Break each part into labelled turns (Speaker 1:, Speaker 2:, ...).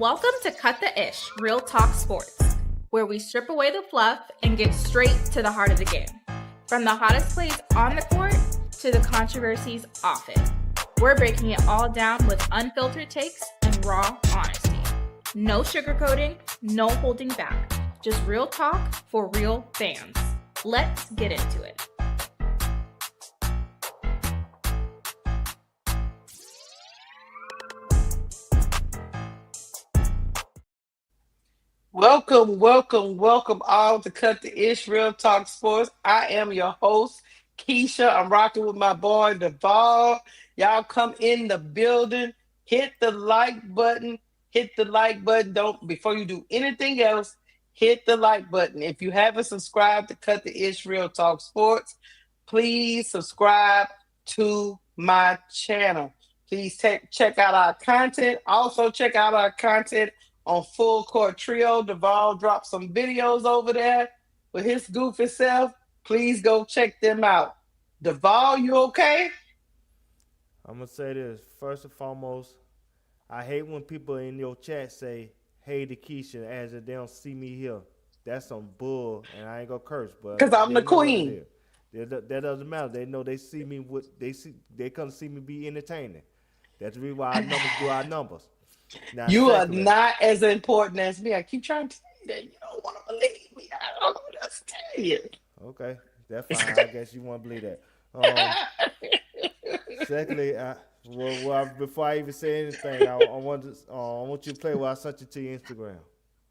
Speaker 1: Welcome to Cut the Ish, Real Talk Sports, where we strip away the fluff and get straight to the heart of the game. From the hottest plays on the court to the controversies off it. We're breaking it all down with unfiltered takes and raw honesty. No sugarcoating, no holding back. Just real talk for real fans. Let's get into it.
Speaker 2: Welcome all to Cut the Ish Real Talk Sports. I am your host, Keysha. I'm rocking with my boy, Duval. Y'all come in the building, hit the like button. Don't, before you do anything else, hit the like button. If you haven't subscribed to Cut the Ish Real Talk Sports, please subscribe to my channel. Please check out our content. Also, check out our content on Full Court Trio. Duval dropped some videos over there with his goofy self. Please go check them out. Duval, you okay?
Speaker 3: I'm going to say this. First and foremost, I hate when people in your chat say, hey to Keysha, as if they don't see me here. That's some bull, and I ain't going to curse.
Speaker 2: Because I'm the queen.
Speaker 3: That doesn't matter. They know they see me. They come to see me be entertaining. That's the reason why our numbers do our numbers. Now,
Speaker 2: you are not as important as me. I keep trying to tell you that. You don't want to believe me. I don't know what else to tell you.
Speaker 3: Okay, that's fine. I guess you want to believe that. Secondly, before I even say anything, I want you to play while I sent you to your Instagram.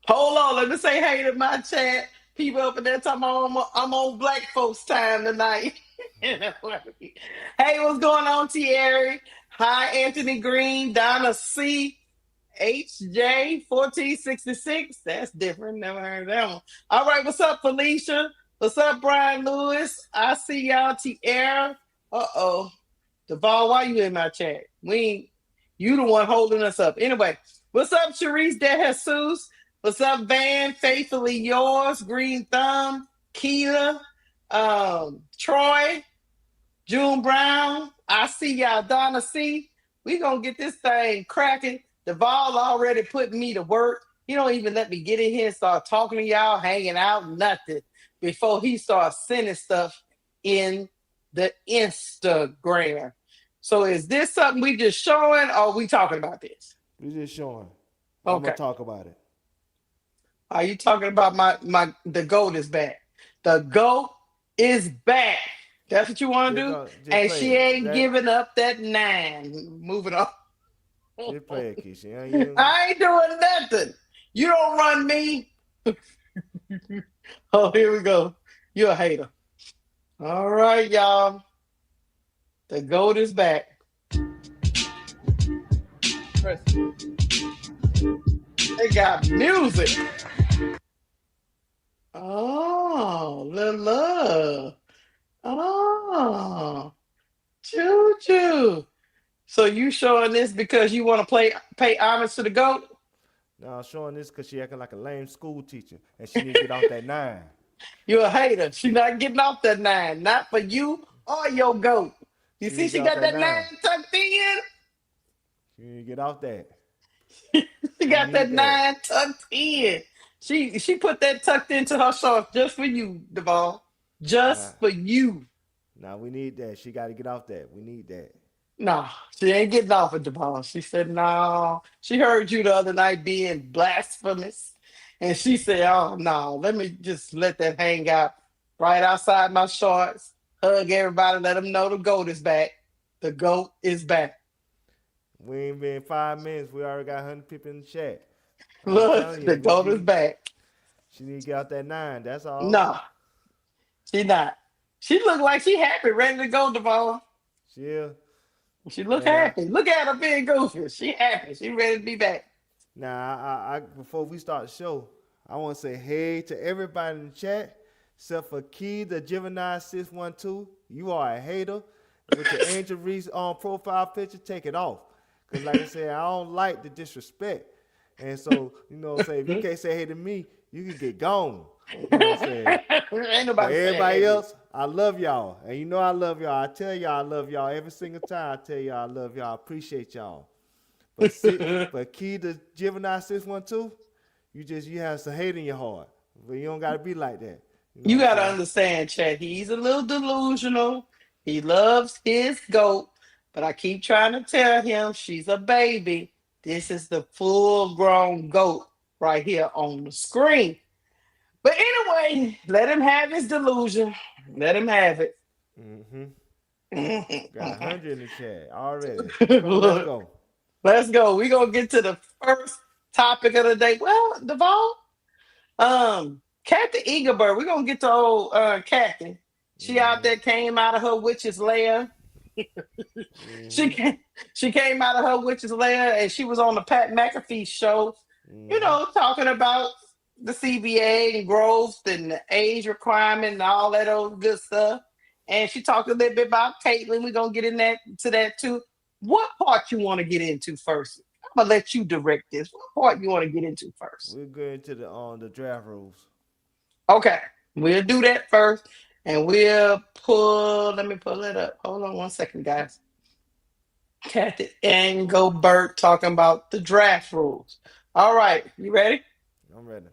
Speaker 2: Hold on, let me say hey to my chat. People up in there talking about I'm on black folks time tonight. Hey, what's going on, Thierry? Hi, Anthony Green, Donna C. HJ 1466. That's different. Never heard that one. All right, what's up, Felicia? What's up, Brian Lewis? I see y'all, Tierra. Duval, why you in my chat? You the one holding us up. Anyway, what's up, Sharice De Jesus? What's up, Van? Faithfully yours, Green Thumb, Keela, Troy, June Brown. I see y'all, Donna C. We gonna get this thing cracking. Duval already put me to work. He don't even let me get in here and start talking to y'all, hanging out, nothing, before he starts sending stuff in the Instagram. So is this something we just showing, or we talking about this?
Speaker 3: We just showing.
Speaker 2: Okay.
Speaker 3: I'm gonna talk about it.
Speaker 2: Are you talking about the GOAT is back? The GOAT is back. That's what you want to do? And she ain't giving up that 9. Moving on.
Speaker 3: Just play it, Keisha.
Speaker 2: I ain't doing nothing. You don't run me. Oh, here we go. You're a hater. All right, y'all. The GOAT is back. They got music. Oh, little love. Oh, choo-choo. So you showing this because you want to pay homage to the GOAT?
Speaker 3: No, I'm showing this because she acting like a lame school teacher, and she need to get off that 9.
Speaker 2: You're a hater. She not getting off that 9. Not for you or your GOAT. You see she got that 9 tucked in?
Speaker 3: She need to get off that.
Speaker 2: She got that 9 tucked in. She put that tucked into her shorts just for you, Duval. Just for you.
Speaker 3: Nah, we need that. She got to get off that. We need that.
Speaker 2: No, she ain't getting off of Duval. She said, no. She heard you the other night being blasphemous. And she said, oh, no, let me just let that hang out right outside my shorts. Hug everybody. Let them know the GOAT is back. The GOAT is back.
Speaker 3: We ain't been 5 minutes. We already got 100 people in the chat.
Speaker 2: Look, the GOAT is back.
Speaker 3: She need to get out that 9. That's all.
Speaker 2: No, she not. She look like she happy, ready to go, Duval. She look happy. Look at her being goofy. She happy. She ready to be back.
Speaker 3: Now, I before we start the show, I want to say hey to everybody in the chat, except for Key, the Gemini 612. You are a hater. With your Angel Reese on profile picture, take it off. Because like I said, I don't like the disrespect. And so, if you can't say hey to me, you can get gone. You know what I'm saying?
Speaker 2: Ain't nobody
Speaker 3: everybody else, I love y'all. And I love y'all. I tell y'all I love y'all every single time. I tell y'all I love y'all. I appreciate y'all. But Key the Gemini 612, you have some hate in your heart. But you don't gotta be like that. You know
Speaker 2: You
Speaker 3: what I'm
Speaker 2: got to
Speaker 3: saying?
Speaker 2: understand, Chad. He's a little delusional. He loves his goat, but I keep trying to tell him she's a baby. This is the full grown goat right here on the screen. But anyway, let him have his delusion. Let him have it.
Speaker 3: Mm-hmm. Got 100 in the chat already. Come on, let's
Speaker 2: Look,
Speaker 3: go.
Speaker 2: let's go. We're gonna get to the first topic of the day. Well, Duval, Kathy Eaglebird, we're gonna get to old Kathy. She out
Speaker 3: Mm-hmm.
Speaker 2: there came out of her witch's lair. She
Speaker 3: Mm-hmm.
Speaker 2: came, she came out of her witch's lair and she was on the Pat McAfee show,
Speaker 3: Mm-hmm.
Speaker 2: talking about the CBA and growth and the age requirement and all that old good stuff. And she talked a little bit about Caitlin. We're gonna get in that to that too. What part you want to get into first? I'm gonna let you direct this. What part you want to get into first?
Speaker 3: We're going to the draft rules.
Speaker 2: Okay, we'll do that first, and we'll pull. Let me pull it up. Hold on one second, guys. Kathy Engelbert talking about the draft rules. All right, you ready?
Speaker 3: I'm ready.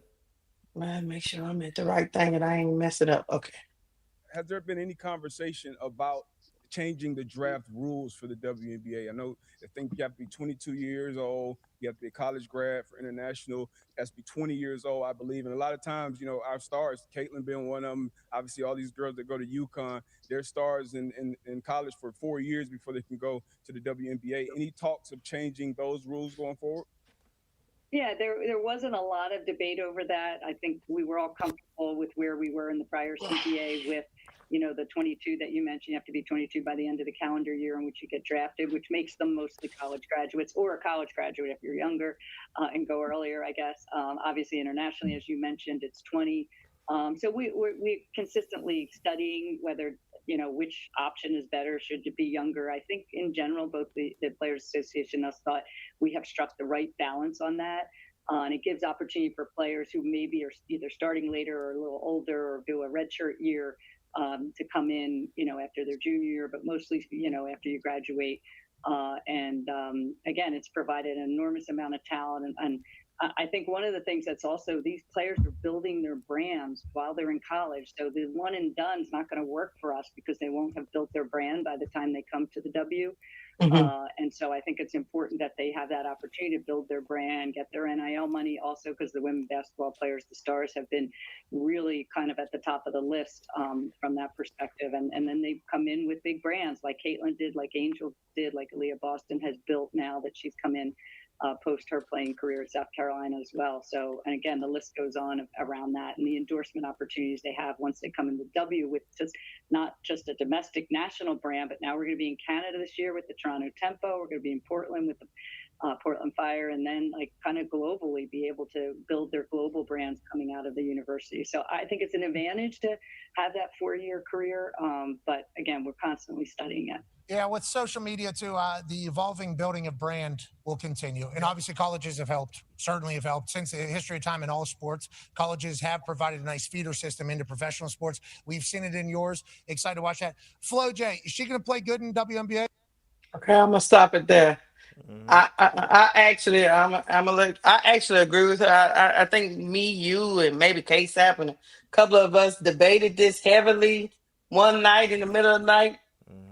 Speaker 2: Man, make sure I'm at the right thing and I ain't mess it up. Okay.
Speaker 4: Has there been any conversation about changing the draft rules for the WNBA? I know I think you have to be 22 years old. You have to be a college grad for international. You have to be 20 years old, I believe. And a lot of times, our stars, Caitlin being one of them, obviously all these girls that go to UConn, they're stars in college for 4 years before they can go to the WNBA. Any talks of changing those rules going forward?
Speaker 5: Yeah, there wasn't a lot of debate over that. I think we were all comfortable with where we were in the prior CBA with, the 22 that you mentioned. You have to be 22 by the end of the calendar year in which you get drafted, which makes them mostly college graduates or a college graduate if you're younger and go earlier, I guess. Obviously, internationally, as you mentioned, it's 20. So we're consistently studying whether, which option is better. Should it be younger? I think in general, both the Players Association and us thought we have struck the right balance on that. And it gives opportunity for players who maybe are either starting later or a little older or do a redshirt year to come in, after their junior year, but mostly, after you graduate. Again, it's provided an enormous amount of talent. And I think one of the things that's also these players are building their brands while they're in college. So the one and done is not going to work for us because they won't have built their brand by the time they come to the W.
Speaker 2: Mhm.
Speaker 5: And so I think it's important that they have that opportunity to build their brand, get their NIL money also because the women basketball players, the stars, have been really kind of at the top of the list from that perspective. And then they come in with big brands like Caitlin did, like Angel did, like Aaliyah Boston has built now that she's come in post her playing career at South Carolina as well. So, and again, the list goes on around that and the endorsement opportunities they have once they come into W with just not just a domestic national brand, but now we're going to be in Canada this year with the Toronto Tempo. We're going to be in Portland with the Portland Fire, and then like kind of globally be able to build their global brands coming out of the university. So I think it's an advantage to have that 4-year career. But again, we're constantly studying it.
Speaker 6: Yeah, with social media too, the evolving building of brand will continue. And obviously colleges have helped, certainly have helped. Since the history of time in all sports, colleges have provided a nice feeder system into professional sports. We've seen it in yours. Excited to watch that. Flo J, is she going to play good in WNBA?
Speaker 2: Okay, I'm gonna stop it there.
Speaker 3: Mm-hmm.
Speaker 2: I actually, I actually agree with her. I think me, you, and maybe KSAP and a couple of us debated this heavily one night in the middle of the night,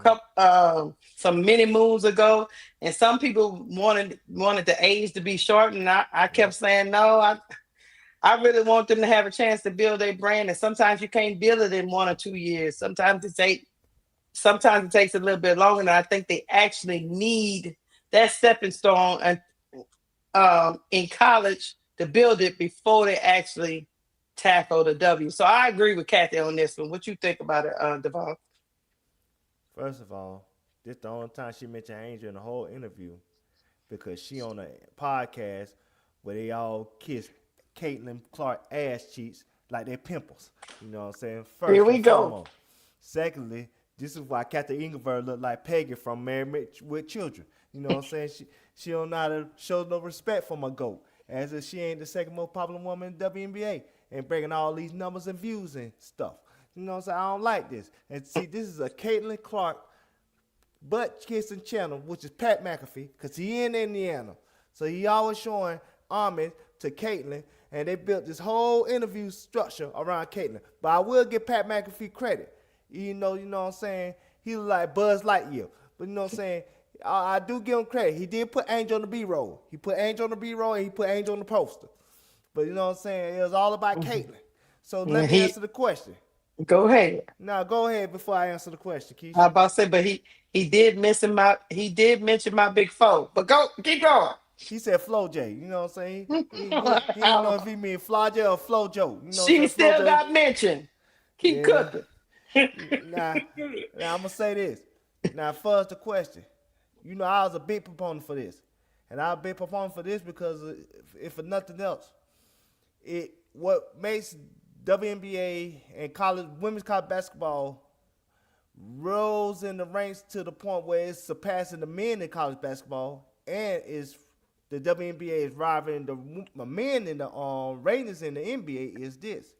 Speaker 3: Mm-hmm.
Speaker 2: some many moons ago, and some people wanted the age to be shortened. I kept
Speaker 3: Yep.
Speaker 2: saying no. I really want them to have a chance to build their brand, and sometimes you can't build it in 1 or 2 years. Sometimes it takes a little bit longer, and I think they actually need that stepping stone and in college to build it before they actually tackle the W. So I agree with Kathy on this one. What you think about it, Devon?
Speaker 3: First of all, this the only time she mentioned Angel in the whole interview because she on a podcast where they all kiss Caitlin Clark ass cheeks like they're pimples. You know what I'm saying?
Speaker 2: Here
Speaker 3: First
Speaker 2: we
Speaker 3: and
Speaker 2: go.
Speaker 3: foremost. Secondly, this is why Kathy Engelberg looked like Peggy from Married with Children. You know what I'm saying? She don't know how to show no respect for my GOAT. As if she ain't the second most popular woman in WNBA and breaking all these numbers and views and stuff. You know what I'm saying? I don't like this. And see, this is a Caitlin Clark butt kissing channel, which is Pat McAfee, because he in Indiana. So he always showing homage to Caitlyn, and they built this whole interview structure around Caitlyn. But I will give Pat McAfee credit. You know what I'm saying? He was like Buzz Lightyear. But you know what I'm saying? I do give him credit. He did put Angel on the B-roll. He put Angel on the B-roll, and he put Angel on the poster. But you know what I'm saying? It was all about Caitlyn. So let me answer the question.
Speaker 2: Go ahead.
Speaker 3: Now go ahead before I answer the question, Keisha.
Speaker 2: I was about to say, but he did mention my big foe. But keep going.
Speaker 3: He said Flo J. You know what I'm saying? He don't know if he mean Flo J or Flo Joe. You know
Speaker 2: she still got mentioned. Keep cooking.
Speaker 3: Now I'm gonna say this. Now first the question. You know I was a big proponent for this, and I was a big proponent for this because if for nothing else, what makes WNBA and women's college basketball rose in the ranks to the point where it's surpassing the men in college basketball, and the WNBA is rivaling the men in the ratings in the NBA. Is this?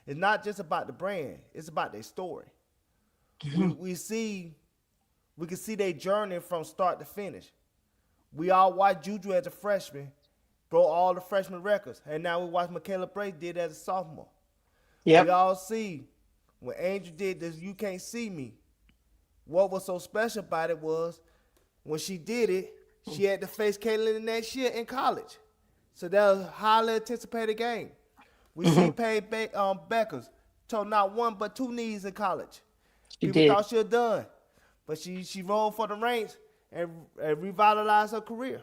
Speaker 3: It's not just about the brand; it's about their story. We can see their journey from start to finish. We all watched Juju as a freshman, broke all the freshman records, and now we watch Michaela Brace did as a sophomore. Yep. We all see when Angel did this, You Can't See Me. What was so special about it was when she did it, she had to face Caitlyn the next year in college. So that was a highly anticipated game. We see Paige Beckers told not one but two knees in college. People thought she was done. But she rolled for the ranks and revitalized her career.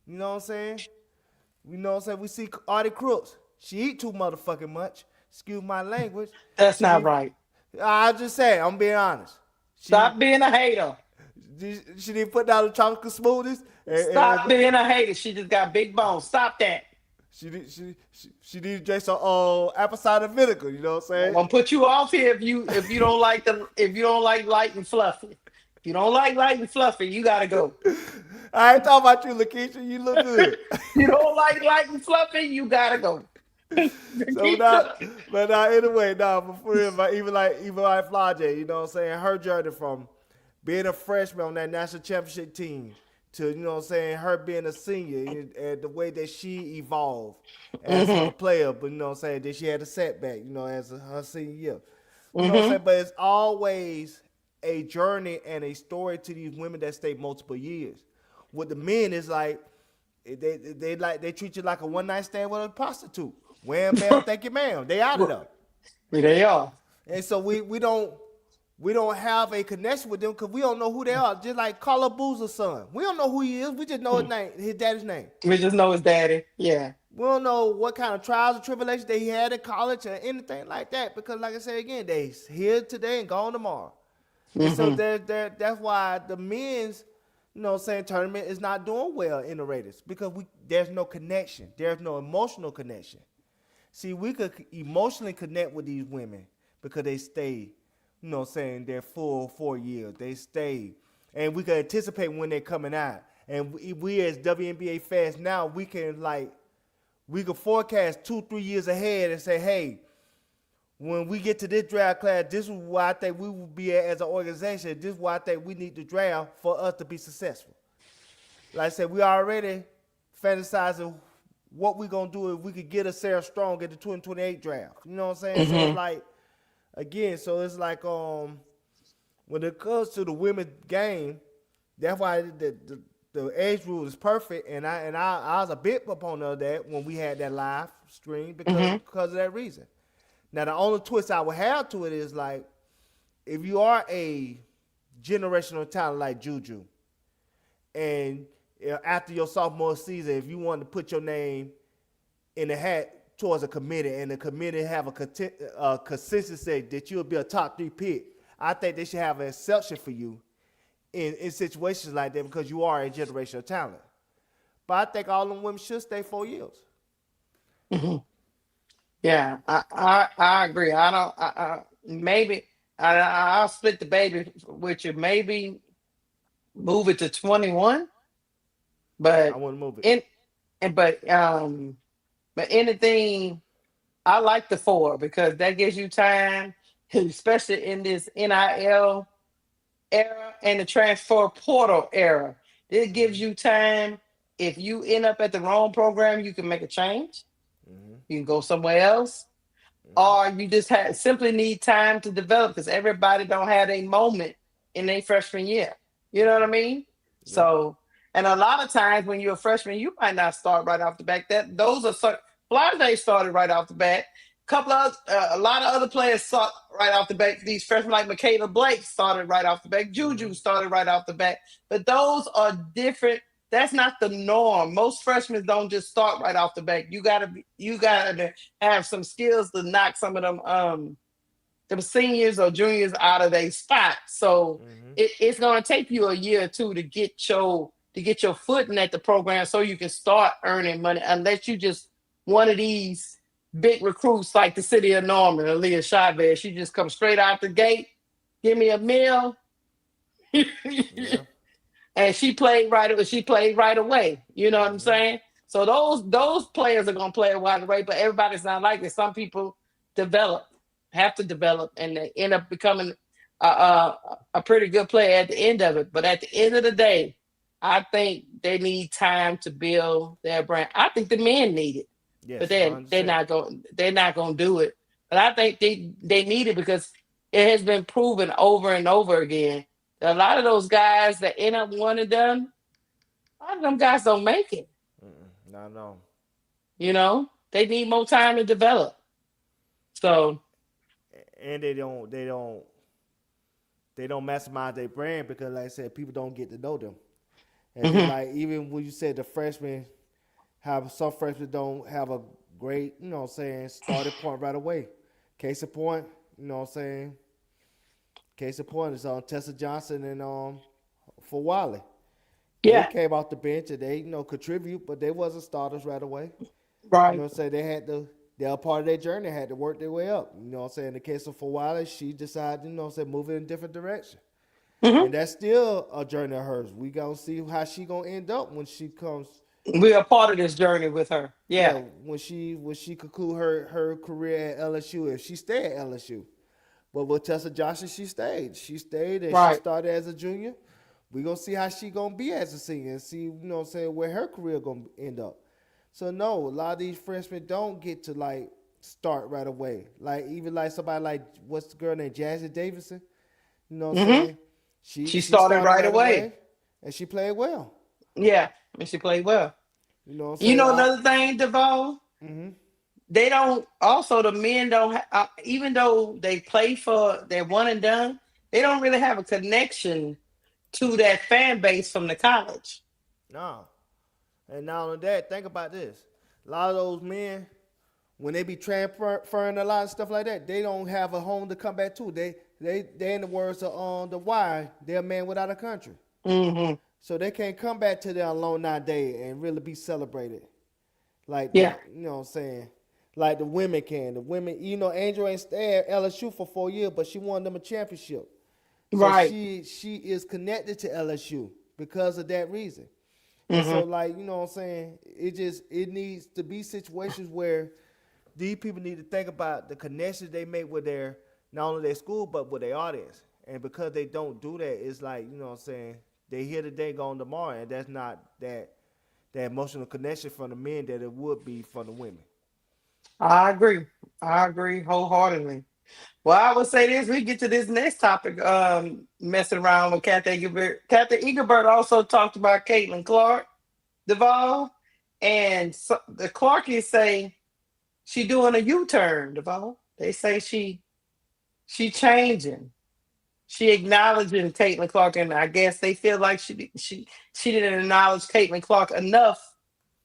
Speaker 3: You know what I'm saying? You know what I'm saying? We see Artie Crooks. She eat too motherfucking much. Excuse my language.
Speaker 2: That's not right.
Speaker 3: I just say, I'm being honest.
Speaker 2: Stop being a hater.
Speaker 3: She didn't put down the tropical smoothies.
Speaker 2: Stop being a hater. She just got big bones. Stop that.
Speaker 3: She need to drink some apple cider vinegar. You know what I'm saying?
Speaker 2: I'm gonna put you off here if you don't like light and fluffy. If you don't like light and fluffy, you gotta go.
Speaker 3: I ain't talking about you, Lakeisha. You look good.
Speaker 2: You don't like light and fluffy, you gotta go.
Speaker 3: Anyway, before even like Flajay, you know what I'm saying? Her journey from being a freshman on that national championship team to, you know what I'm saying, her being a senior and the way that she evolved as a player, but you know what I'm saying, that she had a setback, you know, as her senior year. You know what I'm saying? But it's always a journey and a story to these women that stay multiple years. With the men, it's like they treat you like a one-night stand with a prostitute. Wham, bam, thank you, ma'am. They out of there.
Speaker 2: They are.
Speaker 3: And so we don't have a connection with them because we don't know who they are. Just like Carla Boozer's son. We don't know who he is. We just know his name, his daddy's name.
Speaker 2: We just know his daddy. Yeah.
Speaker 3: We don't know what kind of trials and tribulations that he had in college or anything like that. Because like I said again, they here today and gone tomorrow. And so that's why the men's, you know what I'm saying, tournament is not doing well in the ratings. Because there's no connection. There's no emotional connection. See, we could emotionally connect with these women because they stay, you know what I'm saying, their full 4 years. They stay. And we can anticipate when they're coming out. And we as WNBA fans now, we can forecast 2-3 years ahead and say, hey, when we get to this draft class, this is where I think we will be at as an organization. This is where I think we need to draft for us to be successful. Like I said, we already fantasizing what we're going to do if we could get a Sarah Strong at the 2028 draft. You know what I'm saying? So it's like, again, when it comes to the women's game, that's why the age rule is perfect. And I was a big proponent of that when we had that live stream because of that reason. Now, the only twist I would have to it is like, if you are a generational talent like Juju, and after your sophomore season, if you want to put your name in the hat towards a committee, and the committee have a consistency that you'll be a top 3 pick, I think they should have an exception for you in situations like that because you are a generational talent. But I think all them women should stay 4 years.
Speaker 2: Yeah, I agree. I'll split the baby with you. Maybe move it to 21. But
Speaker 3: I want to move it.
Speaker 2: But anything, I like the 4 because that gives you time, especially in this NIL era and the transfer portal era. It gives you time if you end up at the wrong program, you can make a change.
Speaker 3: Mm-hmm.
Speaker 2: You can go somewhere else, or you just simply need time to develop because everybody don't have a moment in their freshman year. You know what I mean?
Speaker 3: Yep.
Speaker 2: So, and a lot of times when you're a freshman, you might not start right off the bat. Those are Blase started right off the bat. A lot of other players start right off the bat. These freshmen like Michaela Blake started right off the bat. Juju started right off the bat. But those are different. That's not the norm. Most freshmen don't just start right off the bat. You gotta have some skills to knock some of them seniors or juniors out of their spot. So it's gonna take you a year or two to get your footing at the program so you can start earning money, unless you just one of these big recruits like the city of Norman, Aaliyah Chavez. She just comes straight out the gate, give me a meal.
Speaker 3: Yeah.
Speaker 2: And she played right away. You know what I'm saying? So those players are gonna play right away, but everybody's not like this. Some people have to develop, and they end up becoming a pretty good player at the end of it. But at the end of the day, I think they need time to build their brand. I think the men need it.
Speaker 3: Yes,
Speaker 2: But they're not going to do it. But I think they need it because it has been proven over and over again that a lot of those guys that end up one and done, a lot of them guys don't make it.
Speaker 3: No.
Speaker 2: You know, they need more time to develop. So,
Speaker 3: And they don't maximize their brand because, like I said, people don't get to know them. And then, like, even when you said the freshmen, some freshmen don't have a great, starting point right away. Case in point, Case in point is Tessa Johnson and for Wiley.
Speaker 2: yeah,
Speaker 3: They came off the bench and they, contribute, but they wasn't starters right away.
Speaker 2: right.
Speaker 3: You know what I'm saying? They were part of their journey, had to work their way up. You know what I'm saying? In the case of Wiley, she decided, move in a different direction. And that's still a journey of hers. We gonna see how she gonna end up when she comes.
Speaker 2: We are part of this journey with her. Yeah.
Speaker 3: When she conclude her career at LSU, if she stay at LSU. But with Tessa Johnson, she stayed. She stayed and
Speaker 2: Right.
Speaker 3: she started as a junior. We gonna see how she gonna be as a senior and see, where her career gonna end up. So no, a lot of these freshmen don't get to like start right away. Like even like somebody like what's the girl named Jazzy Davidson? You know what I'm saying?
Speaker 2: She started right away.
Speaker 3: And she played well.
Speaker 2: Yeah. And she played well.
Speaker 3: You know what I'm
Speaker 2: You
Speaker 3: saying?
Speaker 2: know another thing, Duval? The men don't, even though they play for, they're one and done, they don't really have a connection to that fan base from the college.
Speaker 3: No. And not only that, think about this. A lot of those men, when they be transferring a lot of stuff like that, they don't have a home to come back to. They in the words of The Wire, they're a man without a country. So they can't come back to their alumni day and really be celebrated like that. You know what I'm saying? Like the women can. The women, Angel ain't stayed at LSU for 4 years, but she won them a championship. So
Speaker 2: Right.
Speaker 3: she is connected to LSU because of that reason. And so, like, you know what I'm saying? It needs to be situations where these people need to think about the connections they make with not only their school, but with their audience. And because they don't do that, it's like, you know what I'm saying? They here today, gone tomorrow, and that's not that emotional connection from the men that it would be from the women.
Speaker 2: I agree wholeheartedly. Well, I would say this. We get to this next topic, messing around with Kathy Eaglebert. Kathy Eaglebert also talked about Caitlin Clark, Duval, and so the Clarkies say she doing a U-turn, Duval. They say she changing. She acknowledging Caitlin Clark, and I guess they feel like she didn't acknowledge Caitlin Clark enough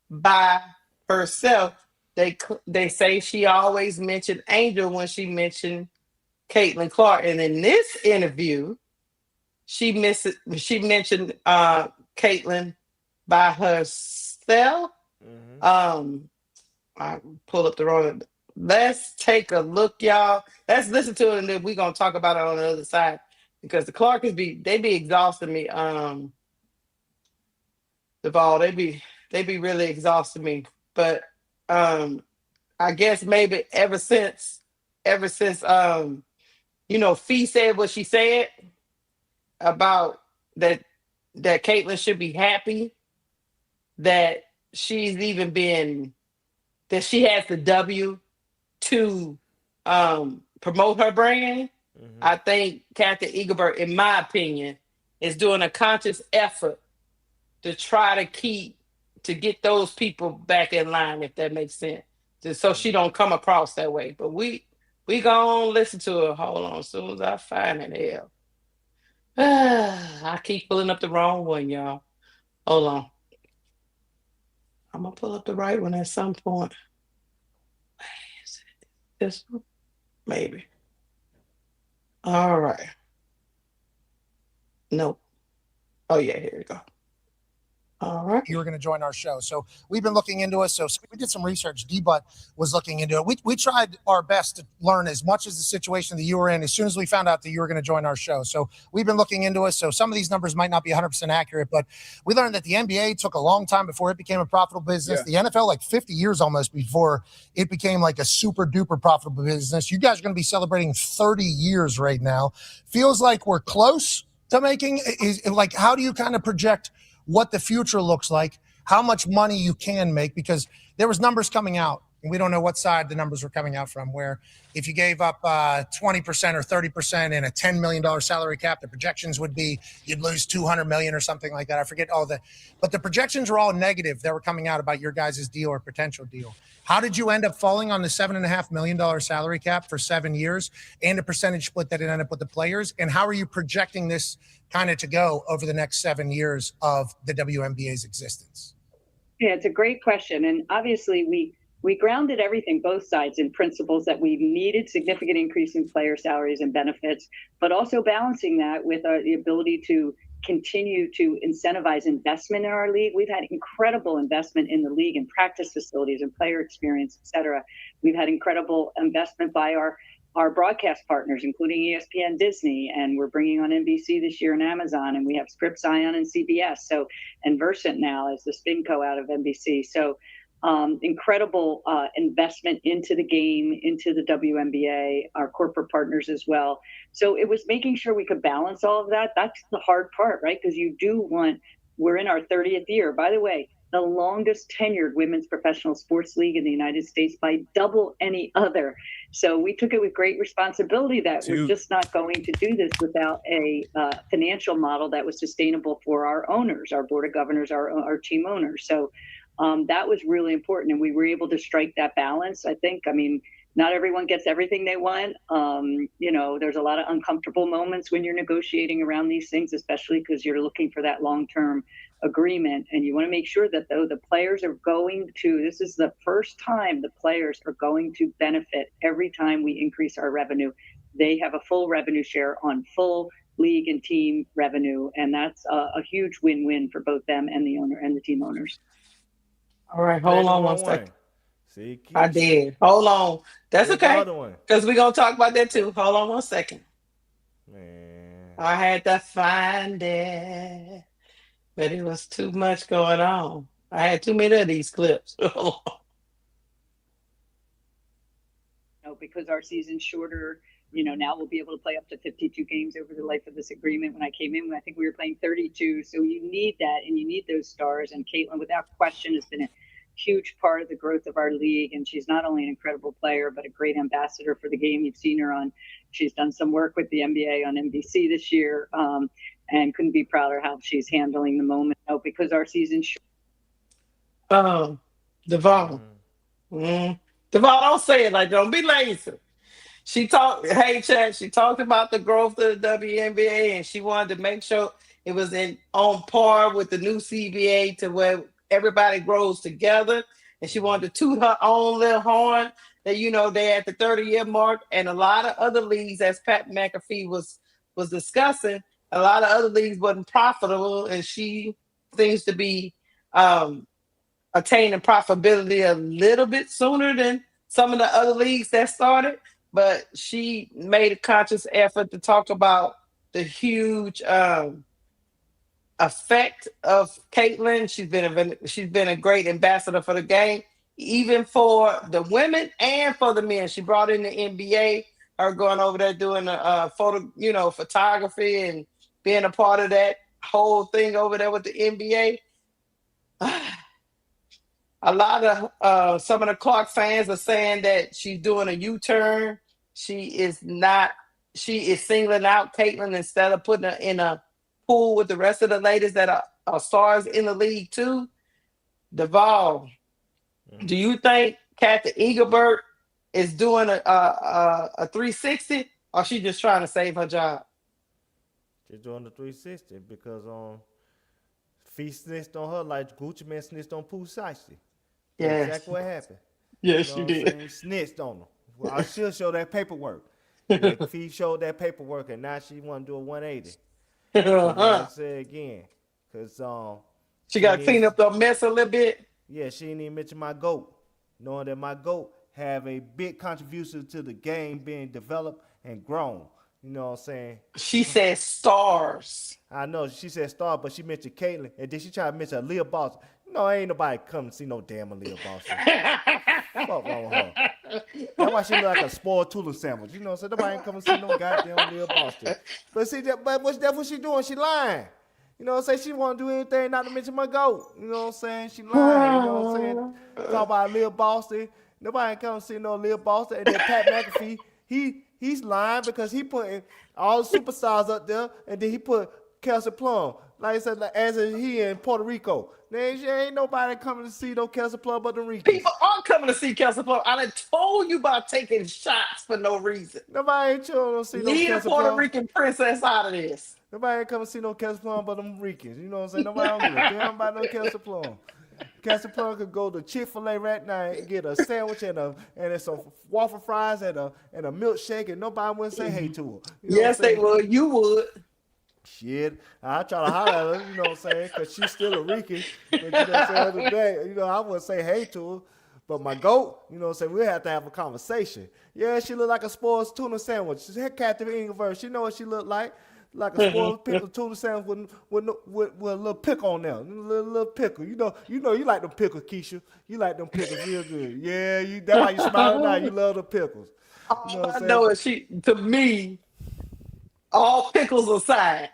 Speaker 2: by herself. They say she always mentioned Angel when she mentioned Caitlin Clark, and in this interview, she mentioned Caitlin by herself. I pull up the wrong. Let's take a look, y'all. Let's listen to it, and then we're gonna talk about it on the other side because the Clarkers be exhausting me. Duval, they be really exhausting me, but I guess maybe ever since Fee said what she said about that Caitlin should be happy that she's even been, that she has the W to promote her brand. I think Kathy Eaglebert, in my opinion, is doing a conscious effort to try to get those people back in line, if that makes sense. Just so she don't come across that way. But we gonna listen to her. Hold on, as soon as I find it, hell. I keep pulling up the wrong one, y'all. Hold on. I'm gonna pull up the right one at some point. Is it this one? Maybe. All right. Nope. Oh yeah, here we go. All right.
Speaker 6: You were going to join our show. So we've been looking into it. So we did some research. D-Butt was looking into it. We tried our best to learn as much as the situation that you were in as soon as we found out that you were going to join our show. So we've been looking into it. So some of these numbers might not be 100% accurate, but we learned that the NBA took a long time before it became a profitable business. Yeah. The NFL, like 50 years almost before it became like a super duper profitable business. You guys are going to be celebrating 30 years right now. Feels like we're close to making is like, how do you kind of project what the future looks like, how much money you can make? Because there was numbers coming out, and we don't know what side the numbers were coming out from, where if you gave up 20% or 30% in a $10 million salary cap, the projections would be you'd lose $200 million or something like that. I forget all the, but the projections were all negative that were coming out about your guys' deal or potential deal. How did you end up falling on the $7.5 million salary cap for 7 years and a percentage split that it ended up with the players? And how are you projecting this kind of to go over the next 7 years of the WNBA's existence?
Speaker 5: Yeah, it's a great question. And obviously we grounded everything, both sides, in principles that we needed significant increase in player salaries and benefits, but also balancing that with the ability to continue to incentivize investment in our league. We've had incredible investment in the league and practice facilities and player experience, et cetera. We've had incredible investment by our broadcast partners, including ESPN, Disney, and we're bringing on NBC this year and Amazon, and we have Scripps, Ion, and CBS. So, and Versant now as the SpinCo out of NBC. So, incredible investment into the game, into the WNBA, our corporate partners as well. So it was making sure we could balance all of that. That's the hard part, right? Because you do want, we're in our 30th year. By the way, the longest tenured women's professional sports league in the United States by double any other. So we took it with great responsibility that we're just not going to do this without a financial model that was sustainable for our owners, our board of governors, our team owners. So that was really important. And we were able to strike that balance, I think. I mean, not everyone gets everything they want. You know, there's a lot of uncomfortable moments when you're negotiating around these things, especially because you're looking for that long-term agreement. And you want to make sure that though the players are going to, this is the first time the players are going to benefit every time we increase our revenue. They have a full revenue share on full league and team revenue. And that's a huge win-win for both them and the owner and the team owners.
Speaker 2: All right, hold on one second.
Speaker 3: See,
Speaker 2: I did. Hold on. That's okay. Because we're going to talk about that too. Hold on one second.
Speaker 3: Man.
Speaker 2: I had to find it. But it was too much going on. I had too many of these clips.
Speaker 5: Because our season's shorter, you know, now we'll be able to play up to 52 games over the life of this agreement. When I came in, I think we were playing 32. So you need that, and you need those stars. And Caitlin, without question, has been a huge part of the growth of our league. And she's not only an incredible player, but a great ambassador for the game. You've seen her on, she's done some work with the NBA on NBC this year, and couldn't be prouder how she's handling the moment. Oh, because our season's short.
Speaker 2: Oh, Duval. Duval, don't say it like that. Don't be lazy. She talked, hey, Chad, she talked about the growth of the WNBA, and she wanted to make sure it was on par with the new CBA to where everybody grows together. And she wanted to toot her own little horn that, you know, they're at the 30-year mark. And a lot of other leagues, as Pat McAfee was discussing, a lot of other leagues wasn't profitable. And she seems to be attaining profitability a little bit sooner than some of the other leagues that started. But she made a conscious effort to talk about the huge effect of Caitlin. She's been a great ambassador for the game, even for the women and for the men. She brought in the NBA, her going over there doing the photography and being a part of that whole thing over there with the NBA. A lot of some of the Clark fans are saying that she's doing a U-turn. She is not. She is singling out Caitlyn instead of putting her in a pool with the rest of the ladies that are stars in the league too. Duval, do you think Kathy Eaglebert is doing a 360, or she just trying to save her job?
Speaker 3: She's doing the 360 because Fee snitched on her like Gucci Man snitched on Pooh Shiesty. That's
Speaker 2: Yes.
Speaker 3: exactly what happened.
Speaker 2: Yes,
Speaker 3: You
Speaker 2: you
Speaker 3: know what I'm
Speaker 2: did.
Speaker 3: saying? Snitched on her. Well, I should show that paperwork. Like Fee showed that paperwork, and now she want to do a 180. But like I said again, because
Speaker 2: She got to clean up the mess a little bit.
Speaker 3: yeah, she didn't even mention my GOAT, knowing that my GOAT have a big contribution to the game being developed and grown. You know what I'm saying?
Speaker 2: She said stars.
Speaker 3: I know she said star, but she mentioned Caitlyn, and then she tried to mention Aaliyah Boston. No, ain't nobody come to see no damn Aaliyah Boston. Fuck wrong with her? That's why she look like a spoiled Tula sandwich. You know what I'm saying? Nobody ain't come to see no goddamn Aaliyah Boston. But see, that's what she doing. She lying. You know what I'm saying? She won't do anything not to mention my GOAT. You know what I'm saying? She lying. You know what I'm saying? Talk about Aaliyah Boston. Nobody ain't come to see no Aaliyah Boston. And then Pat McAfee, he's lying because he putting all the superstars up there, and then he put Kelsey Plum. Like I said, like, as if he in Puerto Rico. There ain't nobody coming to see no Kelsey Plum but the Ricans.
Speaker 2: People are coming to see Kelsey Plum. I done told you about taking shots for no reason.
Speaker 3: Nobody ain't chilling to see no
Speaker 2: Leave the
Speaker 3: Kelsey
Speaker 2: Puerto
Speaker 3: Plum.
Speaker 2: Rican princess out of this.
Speaker 3: Nobody ain't coming to see no Kelsey Plum but them Ricans. You know what I'm saying? Nobody don't give a damn about no Kelsey Plum. Kelsey Plum could go to Chick-fil-A right now and get a sandwich and some waffle fries and a milkshake, and nobody wouldn't say hey to her. You know
Speaker 2: Yes,
Speaker 3: what I'm
Speaker 2: they
Speaker 3: saying?
Speaker 2: would. You would.
Speaker 3: Shit, I try to holler at her, you know what I'm saying, because she's still a Rican. But you know what I'm saying, other day, you know, I wouldn't say hey to her. But my GOAT, you know what I'm saying, we have to have a conversation. Yeah, she look like a spoiled tuna sandwich. She's Kathy Eaglebert. She know what she look like a spoiled tuna sandwich with a little pickle on there, little pickle. You know, you like them pickles, Keysha. You like them pickles real good. Yeah, that's why you smiling now. You love the pickles. You know what
Speaker 2: I
Speaker 3: I'm saying?
Speaker 2: know it. To me, all pickles aside,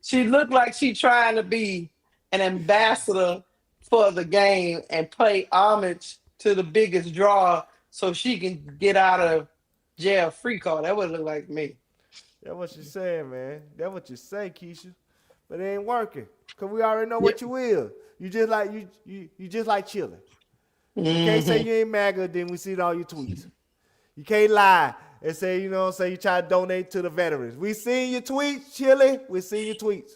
Speaker 2: she looked like she trying to be an ambassador for the game and pay homage to the biggest draw so she can get out of jail free card. That would look like me.
Speaker 3: That's what you saying, man. That's what you say, Keysha. But it ain't working. Cause we already know what you is. You just like you just like chilling. You can't say you ain't MAGA, then we see all your tweets. You can't lie and say, you know what I'm saying, you try to donate to the veterans. We seen your tweets, Chili. We seen your tweets.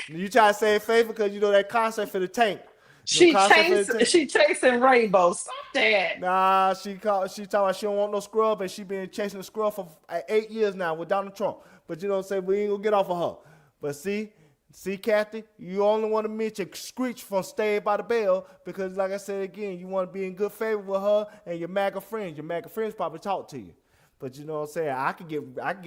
Speaker 3: You try to save favor because you know that concert for the tank.
Speaker 2: She chasing rainbows. Stop that.
Speaker 3: Nah, she talking about she don't want no scrub, and she been chasing the scrub for 8 years now with Donald Trump. But you know what I'm saying, we ain't gonna get off of her. But see, Kathy, you only want to mention Screech from Saved by the Bell because, like I said again, you want to be in good favor with her and your MAGA friends. Your MAGA friends probably talk to you. But you know what I'm saying? I could get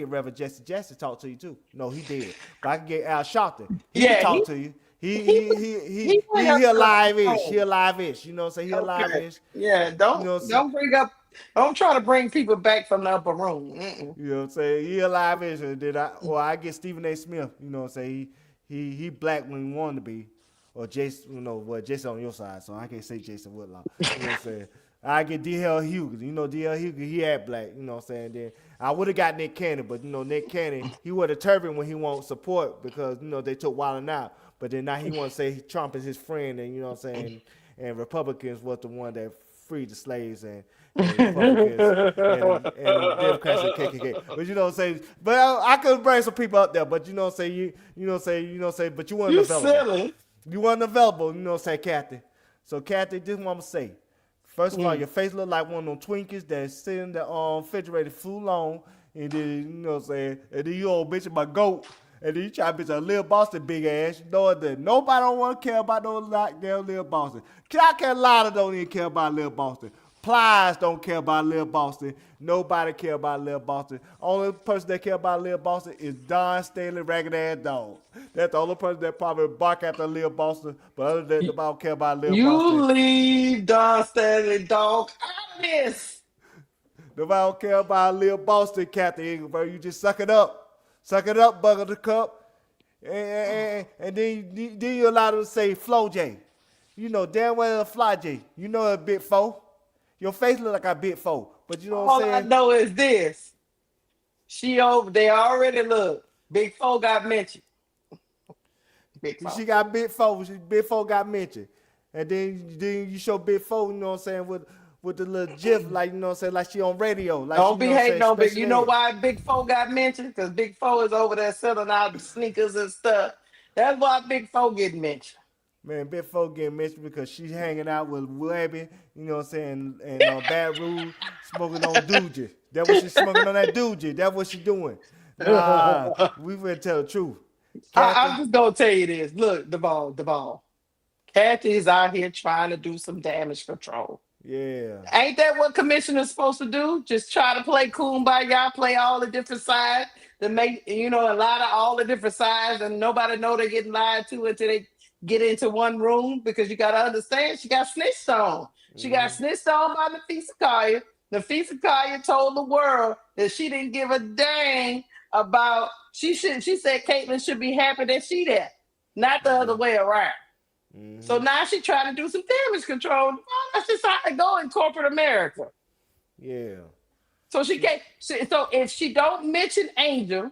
Speaker 3: Reverend Jesse to talk to you too. No, he did. But I can get Al Sharpton. He can talk to you. He alive-ish. He alive-ish. You know what I'm saying? He alive-ish.
Speaker 2: Yeah, don't try to bring people back from the upper room.
Speaker 3: You know what I'm saying? He alive-ish. And then I get Stephen A. Smith. You know what I'm saying? He black when he wanted to be. Or Jason, you know, well, Jason on your side, so I can't say Jason Whitlock. You know what I'm saying? I get D.L. Hughes. You know, D.L. Hughes, he had black. You know what I'm saying? Then I would have got Nick Cannon, but, you know, Nick Cannon, he wore the turban when he won't support because, you know, they took Wildin' Out. But then now he want to say Trump is his friend, and, you know what I'm saying? And Republicans was the one that freed the slaves, and Republicans and Democrats and KKK. But you know what I'm saying? But I could bring some people up there, but you know what I'm saying? You know what I'm saying? But you weren't available.
Speaker 2: Silly.
Speaker 3: You weren't available, you know what I'm saying, Kathy? So, Kathy, this is what I'm going to say. First of all, your face look like one of them Twinkies that's sitting in the refrigerator full long, and then, you know what I'm saying, and then you old bitch about GOAT, and then you try to bitch a Lil Boston big ass. You know that nobody don't want to care about no goddamn Lil Boston. South Carolina don't even care about Lil Boston. Plies don't care about Lil Boston. Nobody care about Lil Boston. Only person that care about Lil Boston is Don Stanley Ragged Ass Dog. That's the only person that probably bark after Lil Boston. But other than that, nobody care about Lil Boston.
Speaker 2: You leave Don Stanley Dog out of this.
Speaker 3: Nobody don't care about Lil Boston, Kathy Engelberg. You just suck it up. Suck it up, Bugger the Cup. And then you allow them to say Flo J. You know damn well a fly J. You know a big four. Your face look like a big four. But you know what
Speaker 2: All
Speaker 3: I'm
Speaker 2: I
Speaker 3: saying?
Speaker 2: know is this. They already look. Big Four got mentioned. Big Four.
Speaker 3: She got big four. Big four got mentioned. And then you show big four, you know what I'm saying, with the little gif, like, you know what I'm saying, like she on radio. Like she,
Speaker 2: Don't
Speaker 3: you
Speaker 2: be
Speaker 3: know what I'm
Speaker 2: hating
Speaker 3: saying,
Speaker 2: on Big.
Speaker 3: special
Speaker 2: You know
Speaker 3: ed.
Speaker 2: why Big Four got mentioned? Because Big Four is over there selling out sneakers and stuff. That's why Big Four get mentioned.
Speaker 3: Man, Big Four getting mentioned because she's hanging out with Webby, you know what I'm saying, and Bad Rule, smoking on Doogie. That what she smoking on that Doogie. That what she doing. Nah, we finna tell the truth.
Speaker 2: I'm
Speaker 3: Kathy,
Speaker 2: just gonna tell you this. Look, the ball. Kathy is out here trying to do some damage control.
Speaker 3: yeah.
Speaker 2: Ain't that what commissioner's supposed to do? Just try to play kumbaya, play all the different sides to make a lot of all the different sides, and nobody know they're getting lied to until they get into one room. Because you got to understand, she got snitched on. She got snitched on by Nafisa Kaya. Nafisa Kaya told the world that she didn't give a dang about. She said Caitlyn should be happy that she there, not the other way around. So now she trying to do some damage control. Oh, that's just how it go in corporate America.
Speaker 3: Yeah.
Speaker 2: So she can't. So if she don't mention Angel,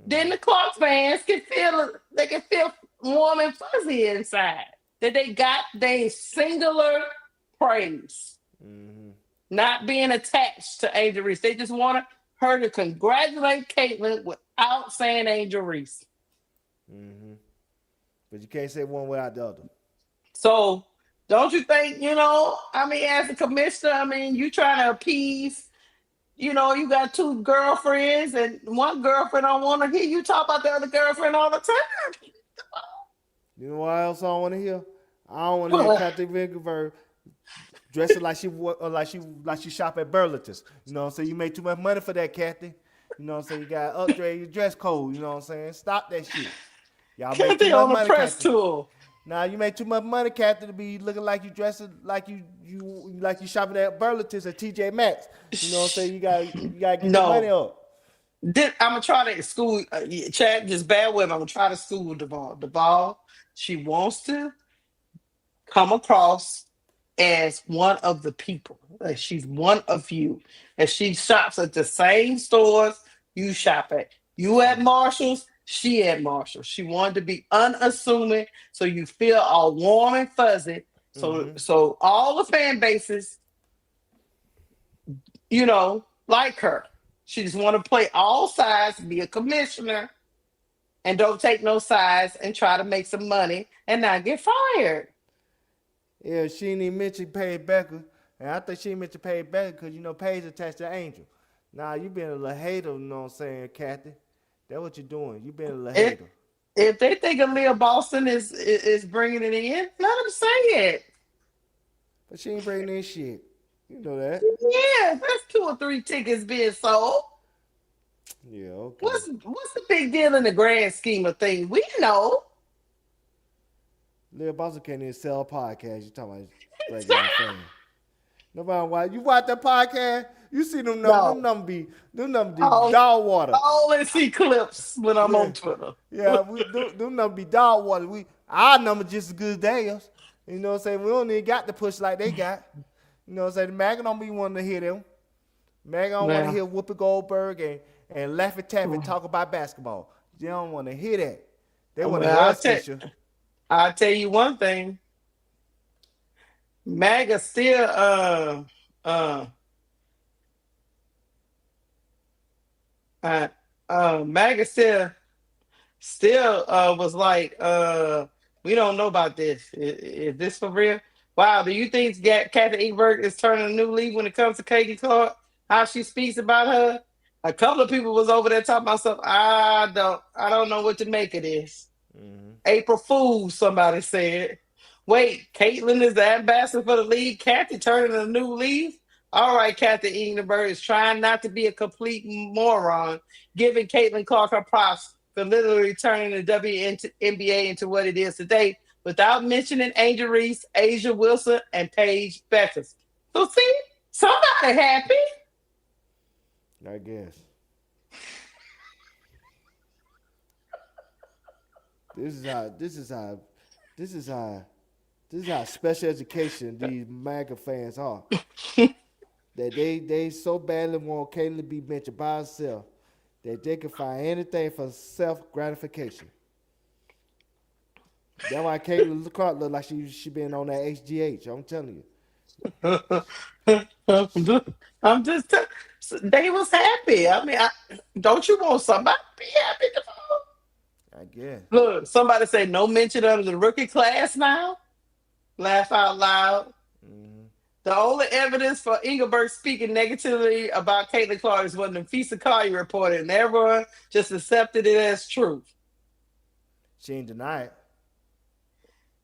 Speaker 2: then the Clark fans can feel warm and fuzzy inside that they got their singular praise, not being attached to Angel Reese. They just wanted her to congratulate Caitlyn without saying Angel Reese.
Speaker 3: But you can't say one without the other.
Speaker 2: So don't you think, as a commissioner, you trying to appease, you got two girlfriends and one girlfriend don't want to hear you talk about the other girlfriend all the time.
Speaker 3: You know what else I don't want to hear? I don't want to hear Kathy Vanderberg dressing like she shop at Burlington's. You know what I'm saying? You made too much money for that, Kathy. You know what I'm saying? You got to upgrade your dress code. You know what I'm saying? Stop that shit. Y'all make too
Speaker 2: Kathy
Speaker 3: much
Speaker 2: on the
Speaker 3: money,
Speaker 2: press
Speaker 3: Kathy.
Speaker 2: tour.
Speaker 3: Now you make too much money, Kathy, to be looking like you dressing like you shopping at Burlington's or TJ Maxx. You know what I'm saying? You gotta get your money
Speaker 2: No.
Speaker 3: up.
Speaker 2: I'm gonna try to school Chad, just bad with him. I'm gonna try to school Duval. Duval, she wants to come across as one of the people. Like she's one of you. And she shops at the same stores you shop at. You at Marshall's, she at Marshall's. She wanted to be unassuming so you feel all warm and fuzzy. So all the fan bases, like her. She just want to play all sides, be a commissioner, and don't take no sides and try to make some money and not get fired.
Speaker 3: Yeah, she didn't even mention Paige Becker. And I think she mentioned Paige Becker because, Paige attached to Angel. Nah, you been a little hater, you know what I'm saying, Kathy? That's what you're doing. You been a little hater.
Speaker 2: If they think Aaliyah Boston is bringing it in, let them say it.
Speaker 3: But she ain't bringing in shit. You know that.
Speaker 2: Yeah, that's 2 or 3 tickets being sold.
Speaker 3: Yeah, okay.
Speaker 2: What's the big deal in the grand scheme of things? We know.
Speaker 3: Lil Boston can't even sell a podcast. You talking about regular fame. Nobody watch. You watch that podcast? You see them numbers?
Speaker 2: No.
Speaker 3: Them numbers be dog water.
Speaker 2: I only see clips when I'm on Twitter.
Speaker 3: Yeah, them numbers be dog water. Our numbers just as good as theirs. You know what I'm saying? We don't even got the push like they got. You know what I'm saying? The Mag don't be wanting to hear them. Mag don't want to hear Whoopi Goldberg and Laffy Taffy talk about basketball. They don't want to hear that. They want to hear us, Keysha.
Speaker 2: I'll tell you one thing. MAGA still MAGA still was like we don't know about this. Is this for real? Wow, do you think Kathy Ebert is turning a new leaf when it comes to Katie Clark? How she speaks about her? A couple of people was over there talking about stuff. I don't know what to make of this. April Fool, somebody said. Wait, Caitlyn is the ambassador for the league. Kathy turning a new leaf. All right, Kathy Edenberg is trying not to be a complete moron, giving Caitlyn Clark her props for literally turning the WNBA into what it is today, without mentioning Angel Reese, Asia Wilson, and Paige Becker. So see, somebody happy.
Speaker 3: I guess. This is how This is how special education these MAGA fans are. That they so badly want Caitlyn to be mentioned by herself that they can find anything for self gratification. That's why Caitlyn Clark look like she been on that HGH. I'm telling you.
Speaker 2: I'm just they was happy. I mean, don't you want somebody to be happy?
Speaker 3: I guess.
Speaker 2: Look, somebody say no mention of the rookie class now. Laugh out loud.
Speaker 3: Mm-hmm.
Speaker 2: The only evidence for Engelbert speaking negatively about Caitlin Clark is when the Fisa Collier reported, and everyone just accepted it as truth.
Speaker 3: She ain't deny it.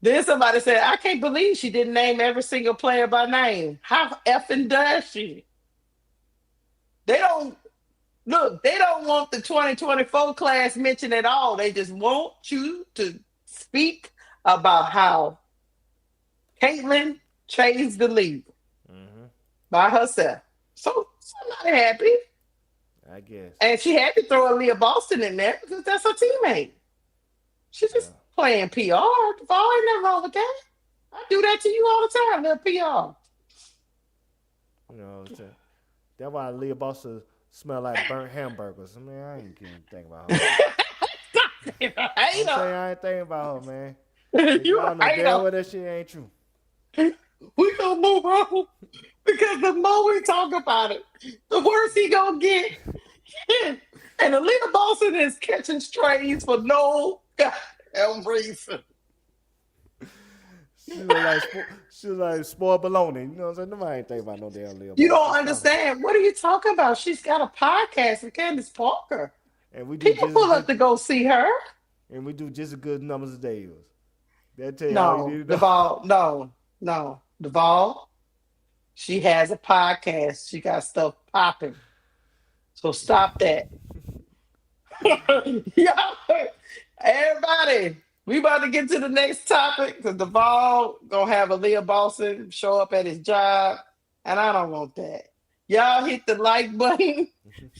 Speaker 2: Then somebody said, I can't believe she didn't name every single player by name. How effing does she? They don't want the 2024 class mentioned at all. They just want you to speak about how Caitlin changed the league by herself. So somebody happy.
Speaker 3: I guess.
Speaker 2: And she had to throw Aaliyah Boston in there because that's her teammate. She's just playing PR. Ain't nothing wrong with that. I do that to you all the time, little PR.
Speaker 3: You know what I'm saying? That's why Leah Boston smell like burnt hamburgers. I mean, I ain't even think about her. I ain't thinking about her, man.
Speaker 2: You
Speaker 3: know damn well that shit ain't true.
Speaker 2: We gonna move on because the more we talk about it, the worse he gonna get. And Aaliyah Boston is catching strays for no goddamn reason.
Speaker 3: She was like spoiled baloney. You know what I'm saying? Nobody ain't thinking about no damn Aaliyah Boston.
Speaker 2: You don't understand. What are you talking about? She's got a podcast with Candace Parker.
Speaker 3: And we do
Speaker 2: people pull up to go see her.
Speaker 3: And we do just as good numbers as they use. That tell you
Speaker 2: No,
Speaker 3: all you need to
Speaker 2: Duval, no. Duval, she has a podcast. She got stuff popping. So stop that. Everybody, we about to get to the next topic because Duval gonna have Aaliyah Boston show up at his job, and I don't want that. Y'all hit the like button,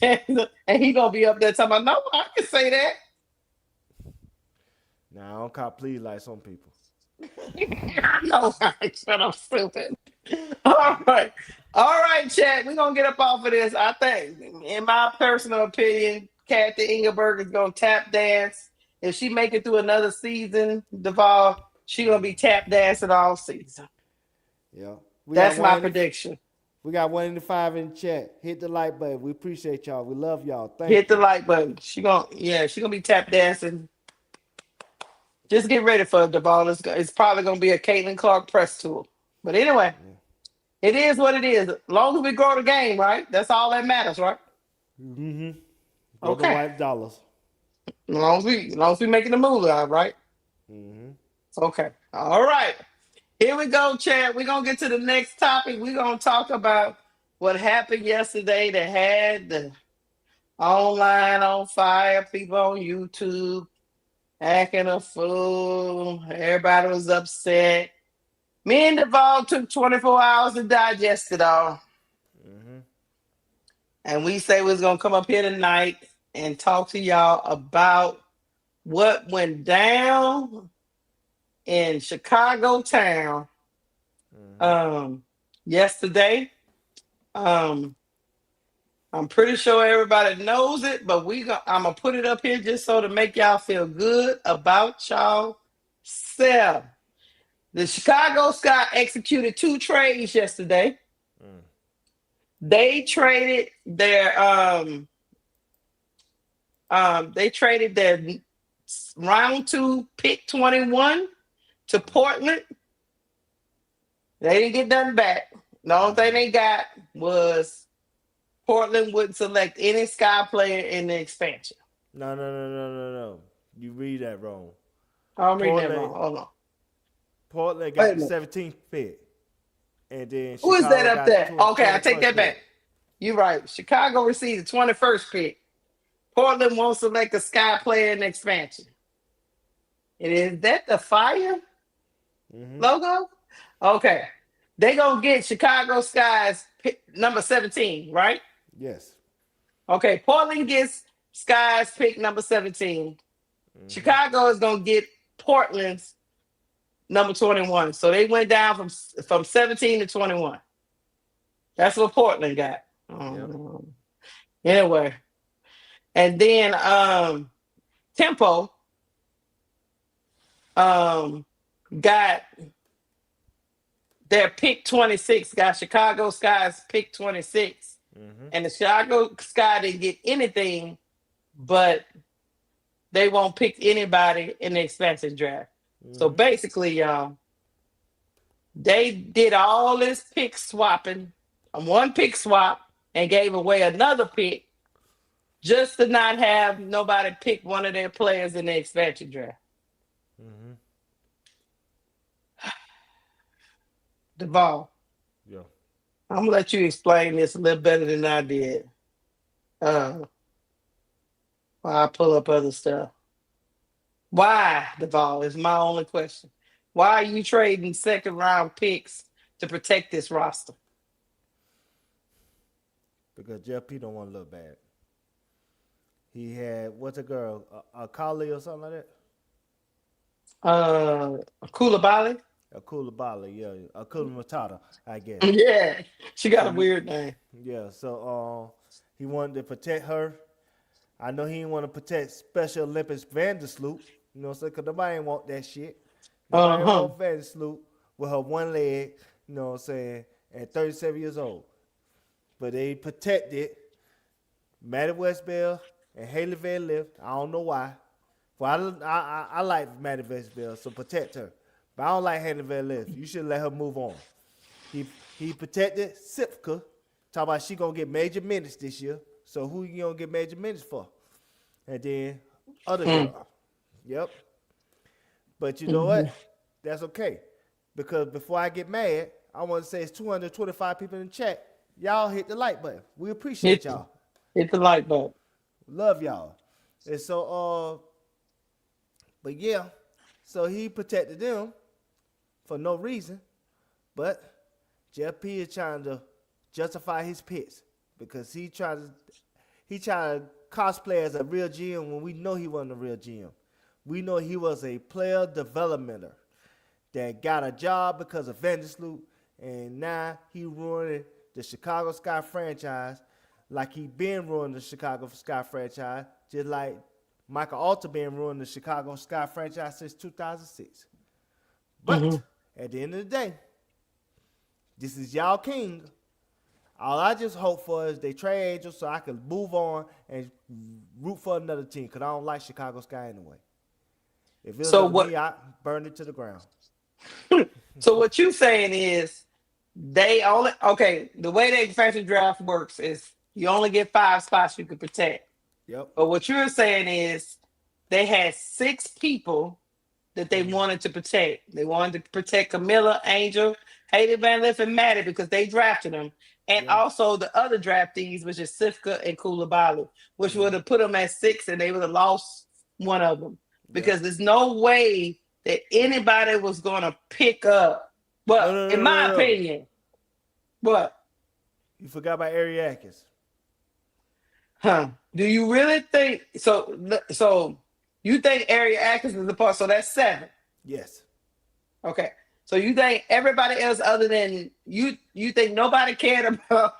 Speaker 2: and he gonna be up there talking about, no, I can say that.
Speaker 3: Nah, I don't cop please like some people.
Speaker 2: No, shut up, stupid. All right, chat. We're gonna get up off of this. I think, in my personal opinion, Kathy Engelberg is gonna tap dance. If she make it through another season, Duval, she gonna be tap dancing all season.
Speaker 3: Yeah,
Speaker 2: that's my prediction.
Speaker 3: We got 1 in the 5 in the chat. Hit the like button. We appreciate y'all. We love y'all. Thank you.
Speaker 2: Hit the like button. She gonna be tap dancing. Just get ready for it, Duval. It's probably going to be a Caitlin Clark press tour. But anyway, It is what it is. As long as we grow the game, right? That's all that matters, right?
Speaker 3: Mm-hmm.
Speaker 2: Okay.
Speaker 3: White dollars.
Speaker 2: As long as we making the moolah, right?
Speaker 3: Mm-hmm.
Speaker 2: Okay. All right. Here we go, Chad. We're going to get to the next topic. We're going to talk about what happened yesterday that had the online on fire, people on YouTube acting a fool. Everybody was upset. Me and Duval took 24 hours to digest it all.
Speaker 3: Mm-hmm.
Speaker 2: And we say we was going to come up here tonight and talk to y'all about what went down in Chicago town yesterday. I'm pretty sure everybody knows it, but I'm going to put it up here just so to make y'all feel good about y'all self. The Chicago Sky executed 2 trades yesterday. They traded their round 2 pick 21 to Portland. They didn't get nothing back. The only thing they got was Portland wouldn't select any Sky player in the expansion.
Speaker 3: No. You read that wrong.
Speaker 2: I'm reading that wrong. Hold on.
Speaker 3: Portland got the 17th pick. And then
Speaker 2: who is that up there? Okay, I take that back. You're right. Chicago received the 21st pick. Portland won't select a Sky player in the expansion. And is that the Fire logo? Okay. They're going to get Chicago Sky's pick, number 17, right?
Speaker 3: Yes.
Speaker 2: Okay, Portland gets Sky's pick number 17. Chicago is going to get Portland's number 21. So they went down from 17 to 21. That's what Portland got. Anyway. And then Tempo got their pick 26, got Chicago Sky's pick 26. And the Chicago Sky didn't get anything, but they won't pick anybody in the expansion draft. So basically, y'all, they did all this pick swapping, one pick swap, and gave away another pick just to not have nobody pick one of their players in the expansion draft. Duval.
Speaker 3: Yeah.
Speaker 2: I'm gonna let you explain this a little better than I did. While I pull up other stuff. Why, Duval, is my only question. Why are you trading second round picks to protect this roster?
Speaker 3: Because Jeff P don't want to look bad. He had, what's a girl, a collie or something like that?
Speaker 2: Koulibaly?
Speaker 3: A Koulibaly, yeah. A Koulibaly Matata, I guess.
Speaker 2: Yeah, she got a weird name.
Speaker 3: Yeah, so he wanted to protect her. I know he didn't want to protect Special Olympics Vandersloot, you know what I'm saying? Because nobody ain't want that shit. Nobody want Vandersloot with her one leg, you know what I'm saying, at 37 years old. But they protected Maddie Westbell and Haley Van Lift. I don't know why. Well, I like Maddie Westbell, so protect her. But I don't like Haley Van Lift. You should let her move on. He protected Sipka. Talk about she going to get major minutes this year. So who you going to get major minutes for? And then other girl. Yep. But you know what? That's okay. Because before I get mad, I want to say it's 225 people in the chat. Y'all hit the like button. We appreciate y'all.
Speaker 2: Hit the like button.
Speaker 3: Love y'all. And so, but yeah, so he protected them for no reason. But Jeff P is trying to justify his picks because he tried to cosplay as a real GM when we know he wasn't a real GM. We know he was a player developmenter that got a job because of Vandersloot, and now he ruining the Chicago Sky franchise like he been ruining the Chicago Sky franchise, just like Michael Alter been ruining the Chicago Sky franchise since 2006. But at the end of the day, this is y'all king. All I just hope for is they trade Angels so I can move on and root for another team because I don't like Chicago Sky anyway. If it was up to me, I'd burn it to the ground.
Speaker 2: So what you saying is they only, the way the expansion draft works is you only get 5 spots you can protect.
Speaker 3: Yep.
Speaker 2: But what you're saying is they had 6 people that they wanted to protect. They wanted to protect Camilla, Angel, Haley Van Liff, and Maddie because they drafted them. And also the other draftees, which is Sifka and Koulibaly, which would have put them at 6 and they would have lost one of them. Because there's no way that anybody was going to pick up. Well, in my opinion. What?
Speaker 3: You forgot about Ariakis.
Speaker 2: Do you really think so you think Ariakis is the part, so that's 7?
Speaker 3: Yes.
Speaker 2: Okay. So you think everybody else other than you think nobody cared about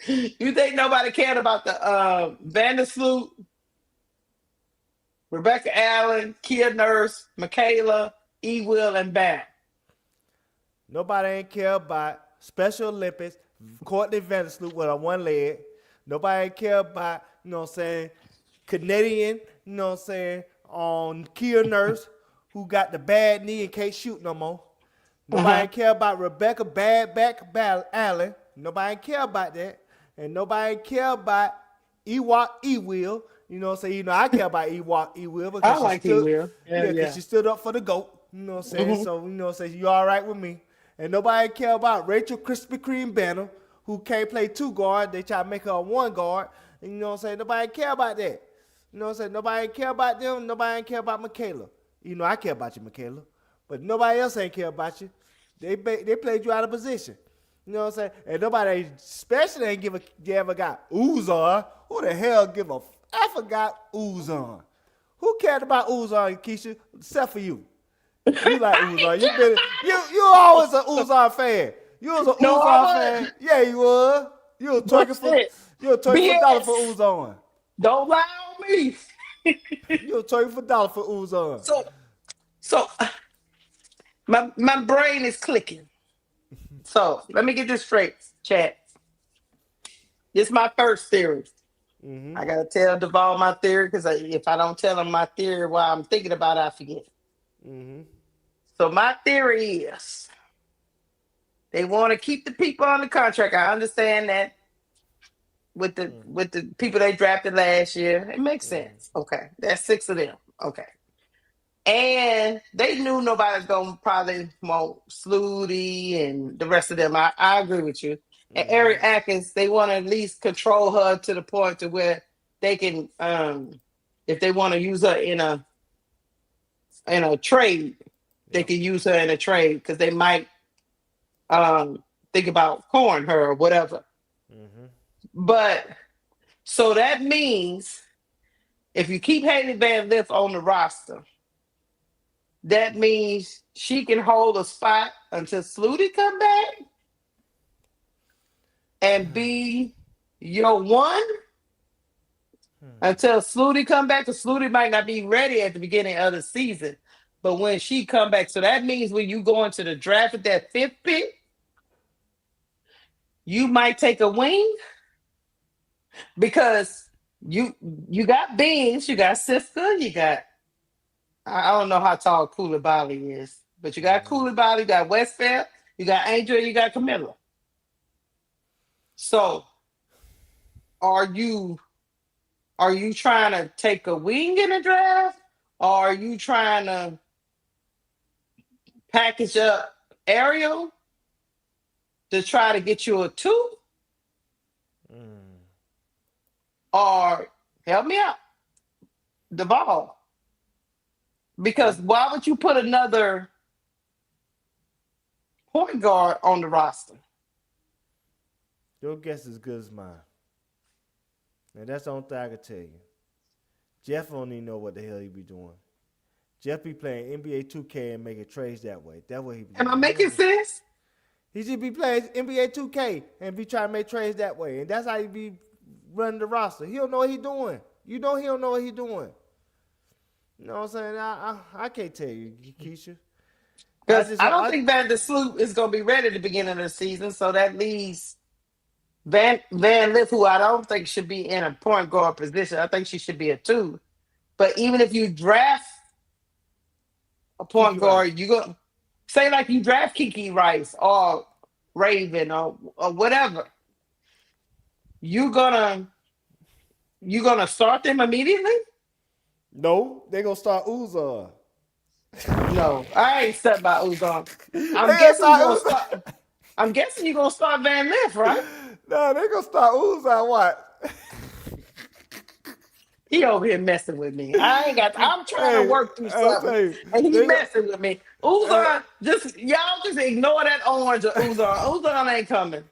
Speaker 2: you think nobody cared about the Vandersloot, Rebecca Allen, Kia Nurse, Michaela, E. Will, and Bam.
Speaker 3: Nobody ain't care about Special Olympics, Courtney Vandersloot with her one leg. Nobody ain't care about, you know what I'm saying, Canadian, you know what I'm saying, on Kia Nurse, who got the bad knee and can't shoot no more. Nobody care about Rebecca Bad Back Allen. Nobody care about that. And nobody care about Ewok E-Will. You know what I'm saying? You know, I care about Ewok E-Will.
Speaker 2: I like E-Will.
Speaker 3: Yeah, because she stood up for the GOAT. You know what I'm saying? So, you know what I'm saying? You all right with me. And nobody care about Rachel Krispy Kreme Banner, who can't play 2 guard. They try to make her a 1 guard. And you know what I'm saying? Nobody care about that. You know what I'm saying? Nobody care about them. Nobody care about Michaela. You know, I care about you, Michaela. But nobody else ain't care about you. They played you out of position. You know what I'm saying? And nobody, especially ain't give a damn about Uzar. Who the hell give a I forgot Uzar. Who cared about Uzar, Keisha, except for you? You like Uzar. You always an Uzar fan. You was an
Speaker 2: No,
Speaker 3: Uzar
Speaker 2: I
Speaker 3: fan.
Speaker 2: wasn't.
Speaker 3: Yeah, you was. You was twerking for
Speaker 2: Bullshit.
Speaker 3: dollar for
Speaker 2: BS.
Speaker 3: Uzar.
Speaker 2: Don't lie on me.
Speaker 3: You was twerking for dollar for Uzar.
Speaker 2: So my brain is clicking. So let me get this straight, chat. This is my first theory.
Speaker 3: Mm-hmm.
Speaker 2: I gotta tell Duval my theory because if I don't tell him my theory while I'm thinking about it, I forget.
Speaker 3: Mm-hmm.
Speaker 2: So my theory is they want to keep the people on the contract. I understand that with the people they drafted last year, it makes sense. Okay, that's 6 of them. Okay, and they knew nobody's gonna probably want Sluty and the rest of them. I agree with you. And Eric Atkins, they want to at least control her to the point to where they can, if they want to use her in a trade, they can use her in a trade because they might think about coring her or whatever.
Speaker 3: Mm-hmm.
Speaker 2: But so that means if you keep Haley Van Lith on the roster, that means she can hold a spot until Sluty come back and be your one until Sluty come back. Because Sluty might not be ready at the beginning of the season, but when she come back, so that means when you go into the draft at that 5th pick, you might take a wing because you got Beans, you got Siska, you got I don't know how tall Koulibaly is, but you got Koulibaly, you got Westphal, you got Angel, you got Camilla. So are you trying to take a wing in the draft, or are you trying to package up Ariel to try to get you a 2? Or help me out, Duval. Because why would you put another point guard on the roster?
Speaker 3: Your guess is as good as mine. And that's the only thing I can tell you. Jeff don't even know what the hell he be doing. Jeff be playing NBA 2K and making trades that way. That's what he be doing.
Speaker 2: Am I making sense?
Speaker 3: He should be playing NBA 2K and be trying to make trades that way. And that's how he be running the roster. He don't know what he doing. You know he don't know what he doing. You know what I'm saying? I can't tell you, Keysha.
Speaker 2: Because I don't think Van der Sloot is going to be ready at the beginning of the season, so that leaves Van Lith, who I don't think should be in a point guard position. I think she should be a 2. But even if you draft a point guard, you go say like you draft Kiki Rice or Raven or whatever. You gonna start them immediately?
Speaker 3: No, they gonna start Uzar.
Speaker 2: No, I ain't stuck by Uzar. I'm guessing you're gonna start Van Lith, right?
Speaker 3: No, they gonna start Uzar. What?
Speaker 2: He over here messing with me. I'm trying to work through something, and he messing with me. Uzar, y'all just ignore that orange of Uzar. Uzar ain't coming.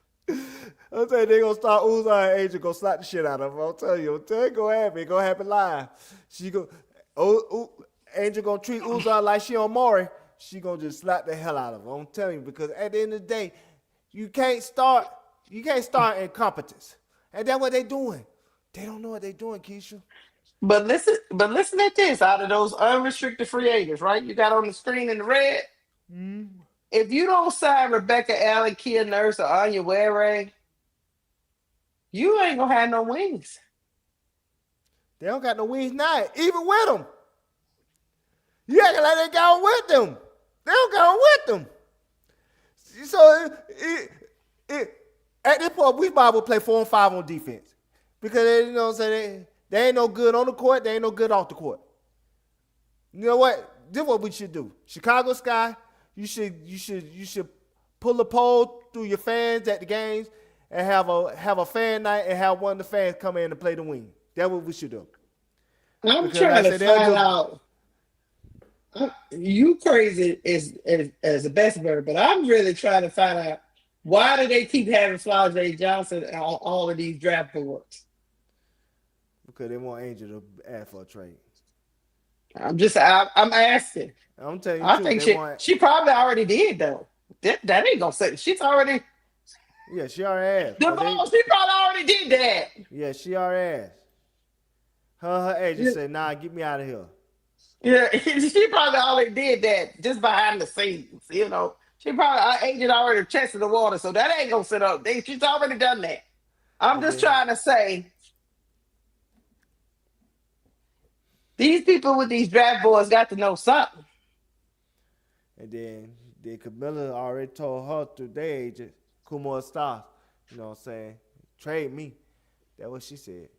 Speaker 3: I'm saying they gonna start Uzar and Angel gonna slap the shit out of him. I'll tell you, gonna happen live. Angel gonna treat Uzar like she on Maury. She gonna just slap the hell out of him. I'm telling you, because at the end of the day, you can't start incompetence, and that's what they doing. They don't know what they doing, Keysha.
Speaker 2: But listen at this. Out of those unrestricted free agents, right? You got on the screen in the red. If you don't sign Rebecca Allen, Kia Nurse, or Anya Were, you ain't gonna have no wings.
Speaker 3: They don't got no wings now, even with them. You acting like they got with them. They don't got with them. So at this point, we might well play 4 and 5 on defense. Because you know what I'm saying, they ain't no good on the court, they ain't no good off the court. You know what? This is what we should do. Chicago Sky, you should pull a poll through your fans at the games and have a fan night and have one of the fans come in and play the wing. That's what we should do.
Speaker 2: I'm trying to find out. You crazy as the best bird, but I'm really trying to find out why do they keep having Flowers J. Johnson on all of these draft boards?
Speaker 3: Because they want Angel to ask for a trade.
Speaker 2: I'm asking.
Speaker 3: I'm telling you the
Speaker 2: I
Speaker 3: truth.
Speaker 2: think
Speaker 3: They want.
Speaker 2: she probably already did though. That ain't gonna say she's already.
Speaker 3: Yeah, she already asked, but they.
Speaker 2: Duval, she probably already did that.
Speaker 3: Yeah, she already asked. Her agent
Speaker 2: Yeah,
Speaker 3: said, "Nah, get me out of here."
Speaker 2: yeah, she probably already did that just behind the scenes. She probably our agent already tested the water, so that ain't gonna sit up. She's already done that. I'm
Speaker 3: And
Speaker 2: just
Speaker 3: then,
Speaker 2: trying to say these people with these draft boards got to know something.
Speaker 3: then Camilla already told her through their agent, Kumar Star, you know what I'm saying, trade me. That's what she said.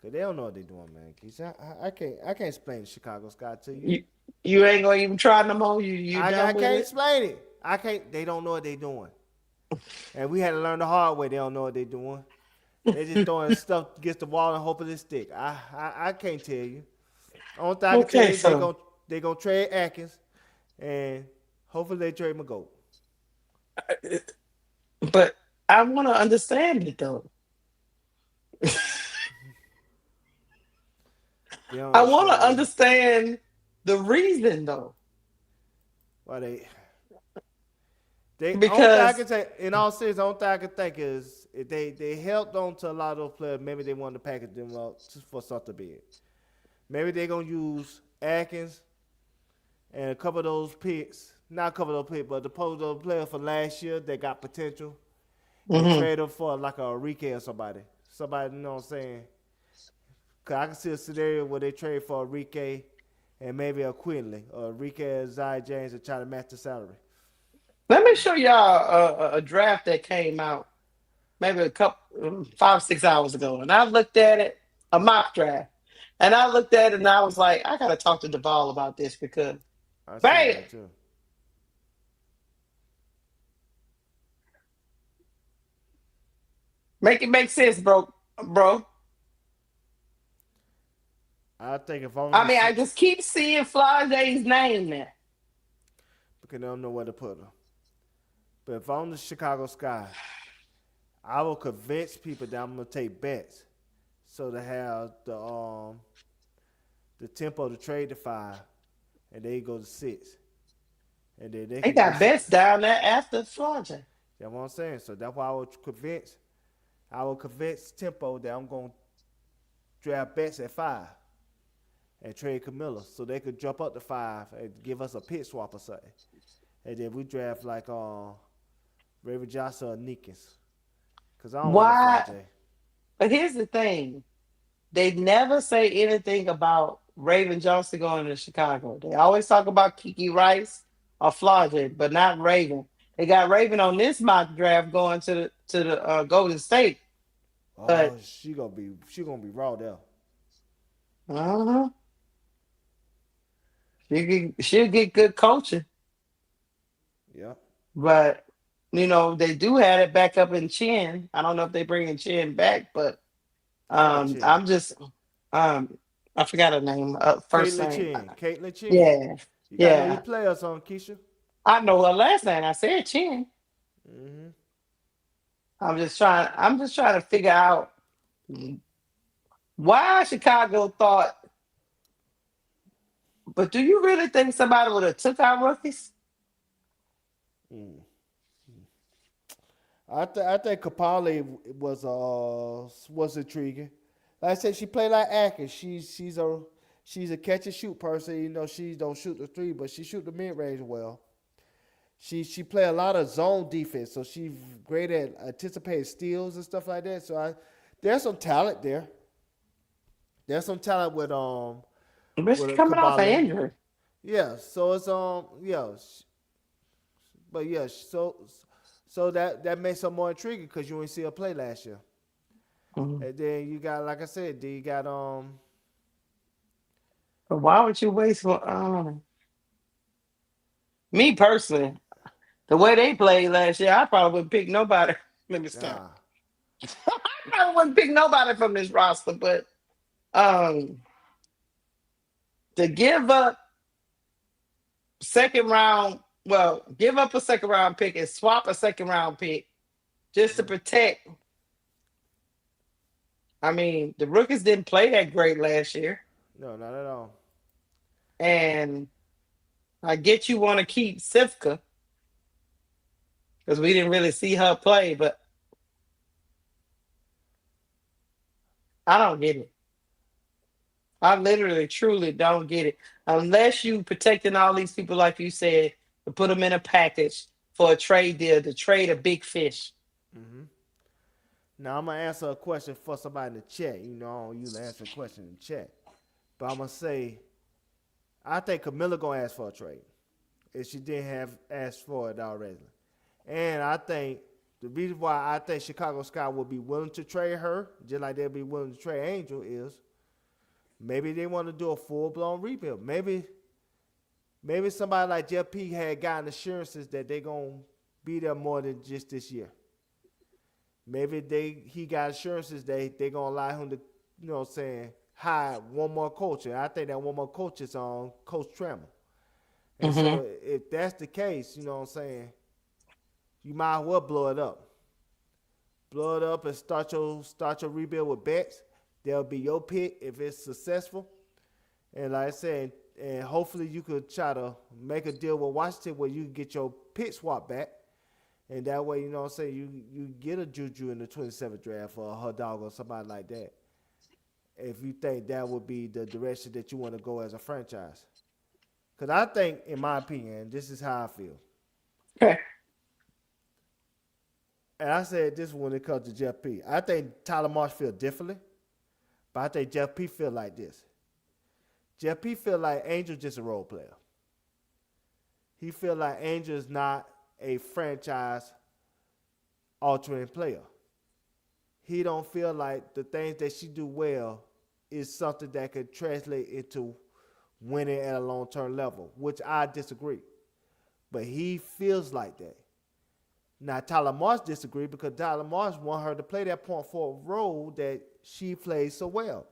Speaker 3: Cause they don't know what they're doing, man. Keisha, I can't explain the Chicago Sky to you.
Speaker 2: You ain't gonna even try no more. You
Speaker 3: I
Speaker 2: done with
Speaker 3: can't
Speaker 2: it.
Speaker 3: explain it. I can't. They don't know what they're doing, and we had to learn the hard way. They don't know what they're doing. They just throwing stuff against the wall and hoping it stick. I can't tell you. Only thing I can tell
Speaker 2: Okay,
Speaker 3: you,
Speaker 2: so
Speaker 3: they gonna trade Atkins, and hopefully they trade McGoat.
Speaker 2: but I want to understand it though.
Speaker 3: They don't
Speaker 2: I want to
Speaker 3: understand
Speaker 2: understand the reason though,
Speaker 3: why they only thing I
Speaker 2: because
Speaker 3: can say in all seriousness, only thing I can think is if they held on to a lot of those players, maybe they wanted to package them up just for something big. Maybe they're gonna use Atkins and a couple of those picks, not a couple of those picks, but the post those players for last year that got potential and
Speaker 2: mhm.
Speaker 3: trade them for like a Enrique or somebody. Somebody, you know what I'm saying? Cause I can see a scenario where they trade for Enrique and maybe a Quinley or Enrique and Zay James and try to match the salary.
Speaker 2: Let me show y'all a draft that came out maybe a couple 5 6 hours ago, and I looked at it, a mock draft, and I looked at it and I was like, I gotta talk to Duval about this because
Speaker 3: I seen
Speaker 2: bam,
Speaker 3: that too.
Speaker 2: make it make sense, bro, bro.
Speaker 3: I think if I'm
Speaker 2: I
Speaker 3: the
Speaker 2: mean, I just keep seeing Flajay's name there.
Speaker 3: because they don't know where to put her. But if I'm the Chicago Sky, I will convince people that I'm gonna take bets so to have the tempo to trade to 5 and they go to 6. And then they
Speaker 2: They
Speaker 3: can get
Speaker 2: got
Speaker 3: some.
Speaker 2: bets down there after Flajay.
Speaker 3: That's what I'm saying. So that's why I will convince Tempo that I'm gonna draft bets at 5 and trade Camilla so they could jump up to 5 and give us a pit swap or something. And then we draft like Raven Johnson or Neekins. Cause I don't want no
Speaker 2: Why?
Speaker 3: Flajay.
Speaker 2: But here's the thing. They never say anything about Raven Johnson going to Chicago. They always talk about Kiki Rice or Flajay, but not Raven. They got Raven on this mock draft going to the Golden State. But
Speaker 3: Oh, she gonna be raw there.
Speaker 2: uh-huh, she'll get good coaching.
Speaker 3: Yeah.
Speaker 2: But they do have it back up in Chin. I don't know if they bringing Chin back, but
Speaker 3: Yeah, Chin.
Speaker 2: I'm just I forgot her name. First
Speaker 3: Caitlin
Speaker 2: name.
Speaker 3: Chin. Caitlin Chin.
Speaker 2: Yeah,
Speaker 3: You gotta know your
Speaker 2: yeah.
Speaker 3: players on Keisha.
Speaker 2: I know her last name. I said Chin.
Speaker 3: Mm-hmm.
Speaker 2: I'm just trying to figure out why Chicago thought. But do you really think somebody would have took our rookies?
Speaker 3: Mm. I think Kapali was intriguing. Like I said, she played like Atkins. She's a catch and shoot person. She don't shoot the three, but she shoot the mid range well. She play a lot of zone defense, so she's great at anticipating steals and stuff like that. So there's some talent there. There's some talent
Speaker 2: But she's
Speaker 3: with
Speaker 2: coming off an
Speaker 3: Kabali.
Speaker 2: injury.
Speaker 3: Yeah. So it's yeah. But yeah. So that makes her more intriguing because you ain't see her play last year.
Speaker 2: Mhm.
Speaker 3: And then you got, like I said, then you got
Speaker 2: But why would you waste me personally? The way they played last year, I probably wouldn't pick nobody. Let me stop.
Speaker 3: nah.
Speaker 2: I probably wouldn't pick nobody from this roster, but um, to give up second round, well, give up a second round pick and swap a second round pick just to protect. I mean, the rookies didn't play that great last year.
Speaker 3: No, not at all.
Speaker 2: And I get you want to keep Sifka because we didn't really see her play, but I don't get it. I literally, truly don't get it. Unless you protecting all these people, like you said, to put them in a package for a trade deal to trade a big fish.
Speaker 3: Mm-hmm. Now I'm gonna answer a question for somebody in the chat. You know, I don't usually answer a question in the chat, but I'm gonna say I think Camilla gonna ask for a trade if she didn't have asked for it already. And I think the reason why I think Chicago Sky will be willing to trade her, just like they'll be willing to trade Angel, is maybe they want to do a full blown rebuild. Maybe somebody like Jeff P had gotten assurances that they're gonna be there more than just this year. Maybe he got assurances that they're gonna allow him to, you know what I'm saying, hire one more coach. And I think that one more coach is on Coach Trammell. And so if that's the case, you know what I'm saying, you might as well blow it up. Blow it up and start your rebuild with bets. That'll be your pick if it's successful. And like I said, and hopefully you could try to make a deal with Washington where you can get your pick swap back. And that way, you know what I'm saying, you get a Juju in the 27th draft or a Hudog or somebody like that. If you think that would be the direction that you want to go as a franchise. Because I think, in my opinion, this is how I feel.
Speaker 2: Okay.
Speaker 3: And I said this when it comes to Jeff P. I think Tyler Marsh feel differently, but I think Jeff P feel like this. Jeff P feel like Angel just a role player. He feel like Angel is not a franchise altering player. He don't feel like the things that she do well is something that could translate into winning at a long-term level, which I disagree. But he feels like that. Now, Tyler Marsh disagree because Tyler Marsh want her to play that point forward role that she plays so well.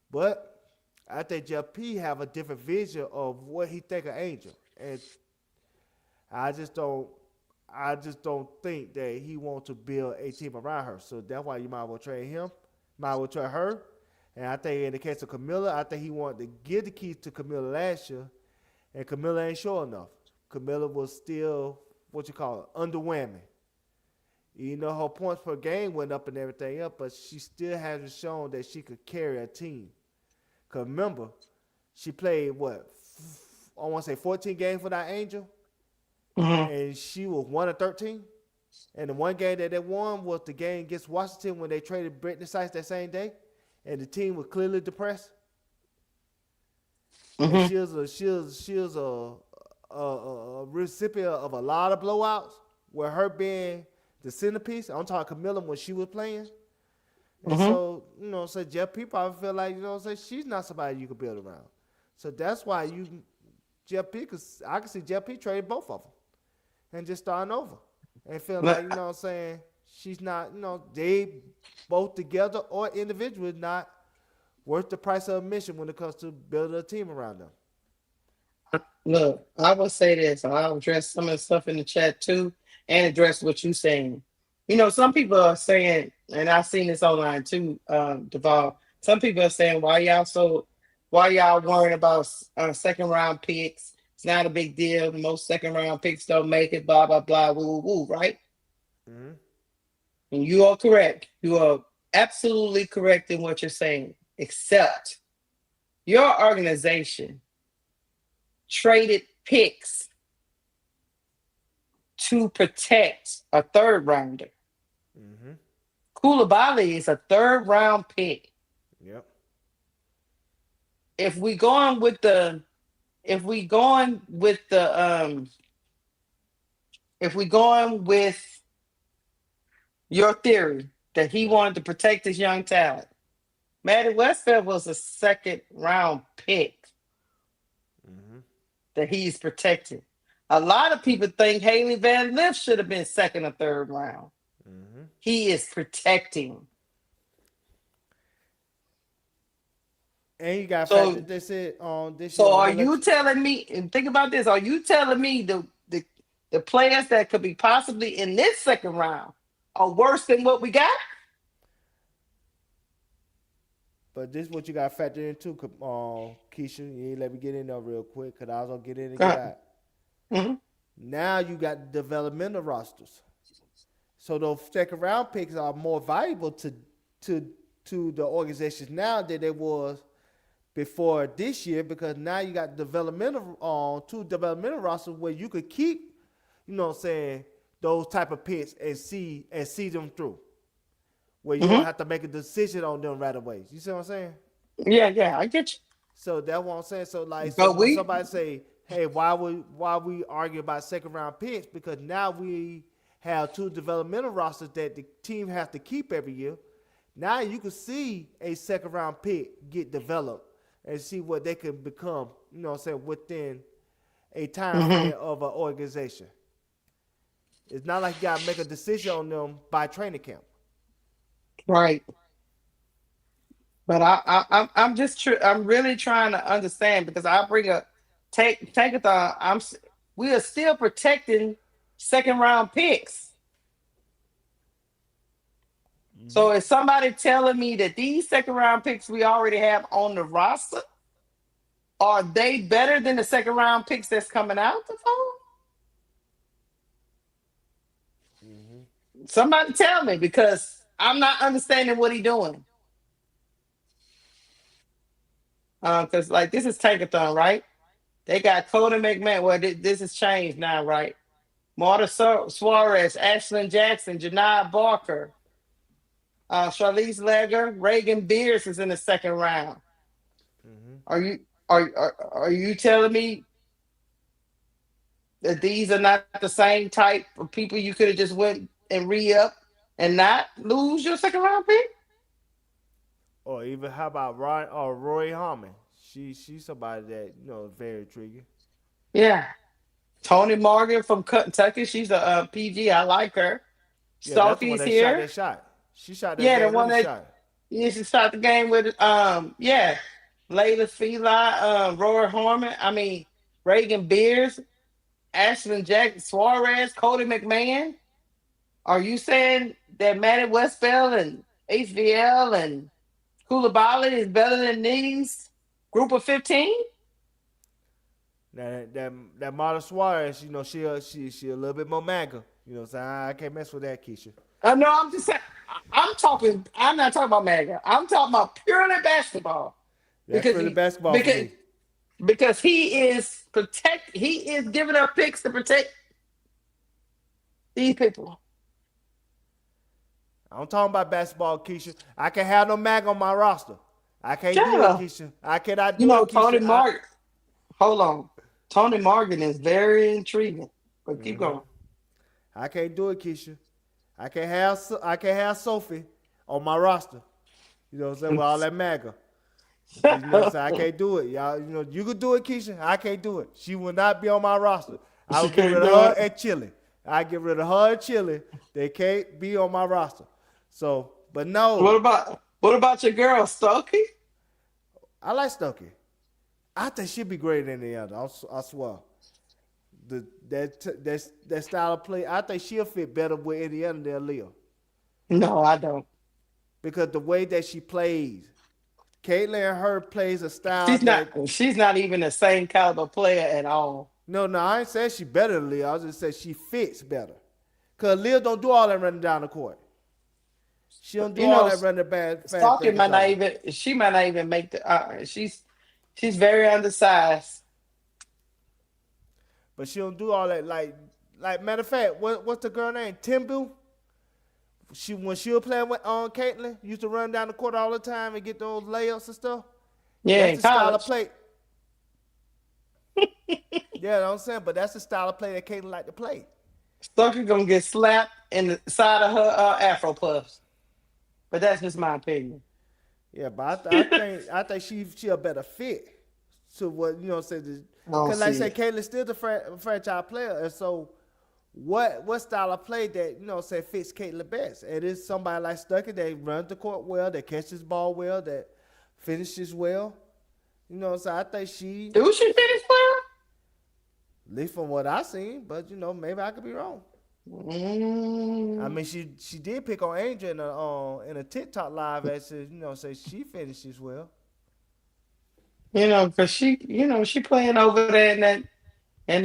Speaker 3: But I think Jeff P have a different vision of what he think of Angel. And I just don't think that he wants to build a team around her. So that's why you might as well trade him, might as well trade her. And I think in the case of Camilla, I think he wanted to give the keys to Camilla last year, and Camilla ain't sure enough. Camilla was still, underwhelming. You know, her points per game went up and everything up, but she still hasn't shown that she could carry a team. Because remember, she played, 14 games for that Angel? And she was 1-13. And the one game that they won was the game against Washington when they traded Brittany Sykes that same day. And the team was clearly depressed. And she was a recipient of a lot of blowouts, where her being the centerpiece. I'm talking Camilla when she was playing. And so, you know, so Jeff P probably feel like, you know, she's not somebody you could build around. So that's why Jeff P, because I can see Jeff P trade both of them and just starting over. And feel like, you know what I'm saying, she's not, you know, they both together or individually not worth the price of admission when it comes to building a team around them.
Speaker 2: Look, I will say this. I'll address some of the stuff in the chat too and address what you're saying. You know, some people are saying, and I've seen this online too, Duval, some people are saying, why y'all worrying about second round picks? It's not a big deal. Most second round picks don't make it, blah, blah, blah, woo, woo, woo, right? And you are correct. You are absolutely correct in what you're saying, except your organization traded picks to protect a third rounder. Koulibaly is a third round pick.
Speaker 3: Yep.
Speaker 2: If we going with your theory that he wanted to protect his young talent, Maddie Westfield was a second round pick that he's protecting. A lot of people think Haley Van Lith should have been second or third round. He is protecting.
Speaker 3: And you got
Speaker 2: So-
Speaker 3: fact that they said on this.
Speaker 2: So are you telling me, and think about this, are you telling me the players that could be possibly in this second round are worse than what we got?
Speaker 3: But this is what you got to factor in too, Keisha. You ain't let me get in there real quick because I was gonna get in and get out.
Speaker 2: Mm-hmm.
Speaker 3: Now you got developmental rosters, so those second round picks are more valuable to the organizations now than they was before this year because now you got developmental two developmental rosters where you could keep, you know what I'm saying, those type of picks and see them through. Where you don't have to make a decision on them right away. You see what I'm saying?
Speaker 2: Yeah, I get you.
Speaker 3: So that's what I'm saying. So like,
Speaker 2: But
Speaker 3: when somebody say, "Hey, why we argue about second round picks?" Because now we have two developmental rosters that the team has to keep every year. Now you can see a second round pick get developed and see what they can become. You know what I'm saying, within a time frame of an organization. It's not like you gotta make a decision on them by training camp.
Speaker 2: Right. But I'm really trying to understand because I bring a take-a-thon. We are still protecting second round picks. So is somebody telling me that these second round picks we already have on the roster, are they better than the second round picks that's coming out the phone? Somebody tell me because I'm not understanding what he's doing. Because like this is Tankathon, right? They got Cody McMahon. Well, this has changed now, right? Marta Suarez, Ashlyn Jackson, Janai Barker, Charlize Legger, Reagan Beers is in the second round. Are you telling me that these are not the same type of people you could have just went and re-up and not lose your second round pick?
Speaker 3: Or even how about Roy Harmon? She's somebody that is very intriguing.
Speaker 2: Yeah. Tony Morgan from Kentucky. She's a PG. I like her.
Speaker 3: Yeah, that's the one
Speaker 2: Sophie's
Speaker 3: that
Speaker 2: here.
Speaker 3: shot that shot. She shot that
Speaker 2: The
Speaker 3: game
Speaker 2: one that
Speaker 3: shot.
Speaker 2: she shot the game with Layla Feli, Roy Harmon. I mean Reagan Beers, Ashlyn Jackson, Suarez, Cody McMahon. Are you saying that Manny Westfeld and HVL and Koulibaly is better than these group of 15?
Speaker 3: That Marta Suarez, she a little bit more manga. You know what I'm saying? I can't mess with that, Keisha.
Speaker 2: No, I'm just saying. I'm not talking about MAGA. I'm talking about purely basketball.
Speaker 3: That's purely basketball for me.
Speaker 2: Because he is giving up picks to protect these people.
Speaker 3: I'm talking about basketball, Keisha. I can't have no mag on my roster. I can't do it, Keisha. I cannot do it, Keisha.
Speaker 2: Tony Morgan. Hold on. Tony Morgan is very intriguing. But keep going.
Speaker 3: I can't do it, Keisha. I can't have Sophie on my roster. You know what I'm saying? With all that MAGA. You know what I'm saying? I can't do it. Y'all, you could do it, Keisha. I can't do it. She will not be on my roster. I will get rid of her and Chile. I get rid of her and Chile. They can't be on my roster. So, but no.
Speaker 2: What about your girl, Stokey?
Speaker 3: I like Stokey. I think she'd be greater than the other. I swear. That style of play, I think she'll fit better with Indiana than Leo.
Speaker 2: No, I don't.
Speaker 3: Because the way that she plays, Caitlin and her plays a style.
Speaker 2: She's not even the same caliber player at all.
Speaker 3: No, I ain't saying she better than Leo. I was just saying she fits better. Because Leo don't do all that running down the court. She don't do all that running bad.
Speaker 2: Stokey might not even make the. She's very undersized.
Speaker 3: But she don't do all that. Like matter of fact, what's the girl name? Timbu. When she was playing with Caitlin, used to run down the court all the time and get those layups and stuff.
Speaker 2: Yeah,
Speaker 3: that's the style of play. Yeah, what I'm saying, but that's the style of play that Caitlin like to play.
Speaker 2: Stokey gonna get slapped in the side of her Afro puffs. But that's just my opinion.
Speaker 3: Yeah, but I think she a better fit to what I'm saying. Because like I say, Caitlin's still the franchise player, and so what style of play that fits Caitlin best? It is somebody like Stuckey that runs the court well, that catches ball well, that finishes well. So I think she.
Speaker 2: Do she finish well?
Speaker 3: At least from what I seen, but maybe I could be wrong. I
Speaker 2: Mm,
Speaker 3: mean, she did pick on Angel in a TikTok live as say she finishes well.
Speaker 2: because she playing over there in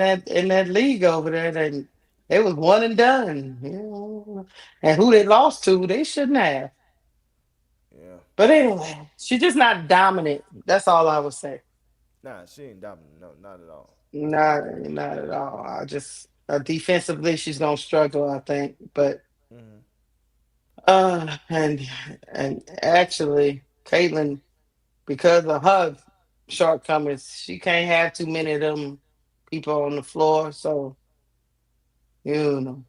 Speaker 2: that league over there, and it was one and done. And who they lost to, they shouldn't have.
Speaker 3: Yeah.
Speaker 2: But anyway, she's just not dominant. That's all I would say.
Speaker 3: Nah, she ain't dominant. No, not at all.
Speaker 2: Not at all. I just defensively, she's gonna struggle, I think. But
Speaker 3: Hmm.
Speaker 2: uh, and and actually, Caitlin, because of her shortcomings, she can't have too many of them people on the floor. So you know,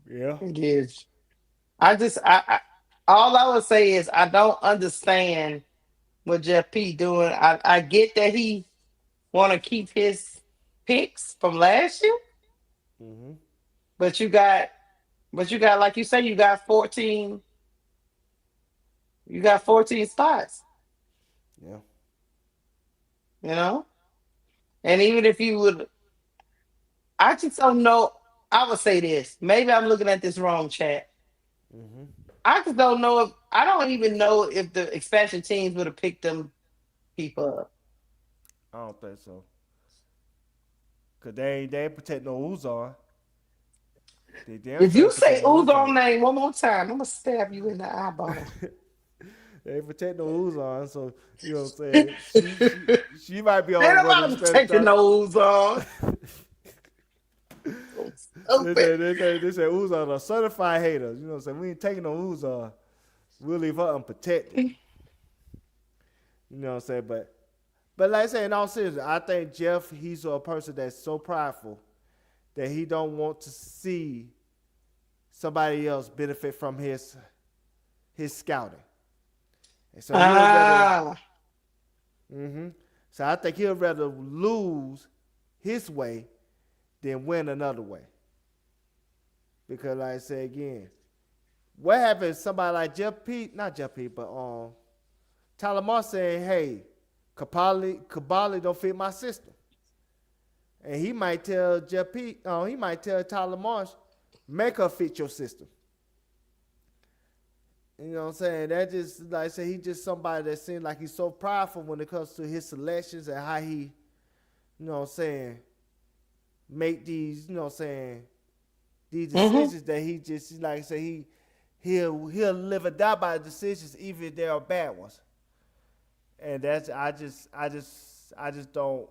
Speaker 3: Yeah.
Speaker 2: it is. I all I would say is I don't understand what Jeff P doing. I get that he want to keep his picks from last year,
Speaker 3: Hmm.
Speaker 2: but you got like you say, you got 14 spots,
Speaker 3: Yeah.
Speaker 2: you know? And even if you would, I just don't know. I would say this. Maybe I'm looking at this wrong, chat.
Speaker 3: Hmm.
Speaker 2: I just don't know if I don't even know if the expansion teams would have picked them people up.
Speaker 3: I don't think so. Cause they ain't protect no Uzar. They damn
Speaker 2: If
Speaker 3: sure
Speaker 2: you
Speaker 3: ain't protect
Speaker 2: say
Speaker 3: no Uzar.
Speaker 2: Uzon name one more time, I'm gonna stab you in the eyeball.
Speaker 3: They ain't protect no Uzar. So you know what I'm saying. She might be
Speaker 2: Ain't
Speaker 3: on one of the
Speaker 2: nobody protecting
Speaker 3: strategies.
Speaker 2: no Uzon. So
Speaker 3: They
Speaker 2: stupid.
Speaker 3: say they say Uzar a certified hater. You know what I'm saying. We ain't taking no Uzar. We'll leave her unprotected. You know what I'm saying. But like I say, in all seriousness, I think Jeff he's a person that's so prideful that he don't want to see somebody else benefit from his scouting. And so he'll rather
Speaker 2: Ah,
Speaker 3: mm-hmm. So I think he'll rather lose his way than win another way. Because like I say again, what happens if somebody like Jeff Pete, not Jeff Pete, but Tyler Moss saying, hey, Kabali don't fit my system. And he might tell Jeff Pete, he might tell Tyler Marsh, make her fit your system. You know what I'm saying? That just like I say, he just somebody that seems like he's so prideful when it comes to his selections and how he, you know what I'm saying, make these, you know what I'm saying, these
Speaker 2: mm-hmm.
Speaker 3: decisions that he just like I say he'll live or die by the decisions even if they are bad ones. And that's I just don't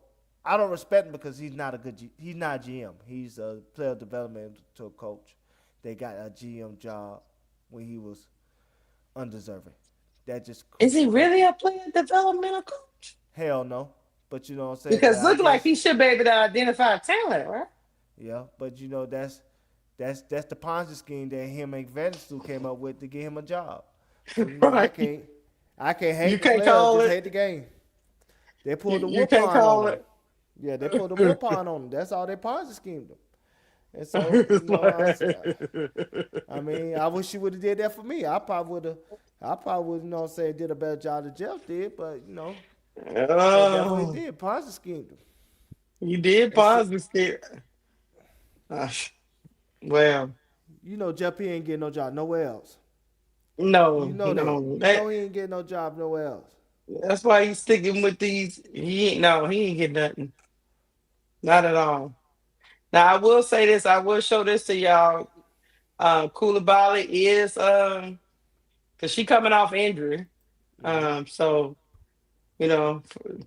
Speaker 3: respect him because he's not he's not a GM. He's a player development to a coach. They got a GM job when he was undeserving. That just
Speaker 2: Is he
Speaker 3: that
Speaker 2: really a player developmental coach?
Speaker 3: hell no. But you know what I'm saying. But
Speaker 2: Because
Speaker 3: I
Speaker 2: look like
Speaker 3: guess
Speaker 2: he should be able to identify talent, right?
Speaker 3: yeah. But you know that's the Ponzi scheme that him and Vanderstool came up with to get him a job. So you know
Speaker 2: Right.
Speaker 3: I can't
Speaker 2: You
Speaker 3: hate the
Speaker 2: can't
Speaker 3: players,
Speaker 2: call
Speaker 3: just
Speaker 2: it.
Speaker 3: hate the game. They pulled the
Speaker 2: You
Speaker 3: whoop
Speaker 2: can't
Speaker 3: on
Speaker 2: call
Speaker 3: them.
Speaker 2: it.
Speaker 3: Yeah, they pulled the whoop on them. That's all they Ponzi schemed them. And so, you know, I mean, I wish you would have did that for me. I probably would, you know, say did a better job than Jeff did, but you know, but that's what he
Speaker 2: Oh,
Speaker 3: did. Ponzi schemed them.
Speaker 2: you did
Speaker 3: And so,
Speaker 2: positive scare. Well,
Speaker 3: you know, Jeff P ain't getting no job nowhere else. You
Speaker 2: no,
Speaker 3: know that.
Speaker 2: no.
Speaker 3: You know he ain't getting no job nowhere else.
Speaker 2: That's why he's sticking with these. He ain't getting nothing. Not at all. Now I will say this. I will show this to y'all. Koulibaly is because she coming off injury.
Speaker 3: Mm-hmm.
Speaker 2: So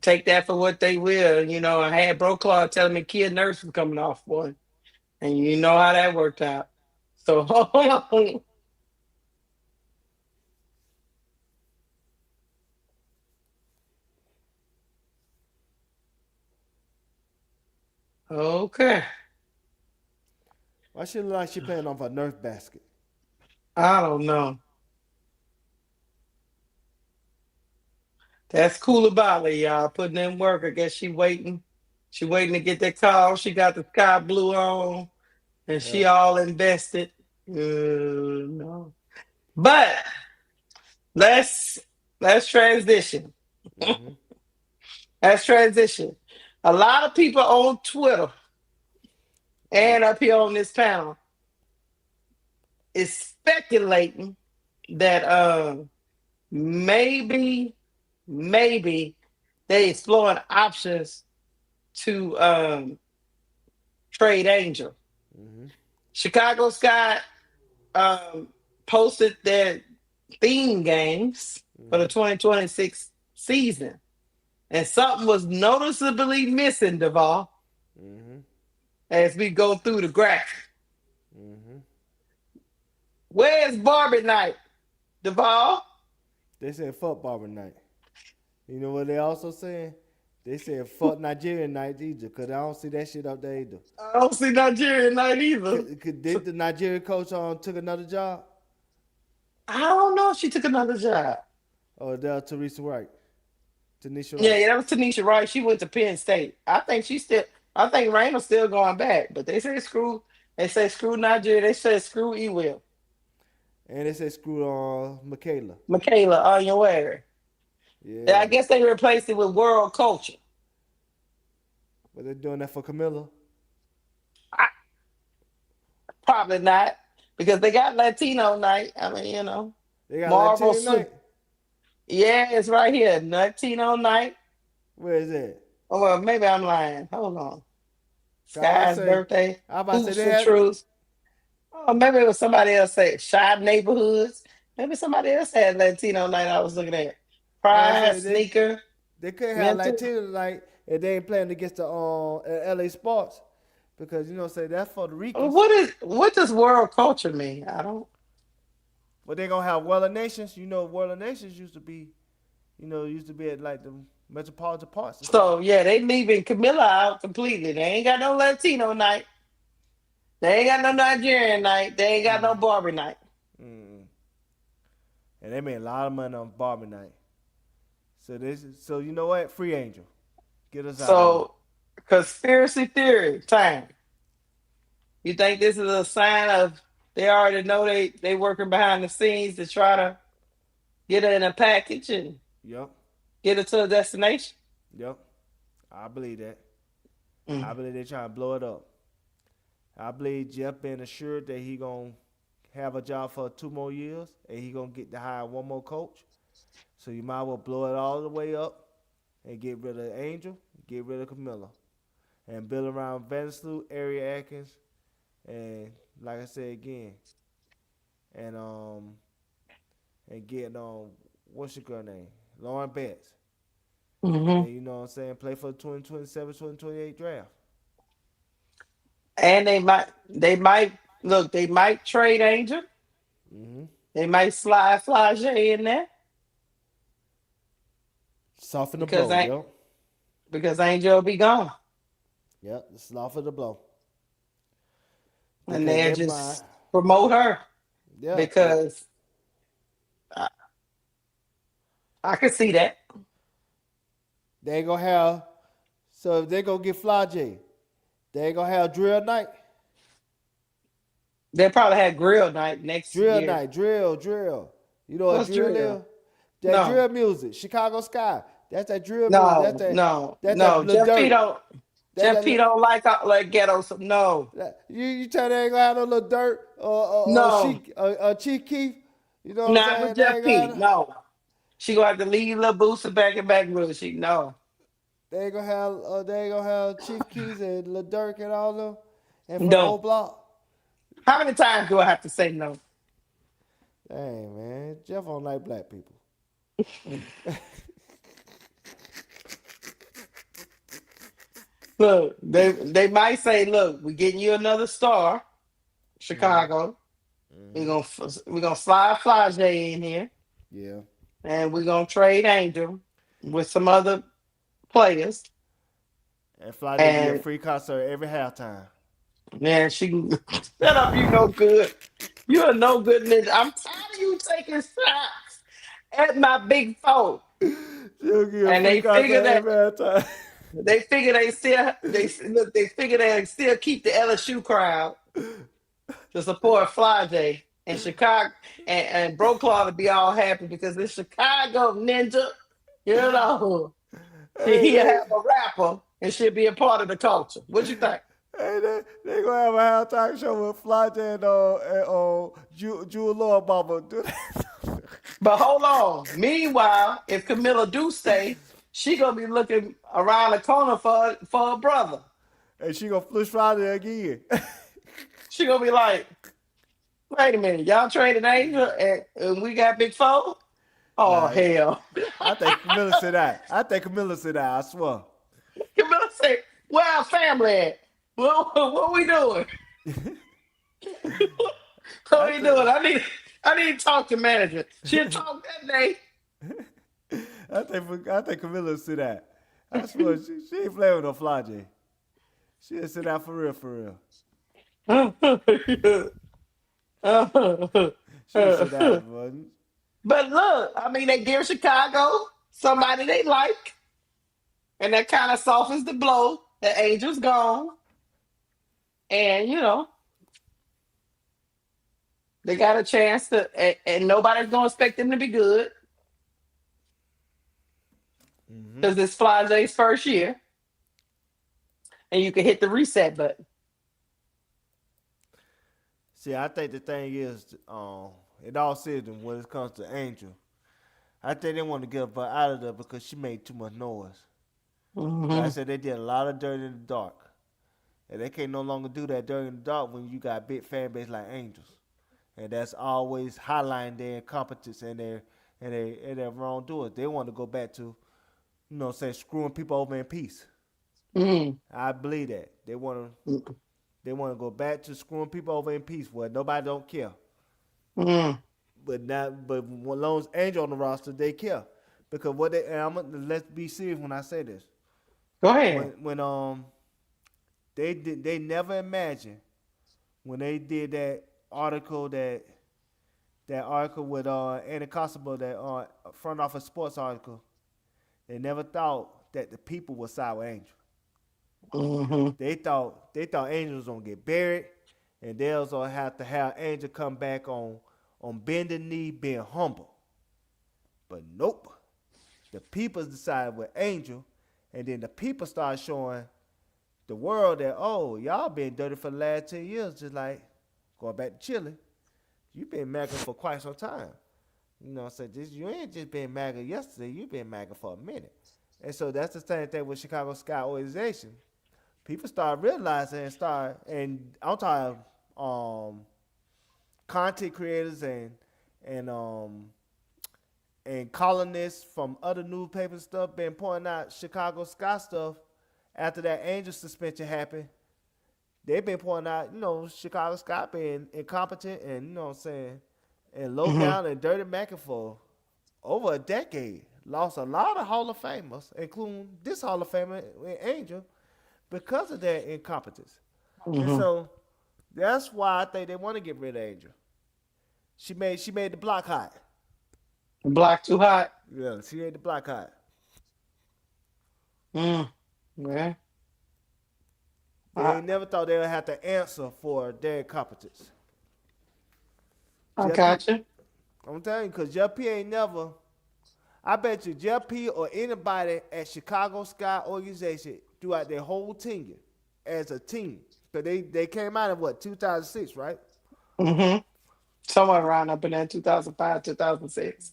Speaker 2: take that for what they will. I had Broclaw telling me kid nurse was coming off one, and you know how that worked out. So hold on. Okay.
Speaker 3: Why she look like she playing off a Nerf basket?
Speaker 2: I don't know. That's Koulibaly, y'all. Putting in work. I guess she waiting. She waiting to get that call. She got the sky blue on, and
Speaker 3: Yeah.
Speaker 2: she all invested. No. But let's let's transition.
Speaker 3: Mm-hmm.
Speaker 2: Let's transition. A lot of people on Twitter
Speaker 3: Yeah.
Speaker 2: and up here on this panel. is speculating that maybe they exploring options to trade Angel.
Speaker 3: Mm-hmm.
Speaker 2: Chicago Sky um, posted their theme games for the 2026 season, and something was noticeably missing, Duval,
Speaker 3: Mm-hmm.
Speaker 2: as we go through the graph.
Speaker 3: Mm-hmm.
Speaker 2: Where's Barbie Night, Duval?
Speaker 3: They said fuck Barbie Night. You know what they also saying? They said fuck Nigerian night either, cause I don't see that shit up there either.
Speaker 2: I don't see Nigerian Night either.
Speaker 3: Did the Nigerian coach took another job?
Speaker 2: I don't know if she took another job.
Speaker 3: Or that Teresa Wright? Tanisha Wright?
Speaker 2: Yeah, that was Tanisha Wright. She went to Penn State. I think Raina's still going back, but they say screw. They say screw Nigeria. They say screw E-Will.
Speaker 3: And they said screw Michaela.
Speaker 2: Michaela Onyenwere. Yeah, I guess they replaced it with World Culture.
Speaker 3: But they're doing that for Camilla?
Speaker 2: Probably not, because they got Latino night. I mean, you know.
Speaker 3: They got
Speaker 2: Marvel
Speaker 3: Latino night?
Speaker 2: Yeah, it's right here. Latino night.
Speaker 3: Where is that?
Speaker 2: Oh, well, maybe I'm lying. Hold on.
Speaker 3: I
Speaker 2: Sky's birthday.
Speaker 3: I about to
Speaker 2: Hoops
Speaker 3: say
Speaker 2: and
Speaker 3: that.
Speaker 2: Truths. Oh, maybe it was somebody else say Shy Neighborhoods. Maybe somebody else had Latino night I was looking at. Pride, Sneaker.
Speaker 3: They couldn't have Latino night if they ain't playing against the LA Sports. Because, you know, say that's for the Ricans.
Speaker 2: What does world culture mean? I don't.
Speaker 3: But they gonna have World of Nations. You know, World of Nations used to be at like the metropolitan parts.
Speaker 2: So yeah, they leaving Camilla out completely. They ain't got no Latino night. They ain't got no Nigerian night. They ain't got no Barbie night.
Speaker 3: Mm. And they made a lot of money on Barbie night. So you know what? Free Angel. Get us out.
Speaker 2: So conspiracy theory time. You think this is a sign of they already know they working behind the scenes to try to get her in a package and get her to a destination?
Speaker 3: Yep. I believe that. I believe they're trying to blow it up. I believe Jeff been assured that he gonna have a job for 2 more years and he gonna get to hire 1 more coach. So you might as well blow it all the way up and get rid of Angel, get rid of Camilla, and build around Vandersloot, Ari Atkins, and like I said again, and get what's your girl name? Lauren Betts. And you know what I'm saying? Play for the 2027, 2028 draft.
Speaker 2: And they might trade Angel.
Speaker 3: Mm-hmm.
Speaker 2: They might slide Flage in there.
Speaker 3: Soften the blow,
Speaker 2: because Angel will be gone.
Speaker 3: Yep, soften the blow.
Speaker 2: And they'll just promote her. Yeah. Because I can see that.
Speaker 3: They ain't gonna have, so if they gonna get Flage, they ain't gonna have drill night.
Speaker 2: They'll probably have grill night next year.
Speaker 3: Drill night, drill. You know what drill is? That drill music, Chicago Sky. That's that drill music.
Speaker 2: No. Jeff P don't like ghetto. No.
Speaker 3: You tell they ain't gonna have no little dirt or Chief Keef. You know what I'm saying?
Speaker 2: Not with Jeff P. No. She gonna have to leave Lil Boosie back in Backwood.
Speaker 3: They ain't gonna have Chief Keef and Lil Durk and all them and for the whole block.
Speaker 2: How many times do I have to say no?
Speaker 3: Dang, man. Jeff don't like black people.
Speaker 2: Look, they might say, look, we're getting you another star, Chicago. Mm-hmm. We're gonna fly Flage in here.
Speaker 3: Yeah.
Speaker 2: And we're gonna trade Angel with some other players.
Speaker 3: And Flage get a free concert every halftime.
Speaker 2: Man, she can shut up, you no good. You're a no good nigga. I'm tired of you taking shots at my big phone. And they figure that they figure they still keep the LSU crowd to support Flage and Chicago and Broclaw to be all happy because this Chicago ninja, you know, he'll have a rapper and she'll be a part of the culture. What you think?
Speaker 3: Hey, they gonna have a halftime show with Fly J and Jewel Lord Mama. Do that.
Speaker 2: But hold on. Meanwhile, if Camilla do stay, she gonna be looking around the corner for a brother.
Speaker 3: And she gonna flush Friday again.
Speaker 2: She gonna be like, wait a minute, y'all traded Angel and we got Big Four? Oh
Speaker 3: Nah,
Speaker 2: hell.
Speaker 3: I think Camilla said that. I swear.
Speaker 2: Camilla say, where our family at? What we doing? What we doing? I need to talk to manager. She'll talk that day.
Speaker 3: I think Camilla said that. I swear she ain't playing with no Fly J. She'll sit out for real, for real. She'll sit out, boy.
Speaker 2: But look, I mean, they give Chicago somebody they like, and that kind of softens the blow. The Angel's gone, and they got a chance to, and nobody's gonna expect them to be good because it's Fly J's first year, and you can hit the reset button.
Speaker 3: See, I think the thing is, it all said when it comes to Angel, I think they want to get her out of there because she made too much noise. Like I said, they did a lot of dirt in the dark. And they can't no longer do that dirt in the dark when you got a big fan base like Angels. And that's always highlighting their incompetence and their wrongdoers. They want to go back to, screwing people over in peace. I believe that. They want to go back to screwing people over in peace where nobody don't care. But when long as Angel on the roster, they care. Because let's be serious when I say this.
Speaker 2: Go ahead.
Speaker 3: When they never imagined when they did that article with Anna Constable, that front office sports article, they never thought that the people would side with Angel. They thought Angel was gonna get buried, and they was gonna have to have Angel come back on bending knee, being humble. But nope. The people decided with Angel, and then the people started showing the world that, oh, y'all been dirty for the last 10 years, just like going back to Chile. You been MAGA for quite some time. You ain't just been MAGA yesterday, you been MAGA for a minute. And so that's the same thing with Chicago Sky organization. People start realizing and I'm talking content creators and columnists from other newspapers and stuff been pointing out Chicago Sky stuff after that Angel suspension happened. They've been pointing out, Chicago Sky being incompetent and, and low down and dirty Mackin for over a decade. Lost a lot of Hall of Famers, including this Hall of Famer, Angel, because of their incompetence. And so that's why I think they want to get rid of Angel. She made the block hot.
Speaker 2: The block too hot.
Speaker 3: Yeah, she made the block hot.
Speaker 2: Yeah.
Speaker 3: They never thought they would have to answer for their incompetence.
Speaker 2: I gotcha.
Speaker 3: I'm telling you, because Jeff P ain't never. I bet you Jeff P or anybody at Chicago Sky organization throughout their whole tenure as a team, because they came out of 2006, right?
Speaker 2: Somewhere around up in that 2005, 2006.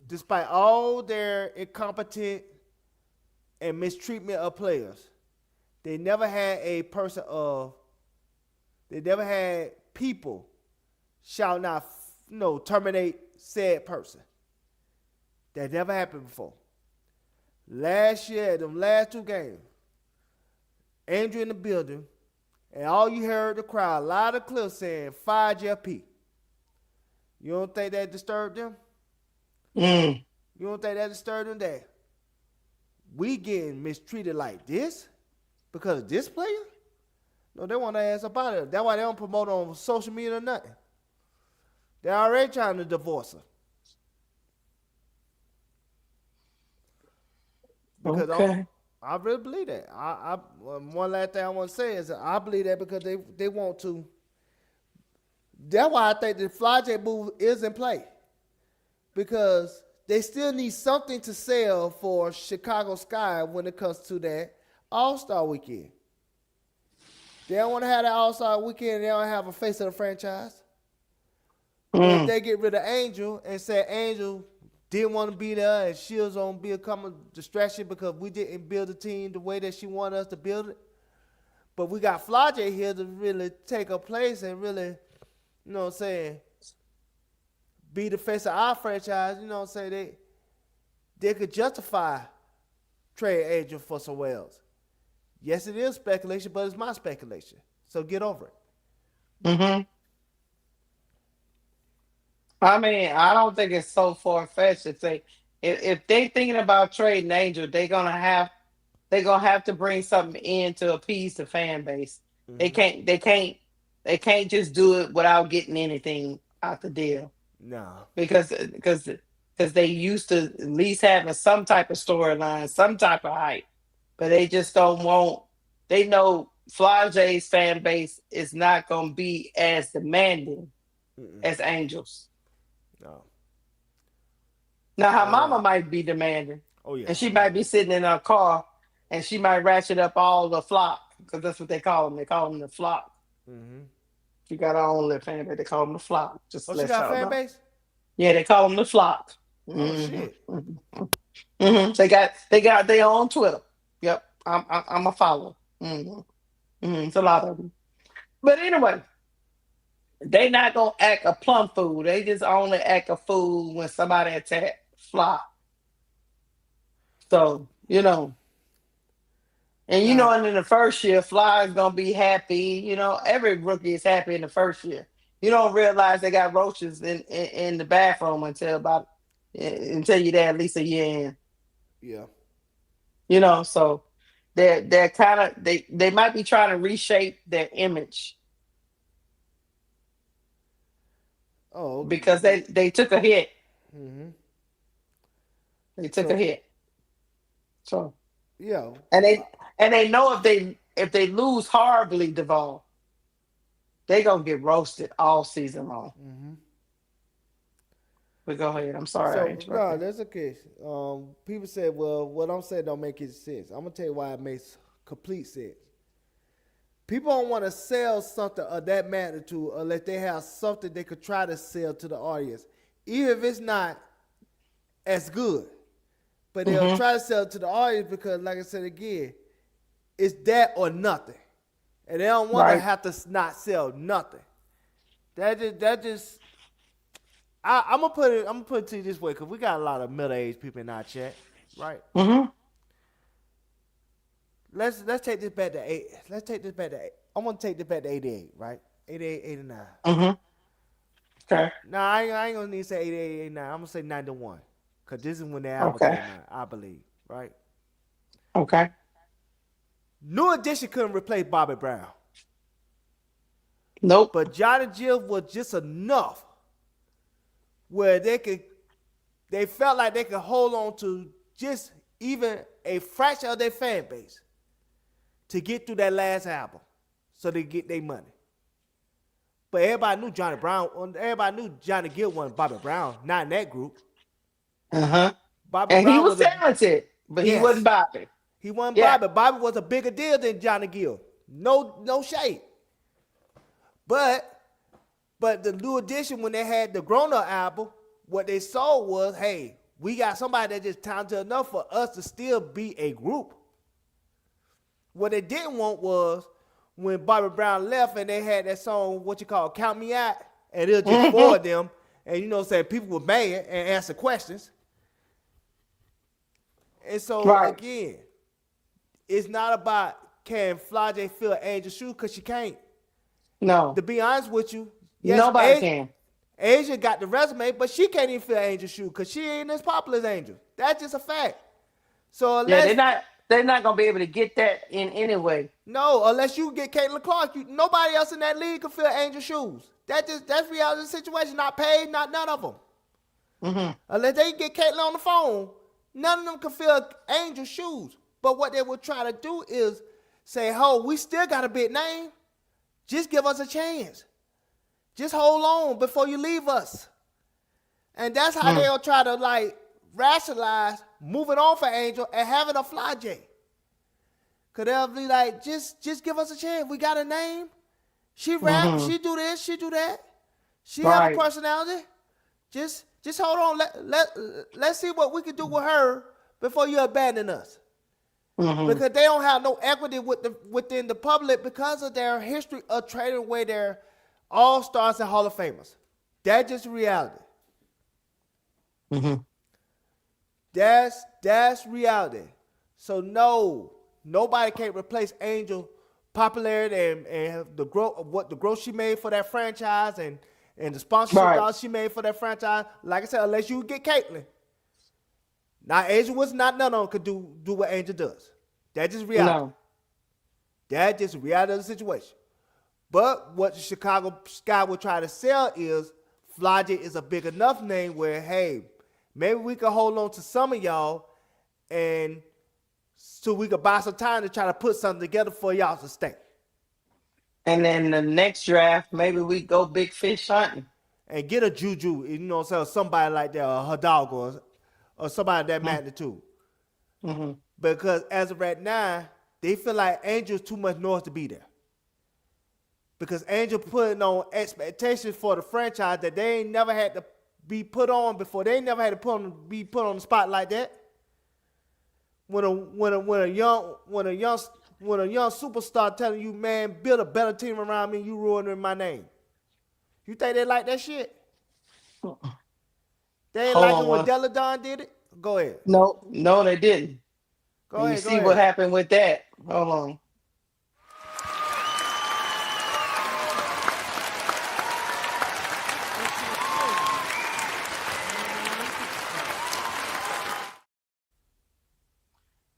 Speaker 3: Despite all their incompetent and mistreatment of players, they never had people shouting out, terminate said person. That never happened before. Last year, them last two games, Andrew in the building, and all you heard the crowd loud and clear saying, fire Jeff P. You don't think that disturbed them? You don't think that disturbed them that we getting mistreated like this because of this player? No, they want to ask about it. That's why they don't promote on social media or nothing. They're already trying to divorce her. Because I really believe that. One last thing I want to say is that I believe that because they want to. That's why I think the Fly J move is in play. Because they still need something to sell for Chicago Sky when it comes to that All-Star weekend. They don't want to have that All-Star weekend. They don't have a face of the franchise. But if
Speaker 2: Mm.
Speaker 3: they get rid of Angel and say Angel didn't want to be there and she was going to become a distraction because we didn't build the team the way that she wanted us to build it. But we got Flajay here to really take her place and really, you know what I'm saying, be the face of our franchise. You know what I'm saying? They could justify trade Angel for somewhere else. Yes, it is speculation, but it's my speculation. So get over it.
Speaker 2: Mm-hmm. I mean, I don't think it's so far fetched to say if they thinking about trading Angel, they're gonna have to bring something in to appease the fan base. They can't they can't they can't just do it without getting anything out the deal
Speaker 3: No.
Speaker 2: because they used to at least having some type of storyline, some type of hype, but they just don't want. They know Flajay's fan base is not gonna be as demanding as Angels.
Speaker 3: No.
Speaker 2: Now her mama might be demanding,
Speaker 3: Oh, yeah.
Speaker 2: and she might be sitting in her car, and she might ratchet up all the flock because that's what they call them. They call them the flock.
Speaker 3: Mm-hmm.
Speaker 2: She got her own little fan base. They call them the flock. Just to
Speaker 3: Oh, she
Speaker 2: let
Speaker 3: got a
Speaker 2: y'all
Speaker 3: fan
Speaker 2: know.
Speaker 3: base?
Speaker 2: Yeah, they call them the flock.
Speaker 3: Oh, shit.
Speaker 2: They got their own Twitter. Yep, I'm a follow. It's a lot of them. But anyway, they not gonna act a plum fool. They just only act a fool when somebody attack flock. So and and in the first year, Fly is gonna be happy. Every rookie is happy in the first year. You don't realize they got roaches in the bathroom until you're there at least a year
Speaker 3: Yeah.
Speaker 2: in. So they're kind of they might be trying to reshape their image
Speaker 3: Oh.
Speaker 2: because they took a hit.
Speaker 3: Mm-hmm.
Speaker 2: They took a hit. So
Speaker 3: Yeah.
Speaker 2: and they know if they lose horribly, Duval, they gonna get roasted all season long.
Speaker 3: Mm-hmm.
Speaker 2: But go ahead. I'm sorry I
Speaker 3: So, no,
Speaker 2: interrupted.
Speaker 3: that's okay. People say, well, what I'm saying don't make any sense. I'm going to tell you why it makes complete sense. People don't want to sell something of that magnitude unless they have something they could try to sell to the audience, even if it's not as good. But they'll try to sell it to the audience because, like I said again, it's that or nothing. And they don't want to have to not sell nothing. That just I'm gonna put it to you this way, because we got a lot of middle-aged people in our chat, right?
Speaker 2: Mm-hmm.
Speaker 3: Let's take this back to eight. Let's take this back to eight. I want to take this back to 88, right? 88, 89.
Speaker 2: Mm-hmm. Okay.
Speaker 3: Nah, I ain't gonna need to say 88, 89. I'm gonna say 91, because this is when the album
Speaker 2: Okay.
Speaker 3: came out, I believe, right?
Speaker 2: Okay.
Speaker 3: New Edition couldn't replace Bobby Brown,
Speaker 2: Nope.
Speaker 3: but Johnny Gill was just enough where they felt like they could hold on to just even a fraction of their fan base to get through that last album so they get their money. But everybody knew Johnny Gill wasn't Bobby Brown, not in that group.
Speaker 2: Uh-huh.
Speaker 3: Bobby
Speaker 2: And
Speaker 3: Brown
Speaker 2: he was talented, but he
Speaker 3: Yes.
Speaker 2: wasn't Bobby.
Speaker 3: He wasn't
Speaker 2: Yeah.
Speaker 3: Bobby. Bobby was a bigger deal than Johnny Gill. No shade. But the New Edition, when they had the Grown Up album, what they saw was, hey, we got somebody that just talented enough for us to still be a group. What they didn't want was when Bobby Brown left and they had that song, what you call Count Me Out, and it was just four of them, and saying people were mad and answer questions. And so, again, it's not about can Flajay fill Angel's shoe, because she can't.
Speaker 2: No.
Speaker 3: To be honest with you, yes,
Speaker 2: Nobody can.
Speaker 3: Asia got the resume, but she can't even fill Angel's shoe because she ain't as popular as Angel. That's just a fact. So unless
Speaker 2: they're not gonna be able to get that in anyway.
Speaker 3: No, unless you get Caitlin Clark, nobody else in that league can fill Angel's shoes. That's reality of the situation. Not paid, not none of them.
Speaker 2: Mm-hmm.
Speaker 3: Unless they get Caitlin on the phone, none of them can fill Angel's shoes. But what they will try to do is say, "Oh, we still got a big name. Just give us a chance. Just hold on before you leave us." And that's how they'll try to rationalize moving on for Angel and having a Flajay. Cause they'll be like, just give us a chance. We got a name. She rap, she do this, she do that. She have a personality. Just hold on. Let's see what we can do with her before you abandon us. Because they don't have no equity within the public because of their history of trading away their all-stars and Hall of Famers. That's just reality. That's reality. So no, nobody can replace Angel popularity and the growth she made for that franchise and the sponsorship dollars she made for that franchise. Like I said, unless you get Caitlyn. Now, Angel was not none of them could do what Angel does. That's just reality.
Speaker 2: No.
Speaker 3: That's just reality of the situation. But what the Chicago Sky will try to sell is Floggy is a big enough name where, hey, maybe we can hold on to some of y'all and so we could buy some time to try to put something together for y'all to stay.
Speaker 2: And then the next draft, maybe we go big fish hunting.
Speaker 3: And get a Juju, you know, so somebody like that, or Hidalgo, or somebody of that magnitude. Because as of right now, they feel like Angel's too much noise to be there. Because Angel putting on expectations for the franchise that they ain't never had to be put on before. They ain't never had to be put on the spot like that. When a young superstar telling you, man, build a better team around me, you ruining my name. You think they like that shit? They ain't like it when Deladon did it? Go ahead.
Speaker 2: No, they didn't.
Speaker 3: Go ahead.
Speaker 2: You see what happened with that. Hold on.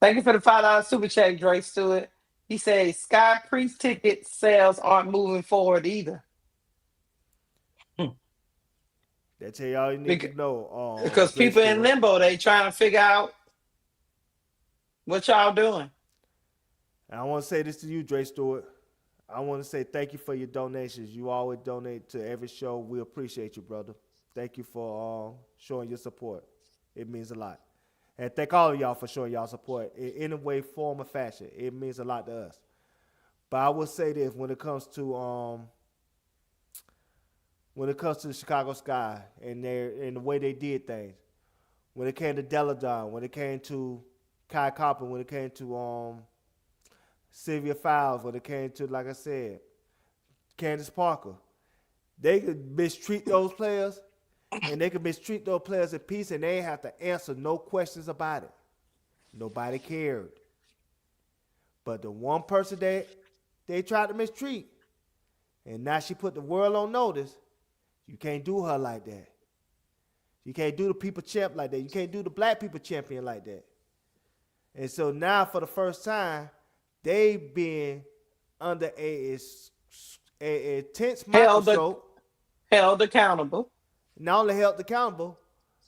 Speaker 2: Thank you for the $5 super chat, Dre Stewart. He says Sky Priest ticket sales aren't moving forward either.
Speaker 3: That's all you need to know.
Speaker 2: Because people in limbo, they trying to figure out what y'all doing.
Speaker 3: And I want to say this to you, Dre Stewart. I want to say thank you for your donations. You always donate to every show. We appreciate you, brother. Thank you for showing your support. It means a lot. And thank all of y'all for showing y'all support in any way, form, or fashion. It means a lot to us. But I will say this when it comes to the Chicago Sky and the way they did things. When it came to Deladon, when it came to Kai Copper, when it came to Sylvia Fowles, when it came to, like I said, Candace Parker, they could mistreat those players. And they could mistreat those players in peace, and they ain't have to answer no questions about it. Nobody cared. But the one person that they tried to mistreat, and now she put the world on notice, you can't do her like that. You can't do the people champ like that. You can't do the black people champion like that. And so now, for the first time, they've been under a intense microscope.
Speaker 2: Held accountable.
Speaker 3: Not only held accountable,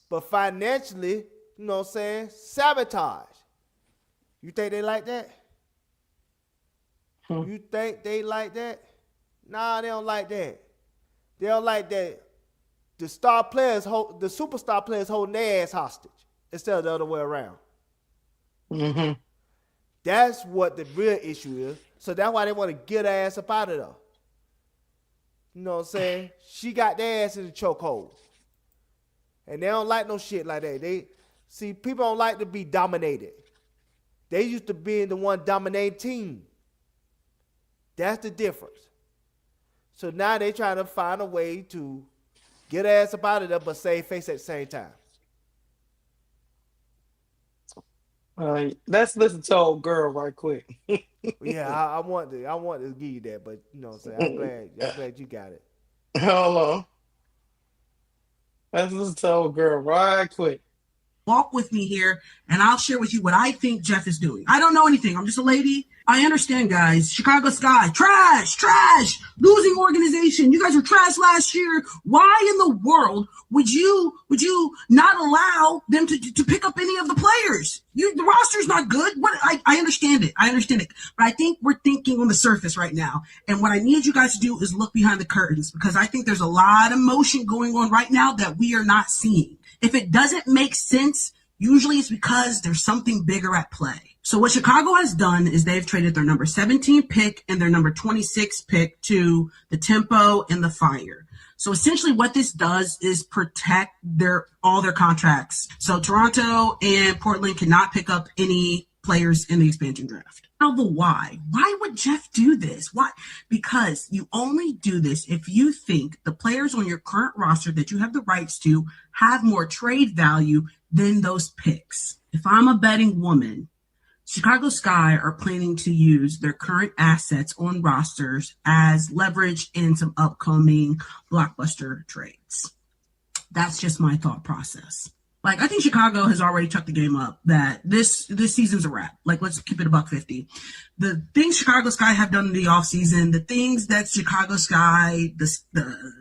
Speaker 3: but financially, you know what I'm saying, sabotage. You think they like that? You think they like that? Nah, they don't like that. They don't like that the superstar players holding their ass hostage instead of the other way around. That's what the real issue is. So that's why they want to get her ass up out of there. You know what I'm saying? She got their ass in the chokehold. And they don't like no shit like that. People don't like to be dominated. They used to be the one dominating team. That's the difference. So now they trying to find a way to get her ass up out of there, but save face at the same time.
Speaker 2: Let's listen to old girl right quick.
Speaker 3: Yeah, I want to give you that, but you know what I'm saying? I'm glad you got it.
Speaker 2: Hold on. Let's listen to old girl right quick.
Speaker 7: Walk with me here, and I'll share with you what I think Jeff is doing. I don't know anything. I'm just a lady. I understand, guys. Chicago Sky, trash, losing organization. You guys were trash last year. Why in the world would you not allow them to pick up any of the players? The roster's not good. I understand it. But I think we're thinking on the surface right now. And what I need you guys to do is look behind the curtains, because I think there's a lot of motion going on right now that we are not seeing. If it doesn't make sense, usually it's because there's something bigger at play. So what Chicago has done is they've traded their number 17 pick and their number 26 pick to the Tempo and the Fire. So essentially what this does is protect all their contracts. So Toronto and Portland cannot pick up any players in the expansion draft. Now the why. Why would Jeff do this? Why? Because you only do this if you think the players on your current roster that you have the rights to have more trade value than those picks. If I'm a betting woman, Chicago Sky are planning to use their current assets on rosters as leverage in some upcoming blockbuster trades. That's just my thought process. Like, I think Chicago has already chucked the game up that this season's a wrap. Like, let's keep it $1.50. The things Chicago Sky have done in the offseason, the things that Chicago Sky, the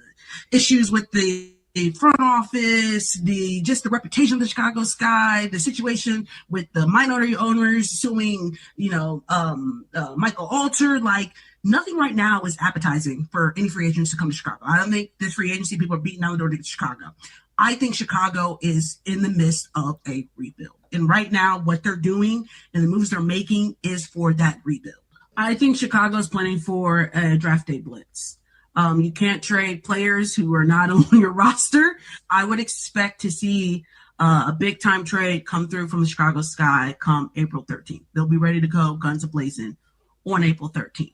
Speaker 7: issues with the front office, the reputation of the Chicago Sky, the situation with the minority owners suing, Michael Alter, like nothing right now is appetizing for any free agents to come to Chicago. I don't think this free agency people are beating down the door to get to Chicago. I think Chicago is in the midst of a rebuild. And right now, what they're doing and the moves they're making is for that rebuild. I think Chicago's planning for a draft day blitz. You can't trade players who are not on your roster. I would expect to see a big-time trade come through from the Chicago Sky come April 13th. They'll be ready to go, guns a-blazing, on April 13th.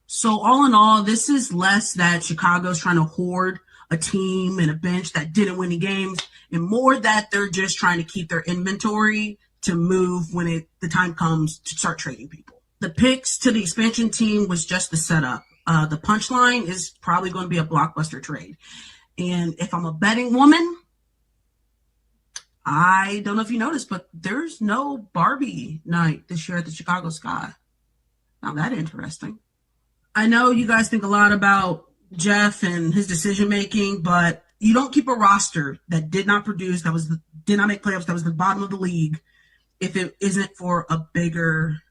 Speaker 7: So all in all, this is less that Chicago's trying to hoard a team and a bench that didn't win any games, and more that they're just trying to keep their inventory to move when the time comes to start trading people. The picks to the expansion team was just the setup. The punchline is probably going to be a blockbuster trade. And if I'm a betting woman, I don't know if you noticed, but there's no Barbie night this year at the Chicago Sky. Not that interesting. I know you guys think a lot about Jeff and his decision making, but you don't keep a roster that did not produce, did not make playoffs, that was the bottom of the league, if it isn't for a bigger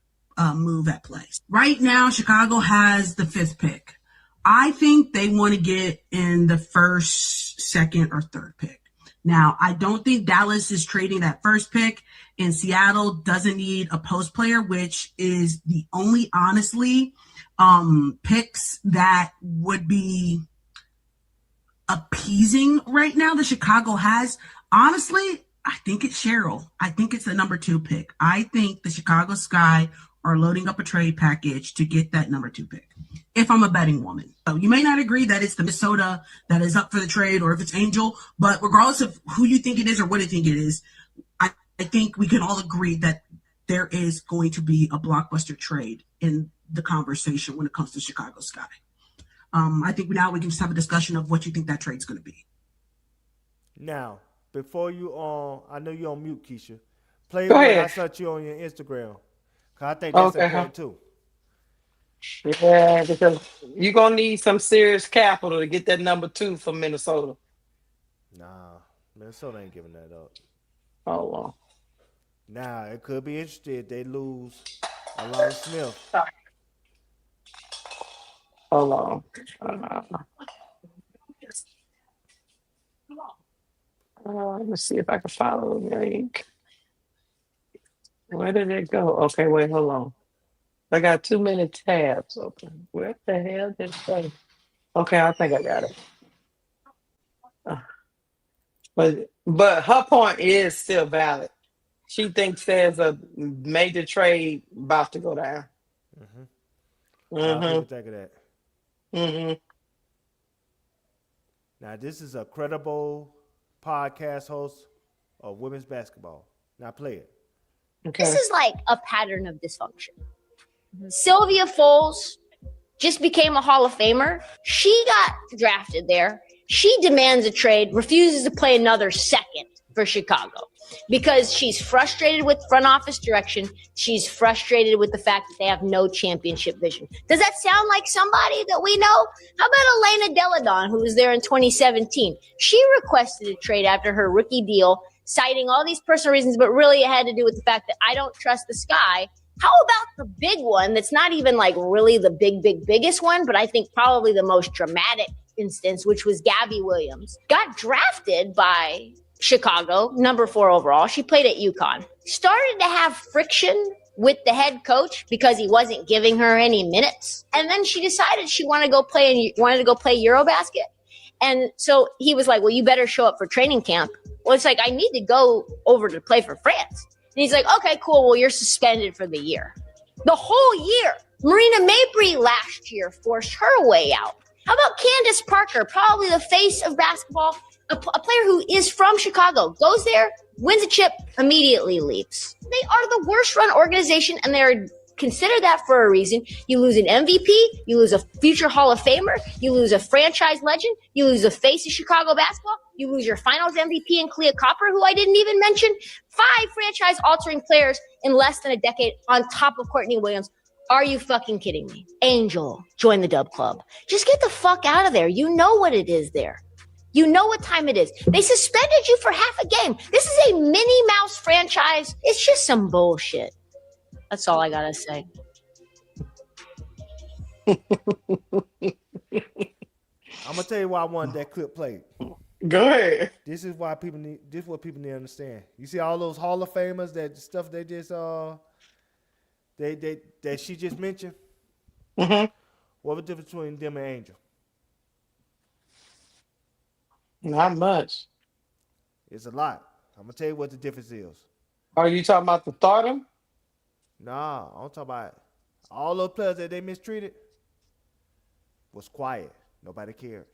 Speaker 7: move at play. Right now, Chicago has the 5th pick. I think they want to get in the 1st, 2nd, or 3rd pick. Now, I don't think Dallas is trading that 1st pick, and Seattle doesn't need a post player, which is the only, honestly, picks that would be appeasing right now that Chicago has. Honestly, I think it's Cheryl. I think it's the number 2 pick. I think the Chicago Sky are loading up a trade package to get that number 2 pick, if I'm a betting woman. So you may not agree that it's the Minnesota that is up for the trade or if it's Angel, but regardless of who you think it is or what you think it is, I think we can all agree that there is going to be a blockbuster trade in the conversation when it comes to Chicago Sky. I think now we can just have a discussion of what you think that trade's going to be.
Speaker 3: Now, before you I know you're on mute, Keysha. Play
Speaker 2: Go
Speaker 3: what
Speaker 2: ahead.
Speaker 3: I sent you on your Instagram. Cause I think that's important too.
Speaker 2: Yeah, because you're going to need some serious capital to get that number 2 from Minnesota.
Speaker 3: Nah, Minnesota ain't giving that up.
Speaker 2: Oh, well.
Speaker 3: Now, it could be interesting if they lose Alon Smith.
Speaker 2: Hold on. Let me see if I can follow the link. Where did it go? Okay, wait, hold on. I got too many tabs open. Where the hell did it go? Okay, I think I got it. But her point is still valid. She thinks there's a major trade about to go down.
Speaker 3: How people think of that? Now, this is a credible podcast host of women's basketball. Now, play it.
Speaker 2: Okay.
Speaker 8: This is like a pattern of dysfunction. Sylvia Foles just became a Hall of Famer. She got drafted there. She demands a trade, refuses to play another second for Chicago because she's frustrated with front office direction. She's frustrated with the fact that they have no championship vision. Does that sound like somebody that we know? How about Elena Deladon, who was there in 2017? She requested a trade after her rookie deal, citing all these personal reasons, but really it had to do with the fact that I don't trust the Sky. How about the big one that's not even like really the biggest one, but I think probably the most dramatic instance, which was Gabby Williams. Got drafted by Chicago, number 4 overall. She played at UConn. Started to have friction with the head coach because he wasn't giving her any minutes. And then she decided she wanted to go play Eurobasket. And so he was like, well, you better show up for training camp. Well, it's like, I need to go over to play for France. And he's like, okay, cool. Well, you're suspended for the year. The whole year. Marina Mabrey last year forced her way out. How about Candace Parker, probably the face of basketball, a player who is from Chicago, goes there, wins a chip, immediately leaves. They are the worst run organization, and they're considered that for a reason. You lose an MVP, you lose a future Hall of Famer, you lose a franchise legend, you lose the face of Chicago basketball, you lose your finals MVP in Clea Copper, who I didn't even mention. 5 franchise-altering players in less than a decade on top of Courtney Williams. Are you fucking kidding me? Angel, join the Dub Club. Just get the fuck out of there. You know what it is there. You know what time it is. They suspended you for half a game. This is a Minnie Mouse franchise. It's just some bullshit. That's all I gotta say.
Speaker 3: I'm gonna tell you why I wanted that clip played.
Speaker 2: Go ahead.
Speaker 3: This is what people need to understand. You see all those Hall of Famers, that stuff they just that she just mentioned.
Speaker 2: Mm-hmm.
Speaker 3: What was the difference between them and Angel?
Speaker 2: Not much.
Speaker 3: It's a lot. I'm gonna tell you what the difference is.
Speaker 2: Are you talking about the stardom?
Speaker 3: Nah, I'm talking about all those players that they mistreated was quiet. Nobody cared.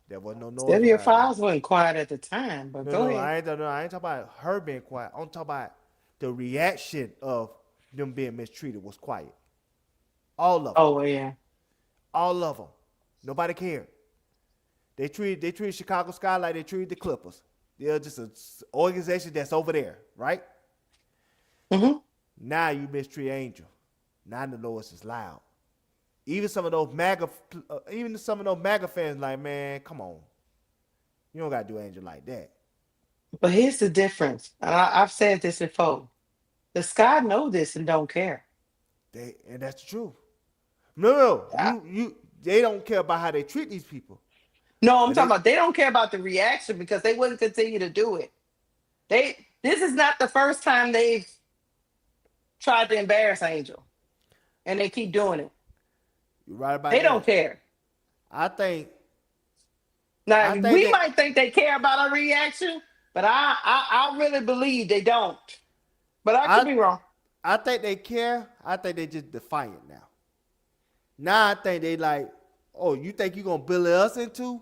Speaker 3: There was no noise.
Speaker 2: Sylvia Fowles wasn't quiet at the time, but go ahead.
Speaker 3: I ain't talking about her being quiet. I'm talking about the reaction of them being mistreated was quiet. All of them.
Speaker 2: Oh, yeah.
Speaker 3: All of them. Nobody cared. They treated Chicago Sky like they treated the Clippers. They're just an organization that's over there, right?
Speaker 2: Mm-hmm.
Speaker 3: Now you mistreat Angel. Now the noise is loud. Even some of those MAGA fans like, man, come on. You don't got to do Angel like that.
Speaker 2: But here's the difference. And I've said this before. The Sky know this and don't care.
Speaker 3: And that's the truth. No. They don't care about how they treat these people.
Speaker 2: No, I'm talking about they don't care about the reaction because they wouldn't continue to do it. This is not the first time they've tried to embarrass Angel. And they keep doing it.
Speaker 3: You're right about
Speaker 2: that. They don't care.
Speaker 3: I think.
Speaker 2: Now, we might think they care about our reaction, but I really believe they don't. But I could be wrong.
Speaker 3: I think they care. I think they just defiant now. Now I think they like, oh, you think you're going to bully us into,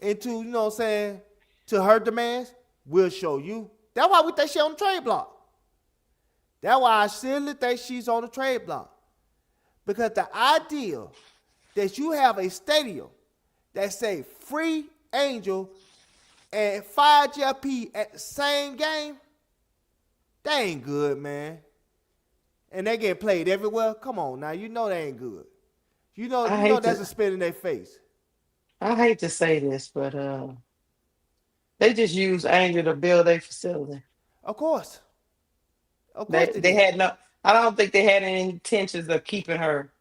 Speaker 3: you know what I'm saying, to her demands? We'll show you. That's why we think she's on the trade block. That's why I seriously think she's on the trade block. Because the idea that you have a stadium that say free Angel and fire JP at the same game, that ain't good, man. And they get played everywhere. Come on now, you know they ain't good. You know that's a spit in their face.
Speaker 2: I hate to say this, but they just use Angel to build a facility.
Speaker 3: Of course.
Speaker 2: They had no. I don't think they had any intentions of keeping her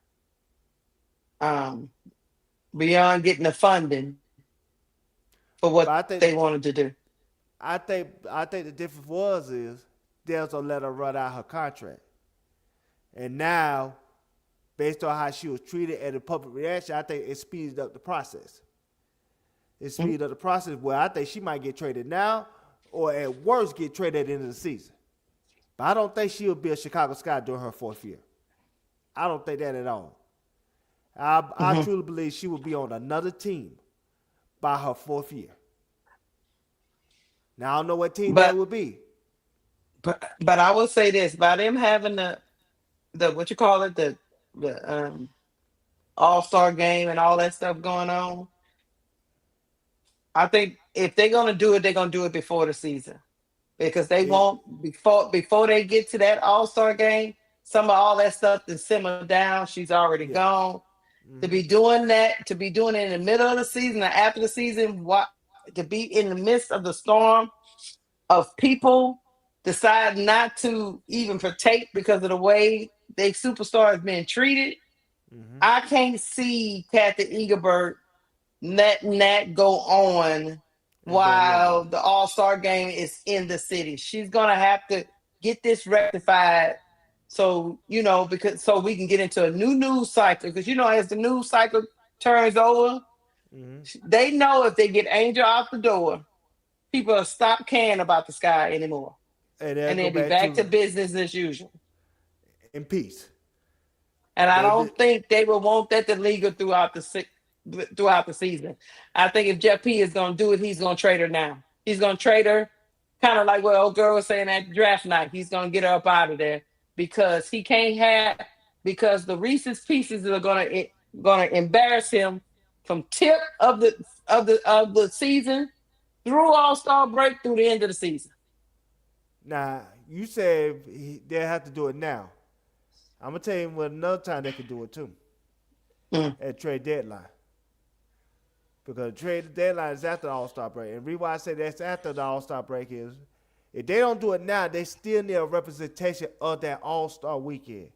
Speaker 2: beyond getting the funding for what they wanted to do.
Speaker 3: I think the difference is they'll let her run out her contract. And now, based on how she was treated and the public reaction, I think it speeds up the process. It speeds up the process where I think she might get traded now or at worst get traded at the end of the season. But I don't think she'll be a Chicago Sky during her 4th year. I don't think that at all. I truly believe she will be on another team by her 4th year. Now, I don't know what team that will be.
Speaker 2: But I will say this, by them having the what you call it, the All-Star game and all that stuff going on, I think if they're going to do it, they're going to do it before the season. Because they won't, before they get to that All-Star game, some of all that stuff to simmer down. She's already gone. Mm-hmm. To be doing it in the middle of the season or after the season, to be in the midst of the storm of people decide not to even partake because of the way they superstars being treated. Mm-hmm. I can't see Kathy Engelbert letting that go on while the All-Star game is in the city. She's going to have to get this rectified. So, because so we can get into a new news cycle. Because as the news cycle turns over, they know if they get Angel out the door, people will stop caring about the sky anymore.
Speaker 3: And
Speaker 2: And
Speaker 3: they'll
Speaker 2: they'll
Speaker 3: go
Speaker 2: be
Speaker 3: back
Speaker 2: back to
Speaker 3: to
Speaker 2: business as usual.
Speaker 3: in peace.
Speaker 2: And I
Speaker 3: They
Speaker 2: don't think they will want that to linger throughout the season. I think if Jeff P is going to do it, he's going to trade her now. He's going to trade her, kind of like what old girl was saying at draft night. He's going to get her up out of there because because the Reese's Pieces are going to embarrass him from tip of the season through All-Star break through the end of the season.
Speaker 3: Now, you said they have to do it now. I'm going to tell you what another time they could do it too. At trade deadline. Because trade deadline is after the All-Star break. And the reason why I say that's after the All-Star break is if they don't do it now, they still need a representation of that All-Star weekend.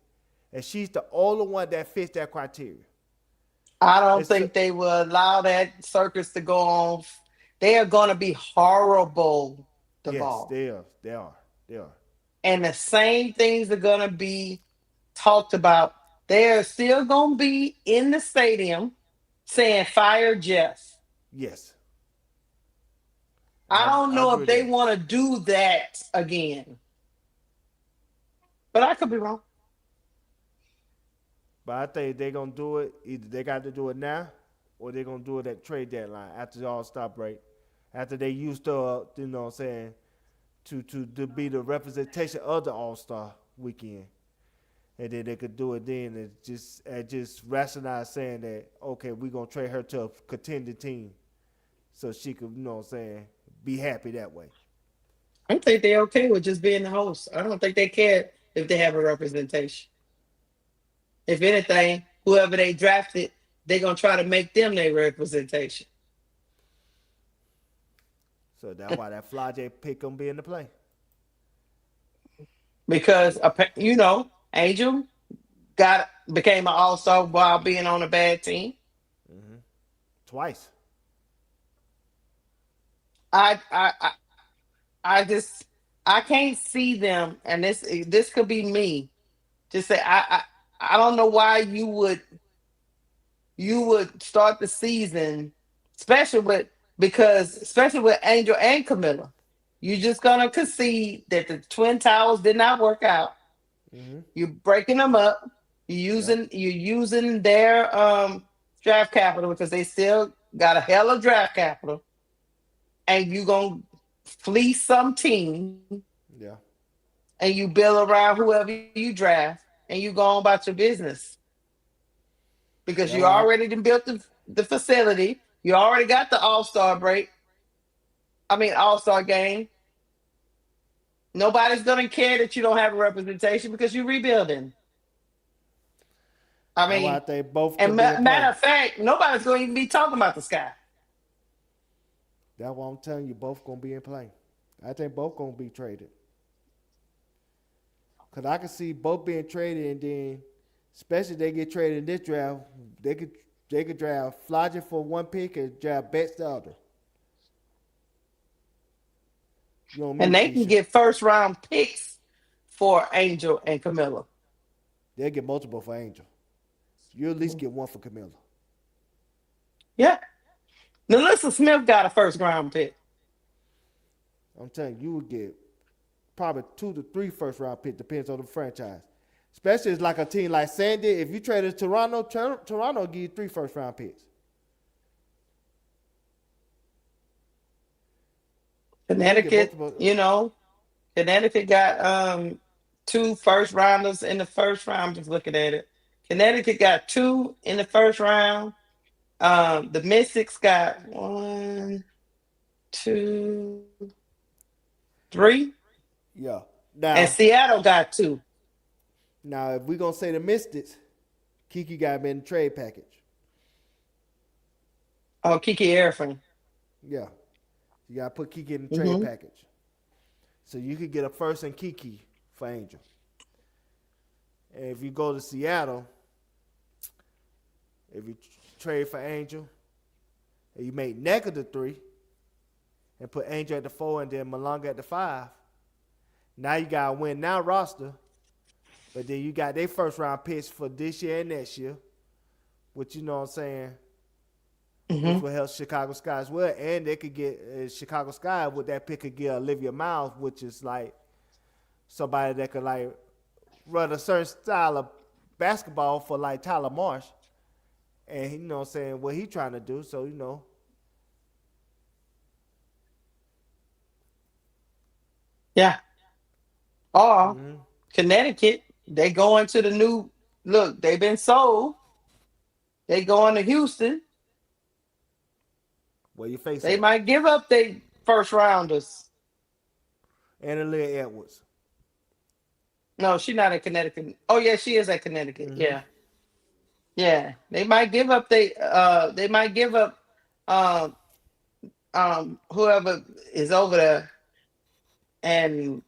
Speaker 3: And she's the only one that fits that criteria.
Speaker 2: I don't think they will allow that circus to go on. They are going to be horrible, Duval.
Speaker 3: Yes, they are.
Speaker 2: And the same things are going to be talked about. They're still going to be in the stadium saying, fire Jeff.
Speaker 3: Yes.
Speaker 2: I don't know if they want to do that again. But I could be wrong.
Speaker 3: But I think they're going to do it. Either they got to do it now or they're going to do it at trade deadline after the All-Star break. After they used to, to be the representation of the All-Star weekend. And then they could do it then and just rationalize saying that, okay, we're going to trade her to a contending team so she could, be happy that way.
Speaker 2: I don't think they're okay with just being the host. I don't think they care if they have a representation. If anything, whoever they drafted, they're going to try to make them their representation.
Speaker 3: So that's why that Fly J pick going to be in the play.
Speaker 2: Because, Angel became an all-star while being on a bad team.
Speaker 3: Twice.
Speaker 2: I can't see them, and this could be me. Just say I don't know why you would start the season, especially with Angel and Camilla. You're just gonna concede that the Twin Towers did not work out. You're breaking them up. You're using their draft capital because they still got a hell of draft capital, and you're gonna fleece some team.
Speaker 3: Yeah.
Speaker 2: And you build around whoever you draft, and you go on about your business because you already built the facility. You already got the All-Star game. Nobody's going to care that you don't have a representation because you're rebuilding.
Speaker 3: I think both.
Speaker 2: And matter of fact, nobody's going to even be talking about the sky.
Speaker 3: That's why I'm telling you, both going to be in play. I think both going to be traded. Because I can see both being traded, and then, especially if they get traded in this draft, they could draft Flodger for one pick and draft Betts the other.
Speaker 2: And they can get first-round picks for Angel and Camilla.
Speaker 3: They'll get multiple for Angel. You at least get one for Camilla.
Speaker 2: Yeah. Melissa Smith got a first-round pick.
Speaker 3: I'm telling you would get probably 2 to 3 first-round picks, depends on the franchise. Especially it's like a team like Sandy. If you traded Toronto, Toronto will give you 3 first-round picks.
Speaker 2: Connecticut, Connecticut got 2 first-rounders in the first round. Just looking at it. Connecticut got 2 in the first round. The Mystics got 1, 2, 3.
Speaker 3: Yeah. Now,
Speaker 2: and Seattle got 2.
Speaker 3: Now, if we're going to say the Mystics, Kiki got him in the trade package.
Speaker 2: Oh, Kiki Airframe.
Speaker 3: Yeah. You got to put Kiki in the trade package. So you could get a first and Kiki for Angel. And if you go to Seattle, if you trade for Angel, and you make Necker the 3, and put Angel at the 4 and then Malanga at the 5, Now you got a win now roster, but then you got their first round picks for this year and next year, which you know what I'm saying, which will help Chicago Sky as well. And they could get Chicago Sky with that pick could get Olivia Miles, which is like somebody that could like run a certain style of basketball for like Tyler Marsh. And you know what I'm saying, what he trying to do. So, you know.
Speaker 2: Yeah. Or Connecticut, they going to the new look, they've been sold. They going to Houston.
Speaker 3: Where you face
Speaker 2: They
Speaker 3: at?
Speaker 2: might give up their first rounders.
Speaker 3: Annalie Edwards.
Speaker 2: No, she's not in Connecticut. Oh yeah, she is at Connecticut. Yeah. Yeah. They might give up whoever is over there and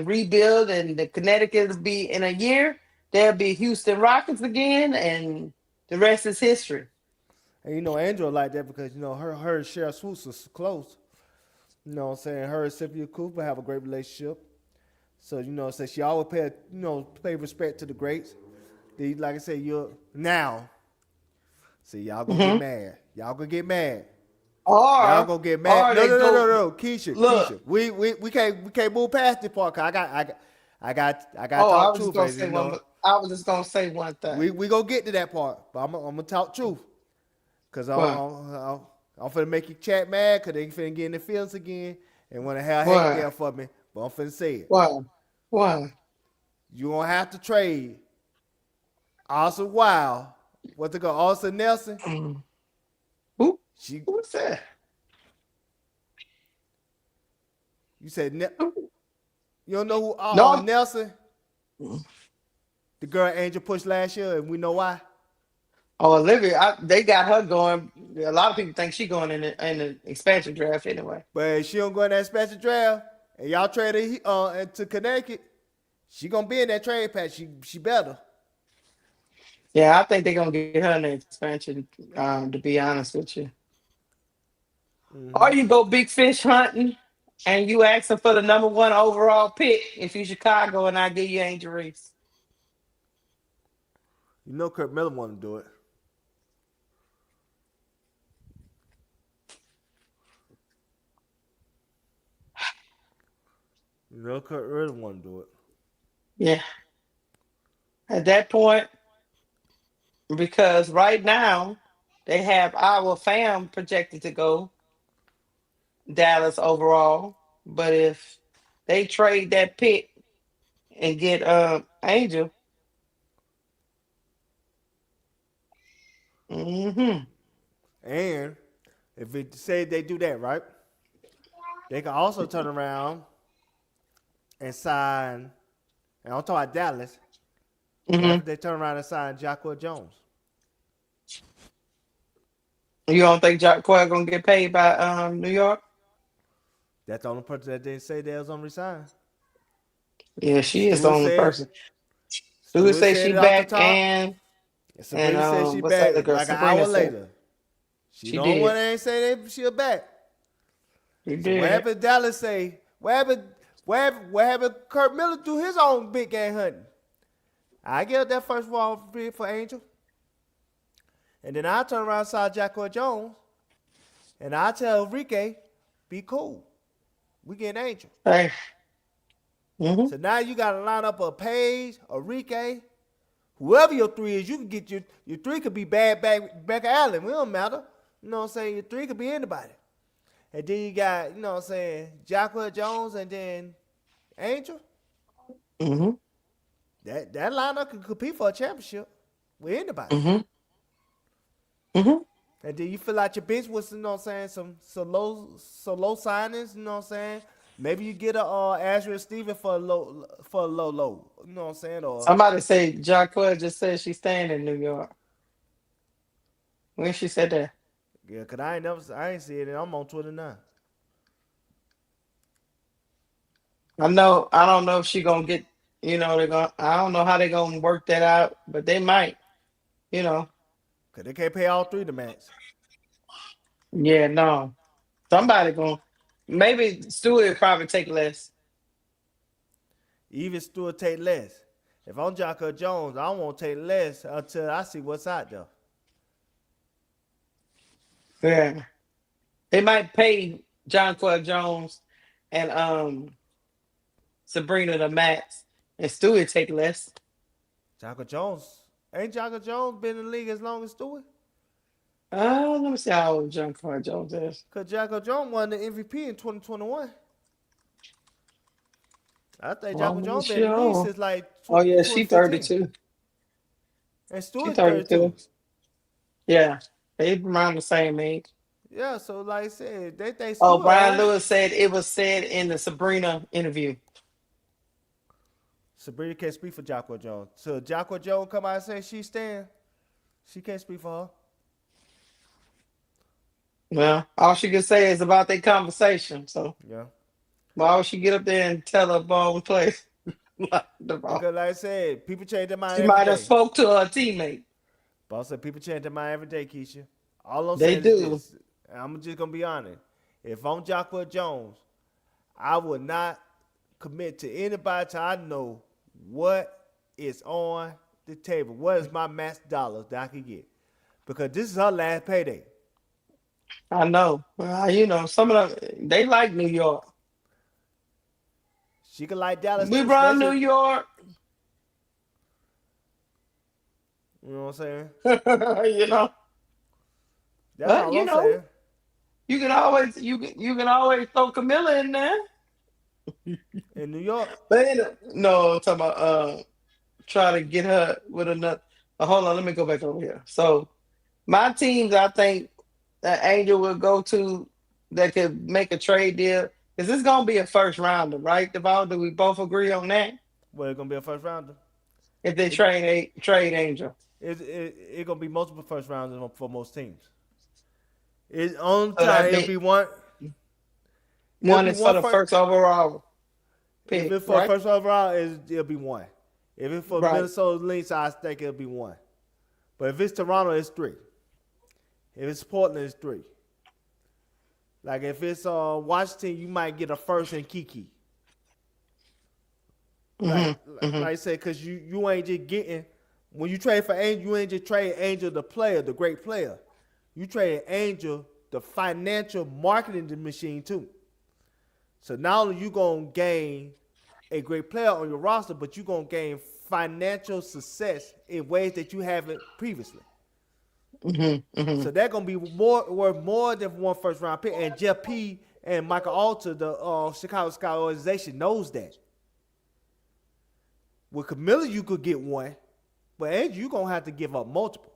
Speaker 2: rebuild, and the Connecticut will be in a year, there'll be Houston Rockets again, and the rest is history.
Speaker 3: And you know, Angela like that because, you know, her and Cheryl Swoops is close. You know what I'm saying? Her and Cynthia Cooper have a great relationship. So, you know, so she always pay respect to the greats. Like I said, now. See, y'all gonna get mad. Y'all gonna get mad. Y'all gonna get mad. No. Keysha. We can't move past this part. Cause I got talk truth.
Speaker 2: I was just gonna say one thing.
Speaker 3: We gonna get to that part, but I'm gonna talk truth. Cause I'm finna make you chat mad, cause they finna get in their feelings again and wanna have hate there for me. But I'm finna say it.
Speaker 2: Why?
Speaker 3: You gonna have to trade Austin Wild. What's it called? Austin Nelson.
Speaker 2: Who's that?
Speaker 3: You said you don't know who Nelson? The girl Angel pushed last year, and we know why.
Speaker 2: Oh, Olivia, they got her going. A lot of people think she going in the expansion draft anyway.
Speaker 3: But if she don't go in that expansion draft, and y'all trade her to Connecticut, she gonna be in that trade patch. She better.
Speaker 2: Yeah, I think they're gonna get her in the expansion. To be honest with you. Or you go big fish hunting and you asking for the number 1 overall pick if you Chicago, and I give you Angel Reese.
Speaker 3: You know Kurt Miller want to do it. You know Kurt really want to do it.
Speaker 2: Yeah. At that point, because right now they have our fam projected to go Dallas overall, but if they trade that pick and get Angel,
Speaker 3: and if it say they do that, right, they can also turn around and sign. And I'm talking about Dallas. After they turn around and sign Jacquel Jones.
Speaker 2: You don't think Jacquel gonna get paid by New York?
Speaker 3: That's the only person that didn't say they was gonna resign.
Speaker 2: Yeah, she is the only person. Stewart say she back and
Speaker 3: said she back like an hour later. She the only one that ain't say she back.
Speaker 2: She
Speaker 3: So
Speaker 2: did.
Speaker 3: what happened? Dallas say what happened? Kurt Miller do his own big game hunting. I get that first round bid for Angel, and then I turn around and sign Jacquel Jones, and I tell Enrique, be cool. We get Angel.
Speaker 2: Hey.
Speaker 3: So now you got to line up a Paige, Enrique, whoever your 3 is. You can get your 3 could be bad Becca Allen. It don't matter. You know what I'm saying? Your 3 could be anybody. And then you got, you know what I'm saying, Jacquel Jones and then Angel. That lineup can compete for a championship with anybody. And then you fill out your bench with, you know what I'm saying, some low signings, you know what I'm saying? Maybe you get a Azriel Stevens for a low. You know what I'm saying? Or
Speaker 2: somebody say Jacquel just said she's staying in New York. When she said that?
Speaker 3: Yeah, cause I ain't see it, and I'm on Twitter now.
Speaker 2: I don't know if she gonna get. I don't know how they gonna work that out, but they might.
Speaker 3: Cause they can't pay all 3 the max.
Speaker 2: Yeah, no. Somebody gonna. Maybe Stewart will probably take less.
Speaker 3: Even Stewart take less. If I'm Jocko Jones, I won't take less until I see what's out there.
Speaker 2: Yeah. They might pay John Claude Jones and Sabrina the max, and Stewie take less.
Speaker 3: Jocko Jones. Ain't Jocko Jones been in the league as long as Stewart?
Speaker 2: Let me see how old John Claude Jones is.
Speaker 3: Because Jocko Jones won the MVP in 2021. I think Jocko Jones been in the league since like
Speaker 2: Oh yeah, she 32.
Speaker 3: And
Speaker 2: She
Speaker 3: Stewart
Speaker 2: 32.
Speaker 3: 32.
Speaker 2: Yeah, they around the same age.
Speaker 3: Yeah, so like I said, they think
Speaker 2: Oh,
Speaker 3: Stewart
Speaker 2: Brian
Speaker 3: old.
Speaker 2: Lewis said it was said in the Sabrina interview.
Speaker 3: Sabrina can't speak for Jocko Jones. So Jocko Jones come out and say she's staying. She can't speak for her.
Speaker 2: Well, all she can say is about their conversation. So
Speaker 3: Yeah.
Speaker 2: why would she get up there and tell her ball would play?
Speaker 3: Because like I said, people change their mind
Speaker 2: She
Speaker 3: every
Speaker 2: might have
Speaker 3: day.
Speaker 2: spoke to her teammate.
Speaker 3: But I said people change their mind every day, Keisha. All I'm
Speaker 2: They
Speaker 3: saying
Speaker 2: do.
Speaker 3: is this. And I'm just gonna be honest. If I'm Jocko Jones, I would not commit to anybody till I know what is on the table. What is my max dollars that I can get? Because this is her last payday.
Speaker 2: I know. You know, some of them they like New York.
Speaker 3: She can like Dallas
Speaker 2: We
Speaker 3: too,
Speaker 2: run New
Speaker 3: especially.
Speaker 2: York.
Speaker 3: You know what I'm saying?
Speaker 2: You know.
Speaker 3: That's
Speaker 2: But
Speaker 3: all
Speaker 2: you
Speaker 3: I'm
Speaker 2: know,
Speaker 3: saying.
Speaker 2: you can always throw Camilla in there.
Speaker 3: In New York.
Speaker 2: But no, I'm talking about try to get her with another. Hold on, let me go back over here. So my teams, I think that Angel will go to that could make a trade deal. Is this gonna be a first rounder, right, Duval? Do we both agree on that?
Speaker 3: Well, it's gonna be a first rounder.
Speaker 2: If they trade Angel,
Speaker 3: It's gonna be multiple first rounders for most teams. It's on
Speaker 2: so that
Speaker 3: time. It'll
Speaker 2: means
Speaker 3: be one.
Speaker 2: one is for the first overall pick,
Speaker 3: If it's for
Speaker 2: right?
Speaker 3: first overall, it'll be one. If it's for
Speaker 2: Right.
Speaker 3: Minnesota Lynx, I think it'll be one. But if it's Toronto, it's three. If it's Portland, it's three. Like if it's Washington, you might get a first and Kiki. Like I said, because you ain't just getting, when you trade for Angel, you ain't just trade Angel the player, the great player. You trade Angel the financial marketing machine too. So not only you going to gain a great player on your roster, but you're going to gain financial success in ways that you haven't previously. So they're going to be worth more than one first round pick. And Jeff P. and Michael Alter, the Chicago Sky organization, knows that. With Camilla, you could get one, but Andrew, you're going to have to give up multiple.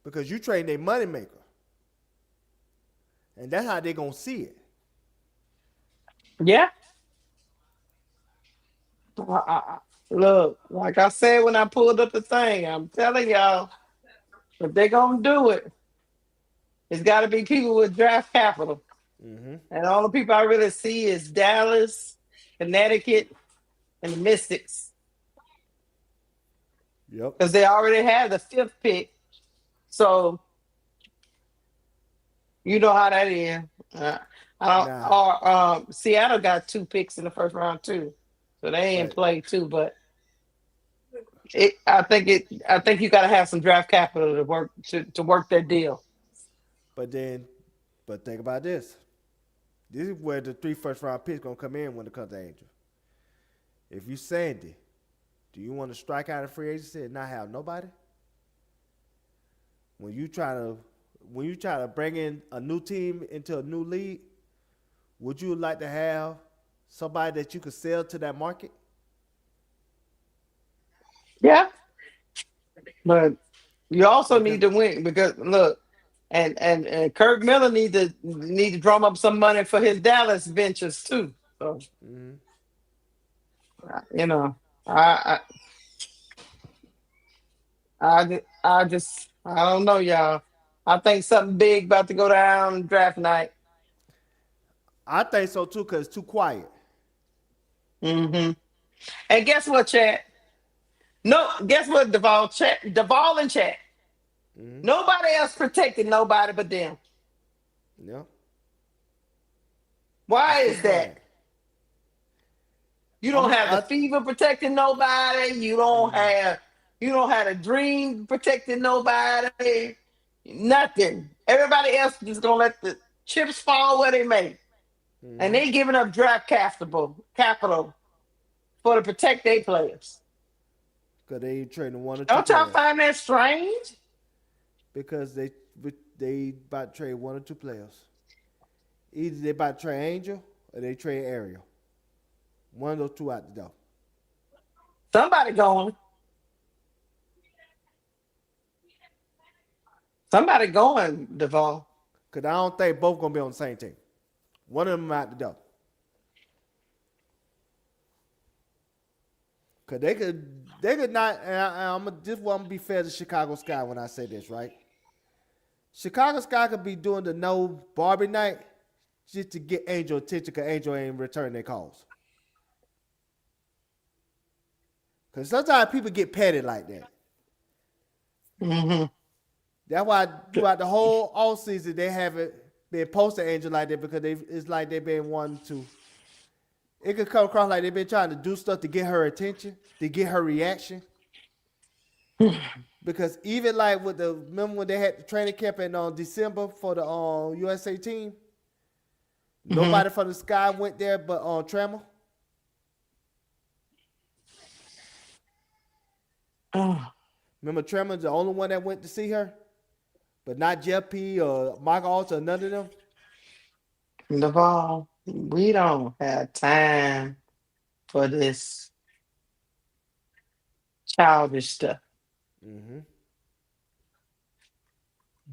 Speaker 3: Because you train a moneymaker. And that's how they're going to see it.
Speaker 2: Yeah. Look, like I said when I pulled up the thing, I'm telling y'all, if they're gonna do it, it's got to be people with draft capital. And all the people I really see is Dallas, Connecticut, and the Mystics.
Speaker 3: Yep.
Speaker 2: Because they already have the 5th pick. So you know how that is. Seattle got 2 picks in the first round too. So they ain't played too, but I think you got to have some draft capital to work that deal.
Speaker 3: But think about this. This is where the 3 first round picks gonna come in when it comes to Angel. If you Sandy, do you want to strike out in free agency and not have nobody? When you try to bring in a new team into a new league, would you like to have somebody that you could sell to that market?
Speaker 2: Yeah, but you also need to win because look, and Kirk Miller need to drum up some money for his Dallas ventures too. So you know, I don't know, y'all. I think something big about to go down draft night.
Speaker 3: I think so too, because it's too quiet.
Speaker 2: And guess what, Chad? No, guess what, Duval and Chad. Nobody else protected nobody but them.
Speaker 3: Yeah.
Speaker 2: Why is that? You don't have the fever protecting nobody. You don't have the dream protecting nobody. Nothing. Everybody else just gonna let the chips fall where they may. And they giving up draft capital for to protect their players.
Speaker 3: Because they ain't trading one or two
Speaker 2: Don't y'all
Speaker 3: players.
Speaker 2: find that strange?
Speaker 3: Because they about to trade one or two players. Either they about to trade Angel or they trade Ariel. One of those two out the door.
Speaker 2: Somebody going. Somebody going, Duval.
Speaker 3: Because I don't think both going to be on the same team. One of them out the door. Because they could not, and this one be fair to Chicago Sky when I say this, right? Chicago Sky could be doing the no Barbie Night just to get Angel attention because Angel ain't returning their calls. Because sometimes people get petty like that.
Speaker 2: Mm-hmm.
Speaker 3: That's why throughout the whole offseason they haven't been posting Angel like that because it's like they've been wanting to. It could come across like they've been trying to do stuff to get her attention, to get her reaction. Because even like remember when they had the training camp in December for the USA team? Nobody from the Sky went there but Trammell. Remember Trammell's the only one that went to see her? But not Jeff P. or Mike Alter or none of them?
Speaker 2: Duval, we don't have time for this childish stuff.
Speaker 3: Mm-hmm.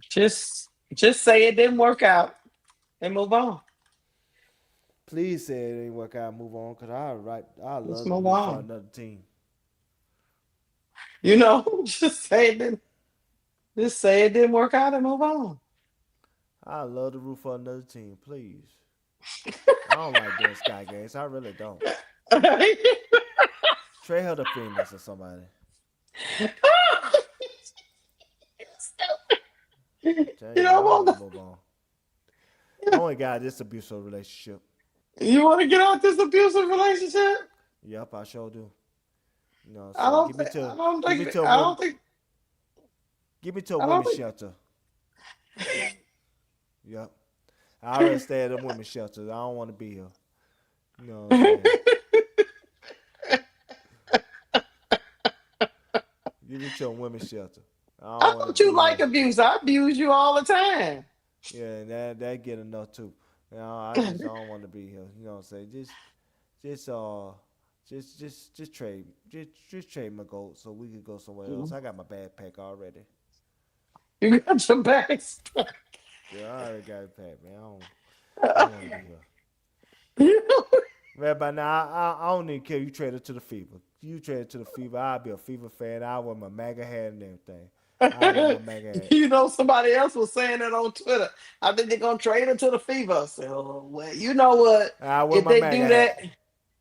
Speaker 2: Just say it didn't work out and move on.
Speaker 3: Please say it didn't work out and move on because I love to
Speaker 2: move
Speaker 3: root
Speaker 2: on.
Speaker 3: for another team.
Speaker 2: Just say it didn't work out and move on.
Speaker 3: I love to root for another team, please. I don't like doing Sky games. I really don't. Trade her to Phoenix or somebody. Move on. I only got this abusive relationship.
Speaker 2: You want to get out this abusive relationship?
Speaker 3: Yep, I sure do. No, so
Speaker 2: I don't
Speaker 3: give me
Speaker 2: think.
Speaker 3: Give me to a women's shelter. Yep. I already stay at a women's shelter. I don't want to be here. You know what I'm saying? Give me to a women's shelter.
Speaker 2: I thought you like abuse. I abuse you all the time.
Speaker 3: Yeah, and that get enough too. I don't want to be here. You know what I'm saying? Just trade my gold so we could go somewhere else. I got my backpack already.
Speaker 2: You got your bags.
Speaker 3: Yeah, I already got it packed, man. I don't want to be here. Man, by now, I don't even care. You trade it to the Fever. You trade it to the Fever. I'll be a Fever fan. I'll wear my MAGA hat and everything.
Speaker 2: Somebody else was saying that on Twitter. I think they're gonna trade it to the Fever. So, well, you know what? If they do that,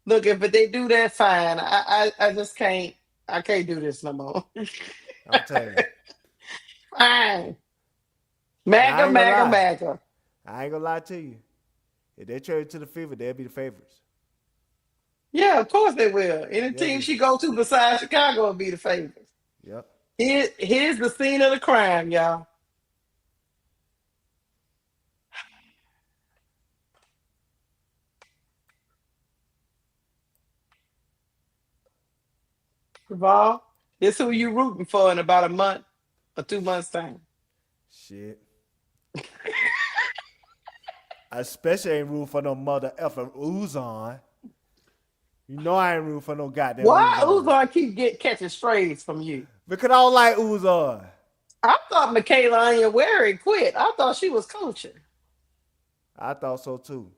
Speaker 2: look. If they do that, fine. I just can't. I can't do this no more.
Speaker 3: I'm telling you.
Speaker 2: Fine. MAGA.
Speaker 3: I ain't gonna lie to you. If they trade it to the Fever, they'll be the favorites.
Speaker 2: Yeah, of course they will. Any team she go to besides Chicago will be the favorites.
Speaker 3: Yep.
Speaker 2: Here's the scene of the crime, y'all. Duval, this who you rooting for in about a month or 2 months' time.
Speaker 3: Shit. I especially ain't rooting for no mother effing Uzon. You know I ain't rooting for no goddamn
Speaker 2: Why
Speaker 3: Uzon
Speaker 2: keep catching strays from you?
Speaker 3: Because I don't like Uzon.
Speaker 2: I thought Michaela Onyenwere quit. I thought she was coaching.
Speaker 3: I thought so too.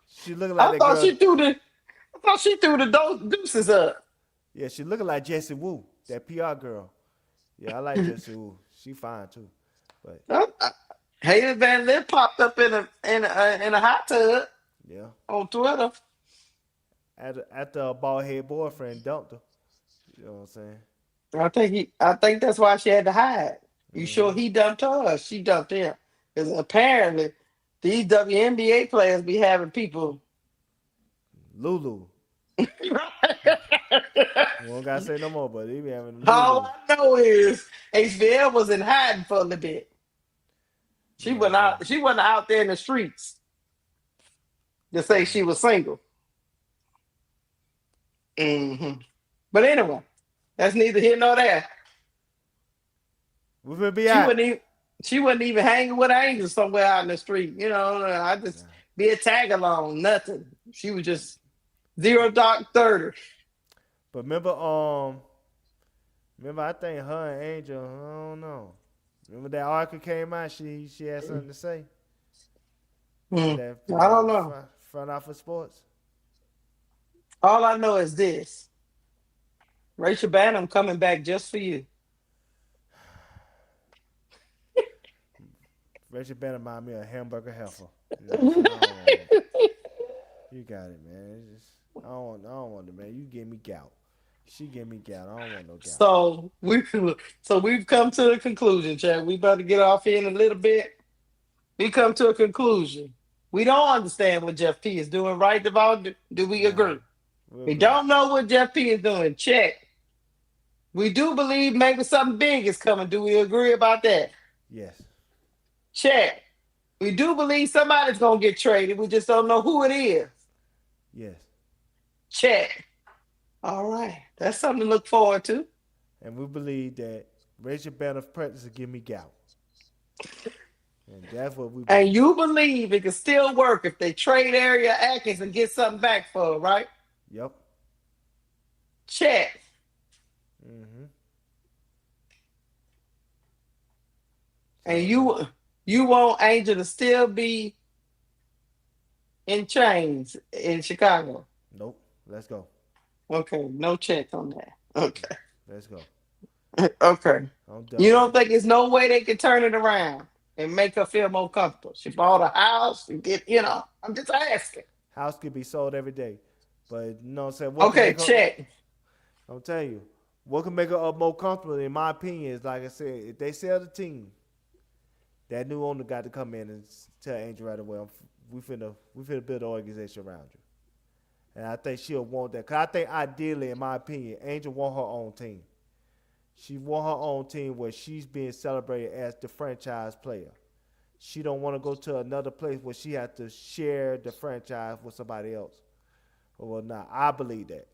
Speaker 3: She looking like
Speaker 2: I thought she threw the deuces up.
Speaker 3: Yeah, she looking like Jessie Wu, that PR girl. Yeah, I like Jessie Wu. She fine too. But
Speaker 2: Hayden Van Lith popped up in a hot tub.
Speaker 3: Yeah.
Speaker 2: On Twitter.
Speaker 3: After a bald head boyfriend dumped her. You know what I'm saying?
Speaker 2: I think that's why she had to hide. You sure he dumped her or she dumped him? Because apparently These WNBA players be having people.
Speaker 3: Lulu. We don't gotta say no more, but he be having
Speaker 2: All
Speaker 3: Lulu.
Speaker 2: I know is HBL was in hiding for a little bit.
Speaker 3: You know what I'm saying?
Speaker 2: She wasn't out there in the streets to say she was single. But anyway, that's neither here nor there.
Speaker 3: We finna be
Speaker 2: She
Speaker 3: out.
Speaker 2: wouldn't even she wasn't even hanging with angels somewhere out in the street. I just be a tag along, nothing. She was just 0 dark 30.
Speaker 3: But remember, I think her and Angel, I don't know. Remember that article came out? She had something to say.
Speaker 2: I don't know.
Speaker 3: Front office sports.
Speaker 2: All I know is this. Rachel Banham coming back just for you.
Speaker 3: Rachel Banner remind me of hamburger heifer. You got it, man. I don't want it, man. You give me gout. She give me gout. I don't want no gout.
Speaker 2: So we've come to a conclusion, Chad. We about to get off here in a little bit. We come to a conclusion. We don't understand what Jeff P is doing, right, Duval? Do we agree? We don't know what Jeff P is doing. Check. We do believe maybe something big is coming. Do we agree about that?
Speaker 3: Yes.
Speaker 2: Check. We do believe somebody's going to get traded. We just don't know who it is.
Speaker 3: Yes.
Speaker 2: Check. All right. That's something to look forward to.
Speaker 3: And we believe that Rachel Banner's practice will give me gout. And that's what we believe.
Speaker 2: And you believe it can still work if they trade Area Atkins and get something back for her, right?
Speaker 3: Yep.
Speaker 2: Check. And you want Angel to still be in chains in Chicago?
Speaker 3: Nope. Let's go.
Speaker 2: Okay. No check on that. Okay.
Speaker 3: Let's go.
Speaker 2: Okay. You don't think there's no way they can turn it around and make her feel more comfortable? She bought a house and I'm just asking.
Speaker 3: House could be sold every day. But you know what I'm saying?
Speaker 2: Okay, check.
Speaker 3: I'm telling you, what can make her more comfortable, in my opinion, is like I said, if they sell the team, that new owner got to come in and tell Angel right away, we finna build an organization around you. And I think she'll want that. Because I think ideally, in my opinion, Angel want her own team. She want her own team where she's being celebrated as the franchise player. She don't want to go to another place where she has to share the franchise with somebody else. Well, nah, I believe that.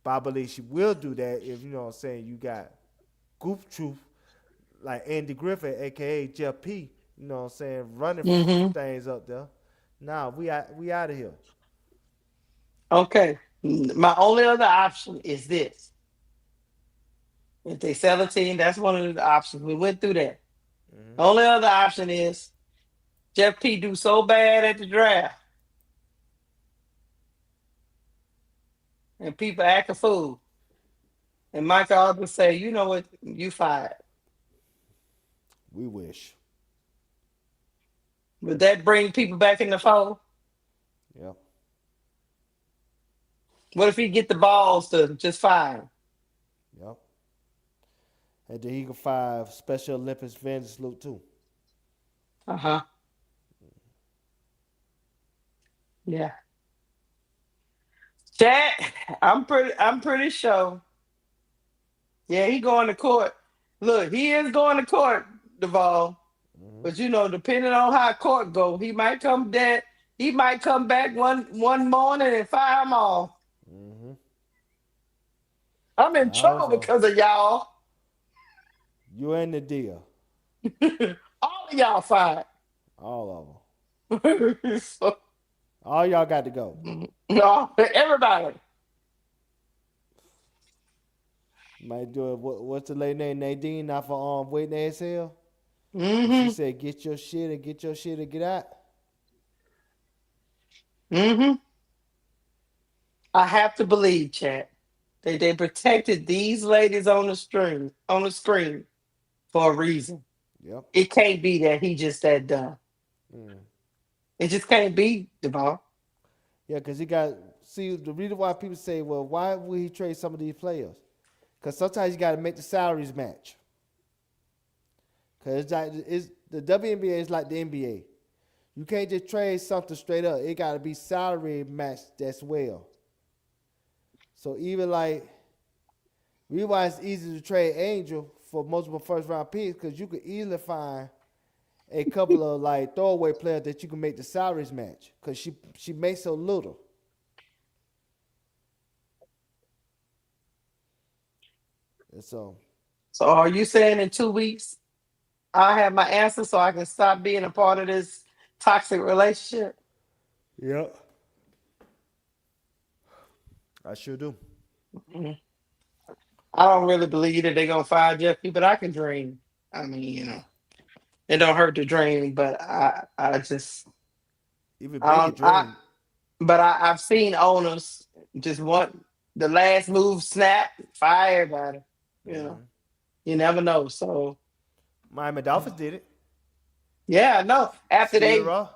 Speaker 3: But I believe she will do that if, you know what I'm saying, you got Goof Truth like Andy Griffith, a.k.a. Jeff P., you know what I'm saying, running things up there. Nah, we out of here.
Speaker 2: Okay. My only other option is this. If they sell a team, that's one of the options. We went through that. The only other option is Jeff P. do so bad at the draft. And people act a fool. And Mike Alden say, you know what, you fired.
Speaker 3: We wish.
Speaker 2: Would that bring people back in the fold?
Speaker 3: Yep.
Speaker 2: What if he get the balls to just fire him?
Speaker 3: Yep. And then he can fire Special Olympics Vandersloot too.
Speaker 2: Uh-huh. Yeah. Chat, I'm pretty sure. Yeah, he going to court. Look, he is going to court, Duval. But depending on how court go, he might come dead. He might come back one morning and fire them all. I'm in trouble because of y'all.
Speaker 3: You in the deal.
Speaker 2: All of y'all fired.
Speaker 3: All of them. All y'all got to go.
Speaker 2: No, everybody.
Speaker 3: Might do it. What's the lady name? Nadine, not for waiting to exhale. She said, "Get your shit and get out."
Speaker 2: I have to believe, chat, that they protected these ladies on the screen for a reason.
Speaker 3: Yep.
Speaker 2: It can't be that he just that dumb. It just can't be, Duval.
Speaker 3: Yeah, because see, the reason why people say, well, why would he trade some of these players? Because sometimes you got to make the salaries match. Because the WNBA is like the NBA. You can't just trade something straight up. It got to be salary matched as well. So even like, reason why it's easy to trade Angel for multiple first round picks because you could easily find a couple of like throwaway players that you can make the salaries match because she makes so little. And so
Speaker 2: are you saying in 2 weeks I have my answer so I can stop being a part of this toxic relationship?
Speaker 3: yep, I sure do.
Speaker 2: I don't really believe that they're gonna fire Jeffy, but I can dream. I mean, it don't hurt to dream, but I just
Speaker 3: Even
Speaker 2: I
Speaker 3: Baker
Speaker 2: don't I
Speaker 3: Dream.
Speaker 2: but I've seen owners just want the last move snap, fire everybody. You know, you never know. So
Speaker 3: Miami Dolphins did it.
Speaker 2: yeah, no. After
Speaker 3: Steve
Speaker 2: they
Speaker 3: Ross.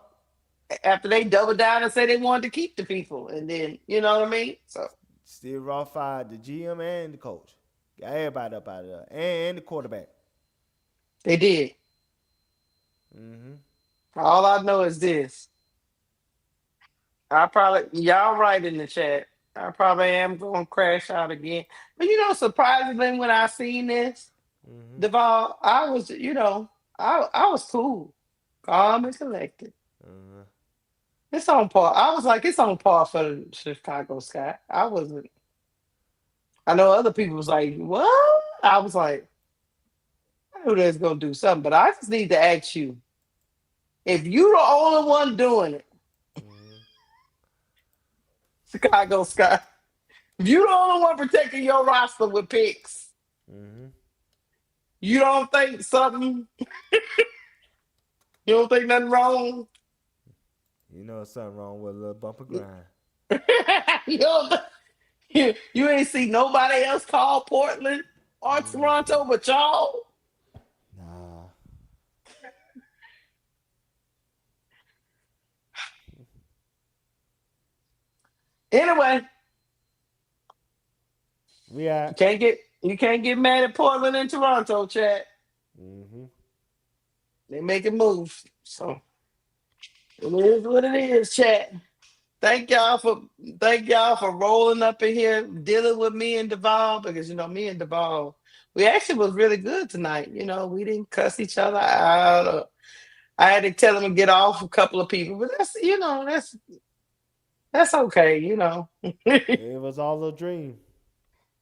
Speaker 2: doubled down and said they wanted to keep the people, and then you know what I mean. So
Speaker 3: Steve Ross fired the GM and the coach. Got everybody up out of there. And the quarterback.
Speaker 2: they did.
Speaker 3: Mm-hmm.
Speaker 2: All I know is this. I probably y'all write in the chat. I probably am going to crash out again. But surprisingly, when I seen this,
Speaker 3: Mm-hmm.
Speaker 2: Duval, I was, I was cool, calm and collected.
Speaker 3: Uh-huh.
Speaker 2: It's on par. I was like, it's on par for the Chicago Sky. I wasn't. I know other people was like, what? I was like, I knew they was gonna do something, but I just need to ask you, if you the only one doing it, Chicago Sky, if you the only one protecting your roster with picks, you don't think something, you don't think nothing wrong?
Speaker 3: You know something wrong with a little bumper grind.
Speaker 2: you, don't, you ain't see nobody else call Portland or Toronto but y'all?
Speaker 3: Nah.
Speaker 2: Anyway,
Speaker 3: Yeah.
Speaker 2: you can't get mad at Portland and Toronto, chat.
Speaker 3: Mm-hmm.
Speaker 2: They making moves. So it is what it is, chat. Thank y'all for rolling up in here, dealing with me and Duval, because me and Duval, we actually was really good tonight. We didn't cuss each other out. I had to tell him to get off a couple of people, but that's okay.
Speaker 3: It was all a dream.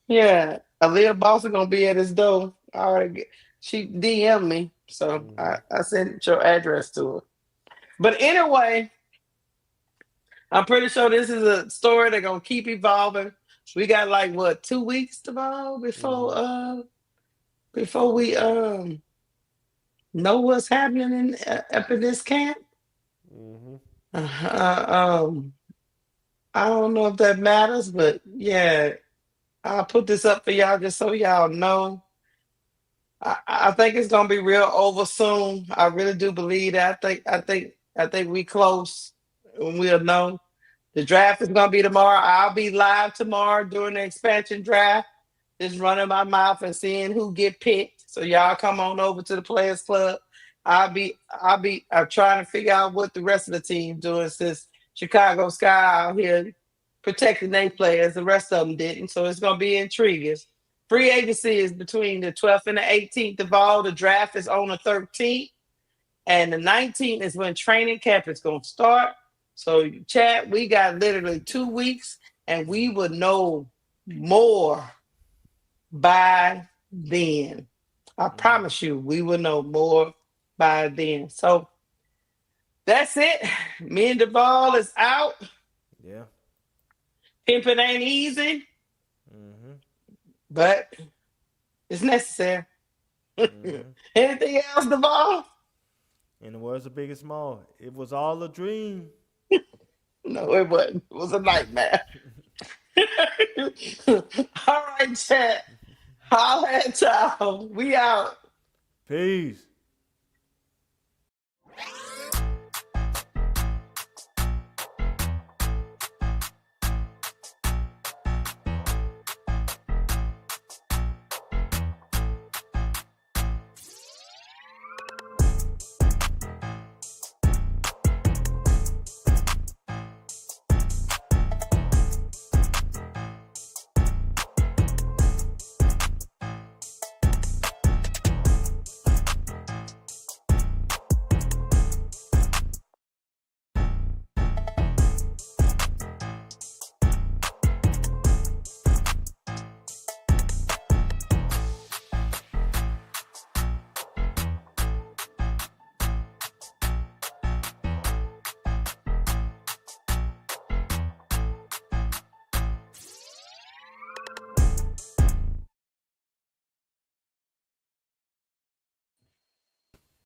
Speaker 2: Yeah, Aaliyah boss is gonna be at his door. She DM'd me, so I sent your address to her. But anyway, I'm pretty sure this is a story that's gonna keep evolving. We got like 2 weeks to evolve before we know what's happening up in this camp. I don't know if that matters, but yeah, I'll put this up for y'all just so y'all know. I think it's gonna be real over soon. I really do believe that. I think we close and we'll know. The draft is gonna be tomorrow. I'll be live tomorrow during the expansion draft, just running my mouth and seeing who get picked. So y'all come on over to the Players Club. I'm trying to figure out what the rest of the team doing since Chicago Sky out here protecting their players. The rest of them didn't. So it's gonna be intriguing. Free agency is between the 12th and the 18th of all. The draft is on the 13th. And the 19th is when training camp is going to start. So, chat, we got literally 2 weeks, and we will know more by then. I promise you, we will know more by then. So, that's it. Me and Duval is out.
Speaker 3: Yeah.
Speaker 2: Pimping ain't easy, but it's necessary. Anything else, Duval?
Speaker 3: In the words of Big and Small, it was all a dream.
Speaker 2: No, it wasn't. It was a nightmare. All right, chat. Holla at y'all. We out.
Speaker 3: Peace.